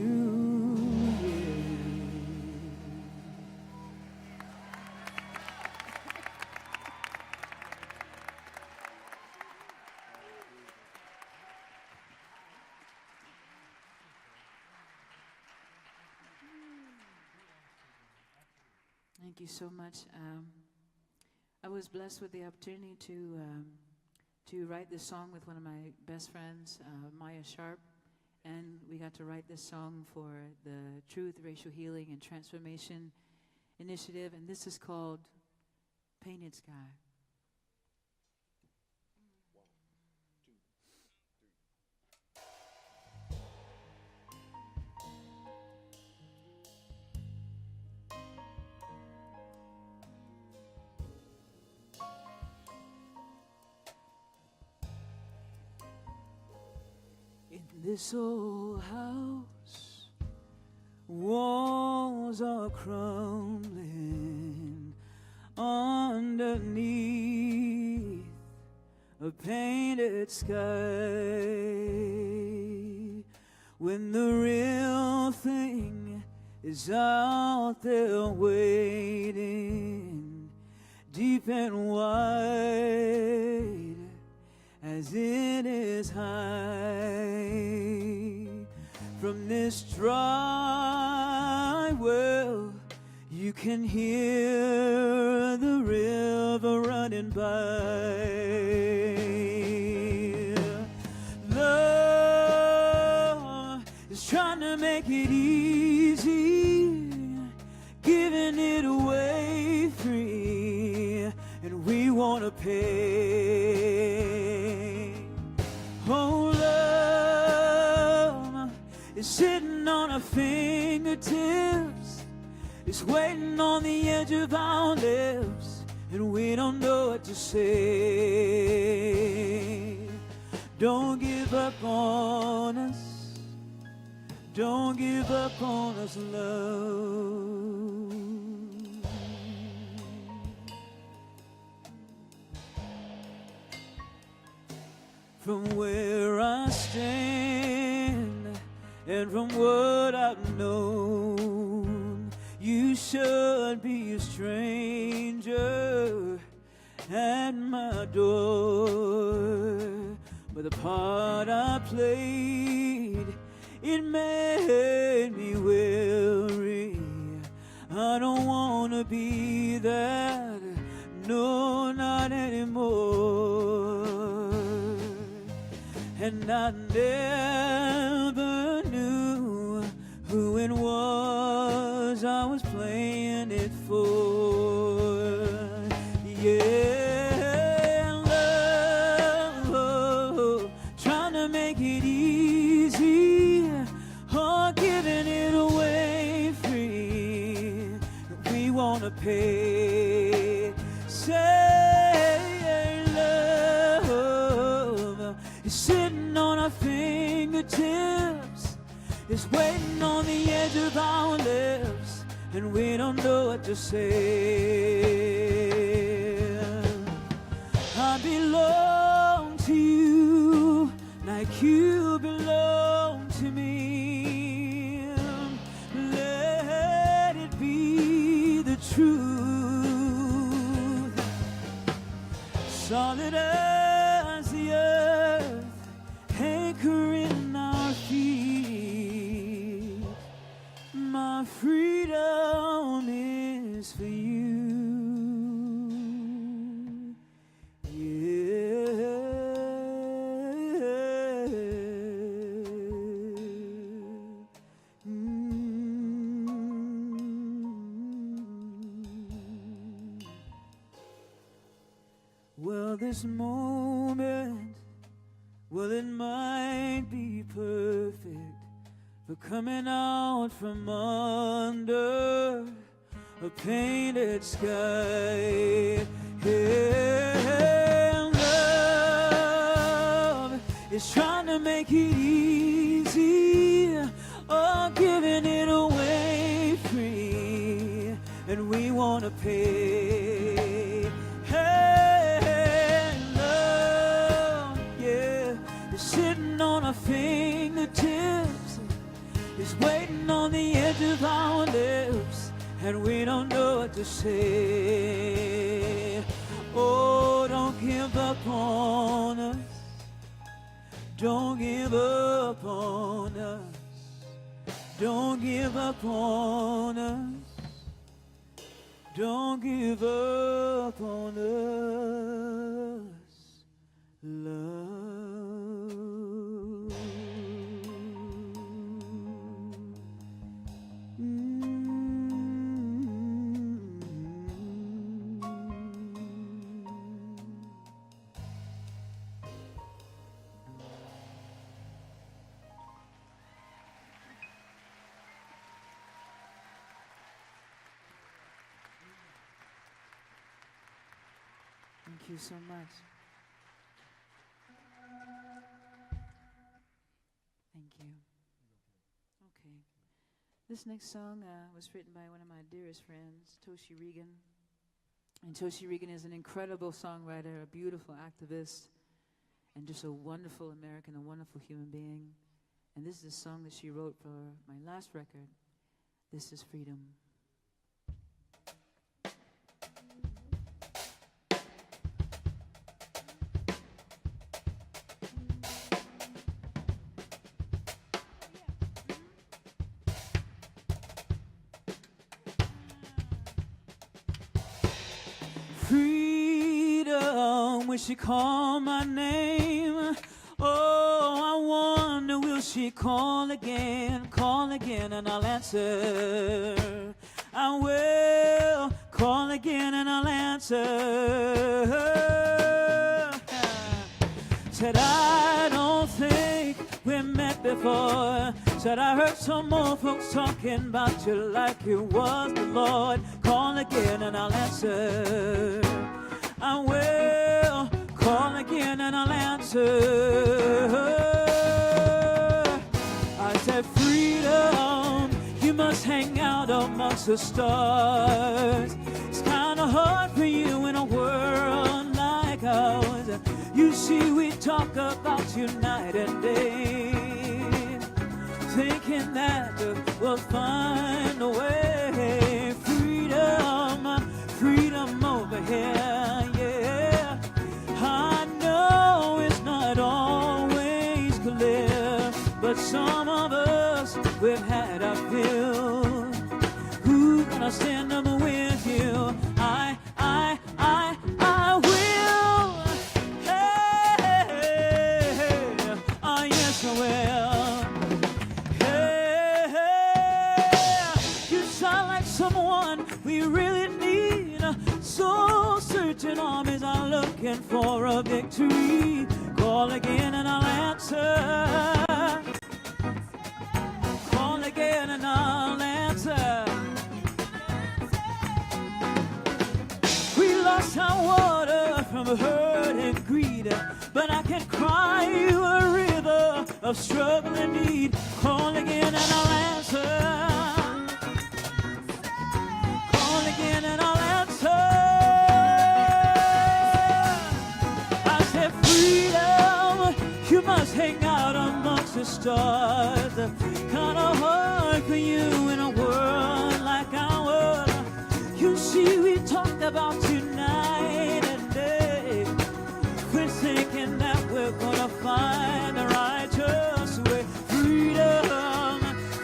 Thank you so much. I was blessed with the opportunity to write this song with one of my best friends, Maya Sharp, and we got to write this song for the Truth, Racial Healing, and Transformation Initiative, and this is called Painted Sky. In this old house Walls are crumbling underneath a painted sky, when the real thing is out there waiting, deep and wide as it is high. From this dry well you can hear the river running by. Love is trying to make it easy, giving it away free, and we want to pay. Oh, love is sitting on our fingertips, it's waiting on the edge of our lips, and we don't know what to say. Don't give up on us, don't give up on us, love. From where I stand and from what I've known, you should be a stranger at my door. But the part I played, it made me weary. I don't want to be that, no, not anymore. And I never knew who it was I was playing it for. Yeah, love, trying to make it easy, or giving it away free. We want to pay. Say love is sitting on our fingertips, it's waiting on the edge of our lips, and we don't know what to say. I belong to you like you belong to me. Let it be the truth, solid as the earth, anchoring our feet. My freedom is for you. Well, this moment, well, it might be perfect for coming out from under a painted sky. And love is trying to make it easy, or giving it away free, and we want to pay. Hey, love, yeah, is sitting on our fingertips, is waiting on the edge of our lips, and we don't know what to say. Oh, don't give up on us, don't give up on us, don't give up on us, don't give up on us, love. Thank you so much. Thank you. Okay. This next song was written by one of my dearest friends, Toshi Regan. And Toshi Regan is an incredible songwriter, a beautiful activist, and just a wonderful American, a wonderful human being. And this is a song that she wrote for my last record. This is Freedom. Freedom, when she called my name. Oh, I wonder, will she call again, and I'll answer. I will call again and I'll answer. Said I don't think we met before. Said I heard some more folks talking about you like it was the Lord. Call again and I'll answer. I will call again and I'll answer. I said, freedom, you must hang out amongst the stars. It's kind of hard for you in a world like ours. You see, we talk about you night and day, thinking that we'll find a way. Freedom, freedom over here, yeah. I know it's not always clear, but some of us, we've had our fill. Who's gonna stand up with you? I will. Hey, oh yes I will. Hey, you sound like someone we really need. So certain armies are looking for a victory. Call again and I'll answer. Call again and I'll answer. We lost our water from hurt and greed, but I can cry you a river of struggle and need. Call again and I'll answer. Call again and I'll answer. I said, freedom, you must hang out amongst the stars. Kinda hard for you in a world like ours. You see, we talked about you night and day. We're thinking that we're gonna find the righteous way. Freedom,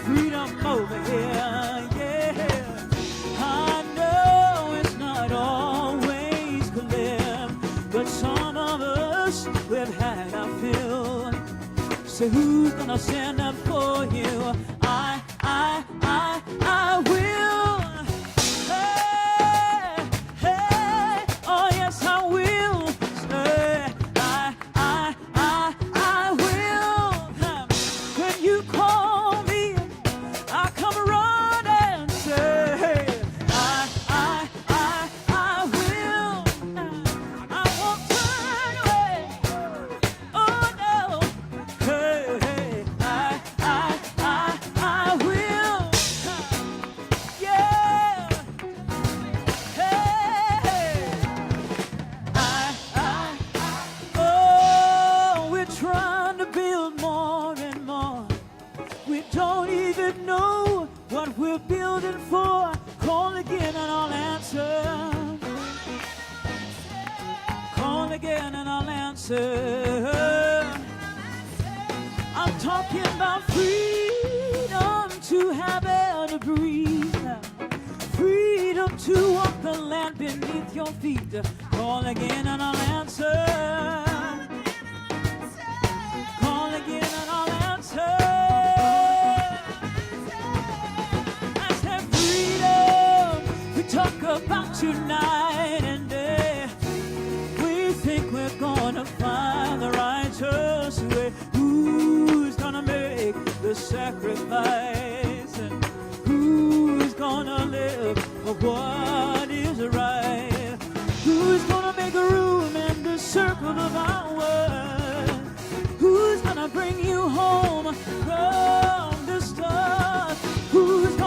freedom over here, yeah. I know it's not always clear, but some of us, we've had our fill. So who's gonna stand up for you? I will. Hey, hey, oh yes I will. Say, I will. When you call me, I'll come run and say, I will. I won't turn away. Oh no. Hey, hey, I will. Yeah. Hey, oh, we're trying to build more and more. We don't even know what we're building for. Call again and I'll answer. Call again and I'll answer. I'm talking about freedom to have air to breathe. Freedom to walk the land beneath your feet. Call again and I'll answer. Call again and I'll answer. I said freedom, we talk about you night and day. We think we're gonna find the righteous way. Who's gonna make the sacrifice? And who's gonna live for what is right? Who's gonna make a room in the circle of our world? Who's gonna bring you home from the stars? Who's gonna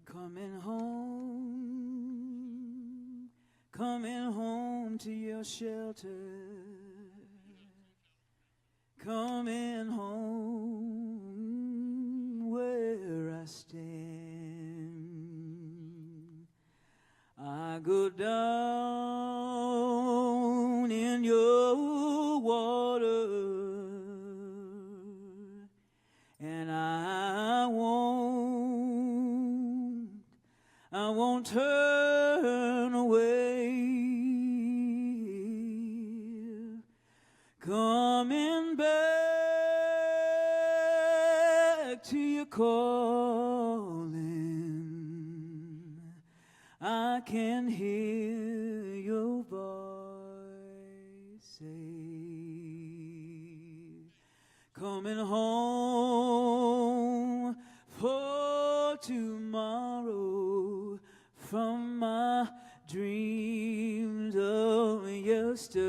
Coming home, coming home to your shelter, coming home where I stand. I go down in your water, and I won't turn away. Coming back to your calling, I can hear your voice say, coming home for tomorrow from my dreams of yesterday.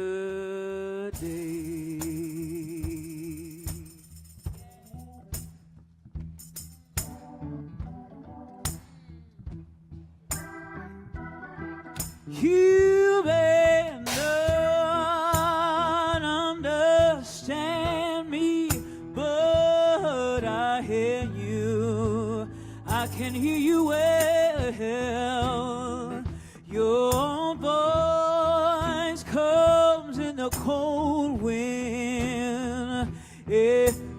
You may not understand me, but I hear you. I can hear you well. Your voice comes in the cold wind.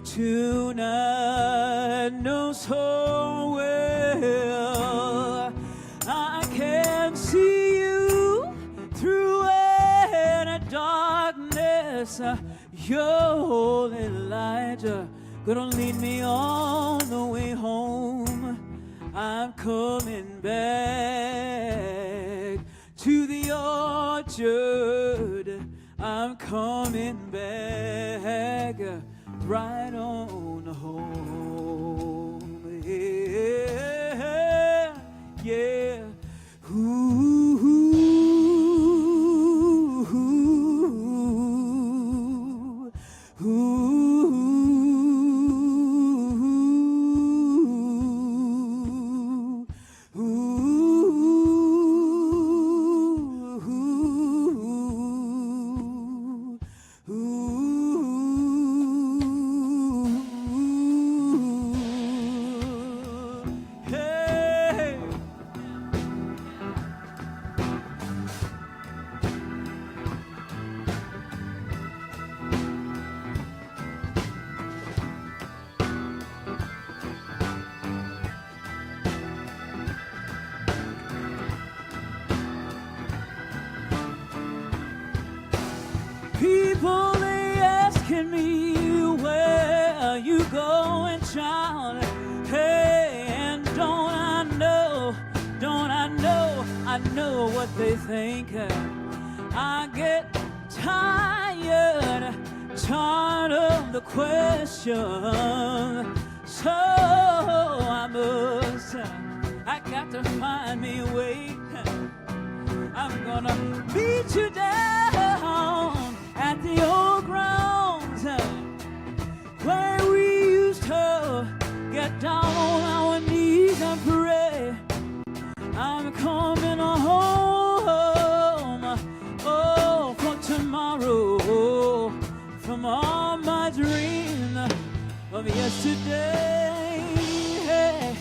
Tonight knows so well. I can see you through any darkness. Your holy light gonna lead me on the way home. I'm coming back to the orchard. I'm coming back right on home. Yeah, yeah. Ooh, ooh, ooh, ooh. People, they asking me where you going, child. Hey, and don't I know what they think. I get tired of the question. So I got to find me a way. I'm gonna meet you down at the old grounds where we used to get down on our knees and pray. I'm coming home, oh, for tomorrow, from all my dreams of yesterday. Hey,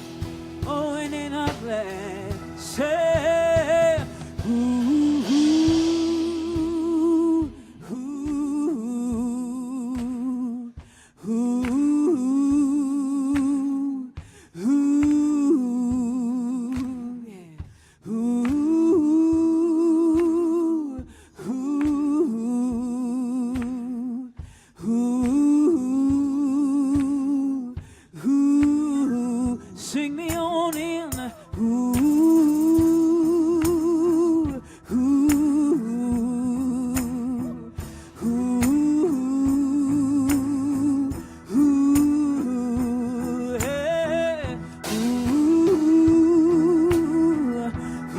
oh, and ain't I glad? Say, ooh. Sing me on in, ooh, ooh, ooh, ooh, hey, ooh, ooh,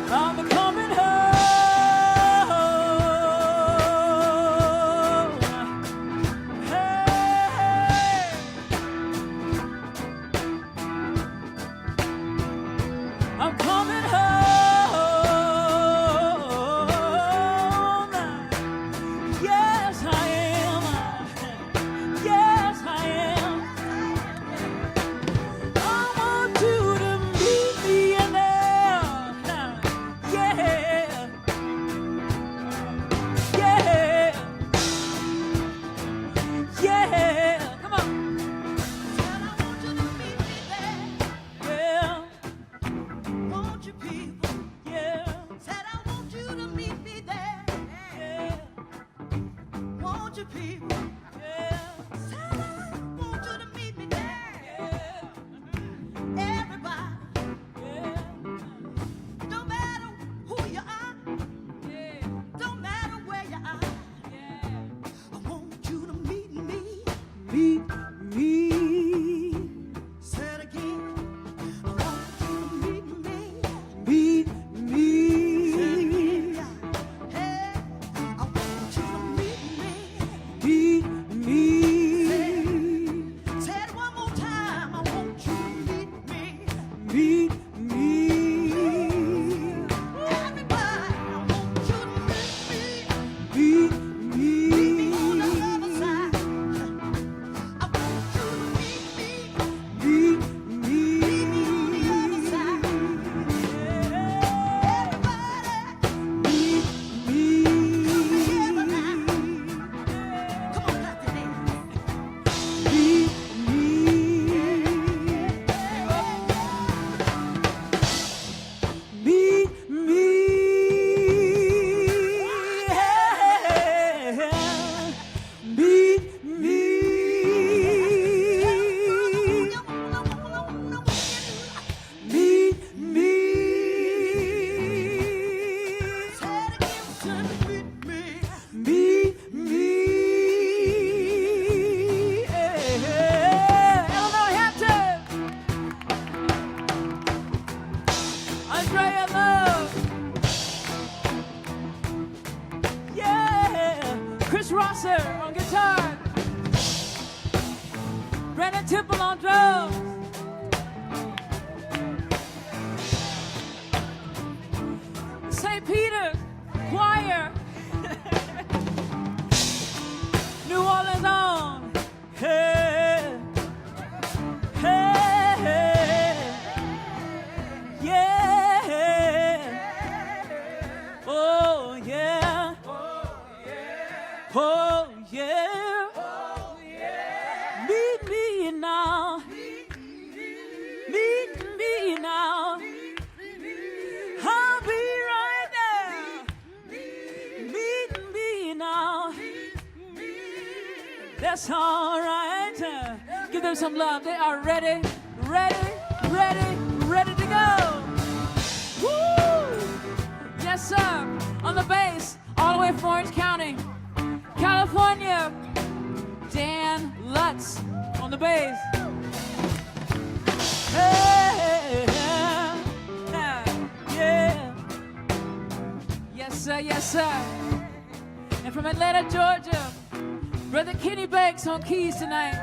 I'm coming home. people. Said I want you to meet me there. Everybody. Don't matter who you are. Don't matter where you are. I want you to meet me. Meet me. Say it again. I want you to meet me. Meet me. Say it again. Hey, I want you to meet me. Meet me. Say it one more time. I want you to meet me. Meet me. Everybody, I want you to meet me. Meet me. Meet me on the other side. I want you to meet me. Meet me. Meet me on the other side. Everybody, meet me. Come together now. Come on, Dr. Dance. Meet me. Meet me. Meet me. Meet me. Say it again, meet me. Meet me. Illinois Hampton. Andrea Love. Yeah. Chris Rosser on guitar. Brandon Temple on drums. St. Peter Choir. New Orleans on. Hey. Hey. Yeah. Oh yeah. Oh yeah. Meet me now. Meet me now. I'll be right there. Meet me now. That's all right. Give them some love. They are ready, ready, ready, ready to go. Woo! Yes, sir. On the bass, all the way from Orange County, California. Dan Lutz on the bass. Hey, yeah. Yes, sir, yes, sir. And from Atlanta, Georgia, Brother Kenny Banks on keys tonight.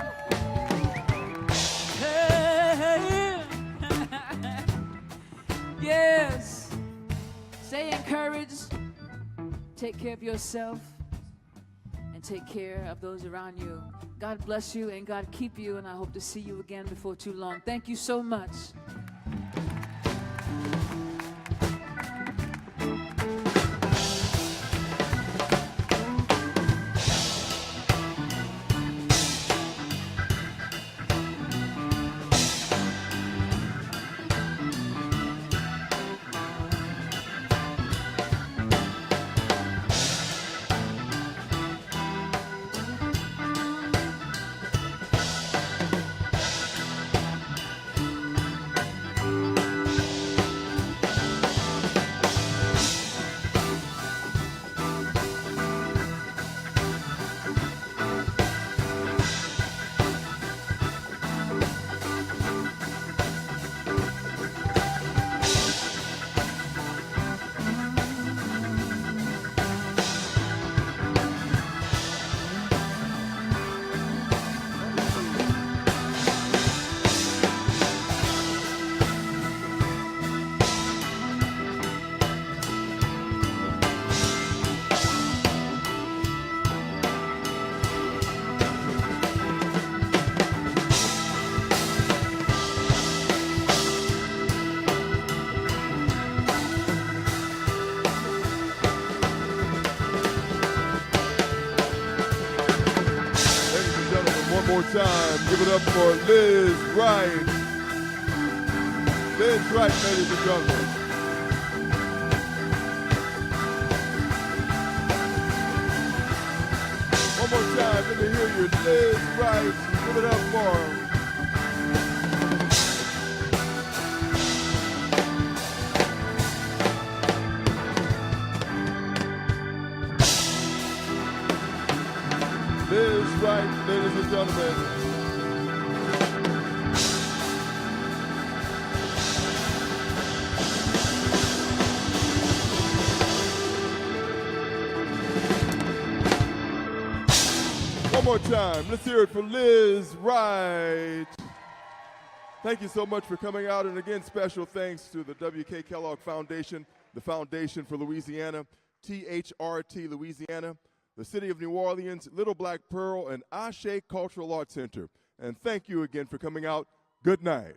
Hey, yes. Stay encouraged. Take care of yourself. And take care of those around you. God bless you and God keep you, and I hope to see you again before too long. Thank you so much. One more time, give it up for Liz Wright. Liz Wright, ladies and gentlemen. One more time. Let me hear you. Liz Wright. Give it up for him. Liz Wright, ladies and gentlemen. One more time. Let's hear it for Liz Wright. Thank you so much for coming out. And again, special thanks to the W.K. Kellogg Foundation, the Foundation for Louisiana, THRT Louisiana, the City of New Orleans, Little Black Pearl, and Ashe Cultural Arts Center. And thank you again for coming out. Good night.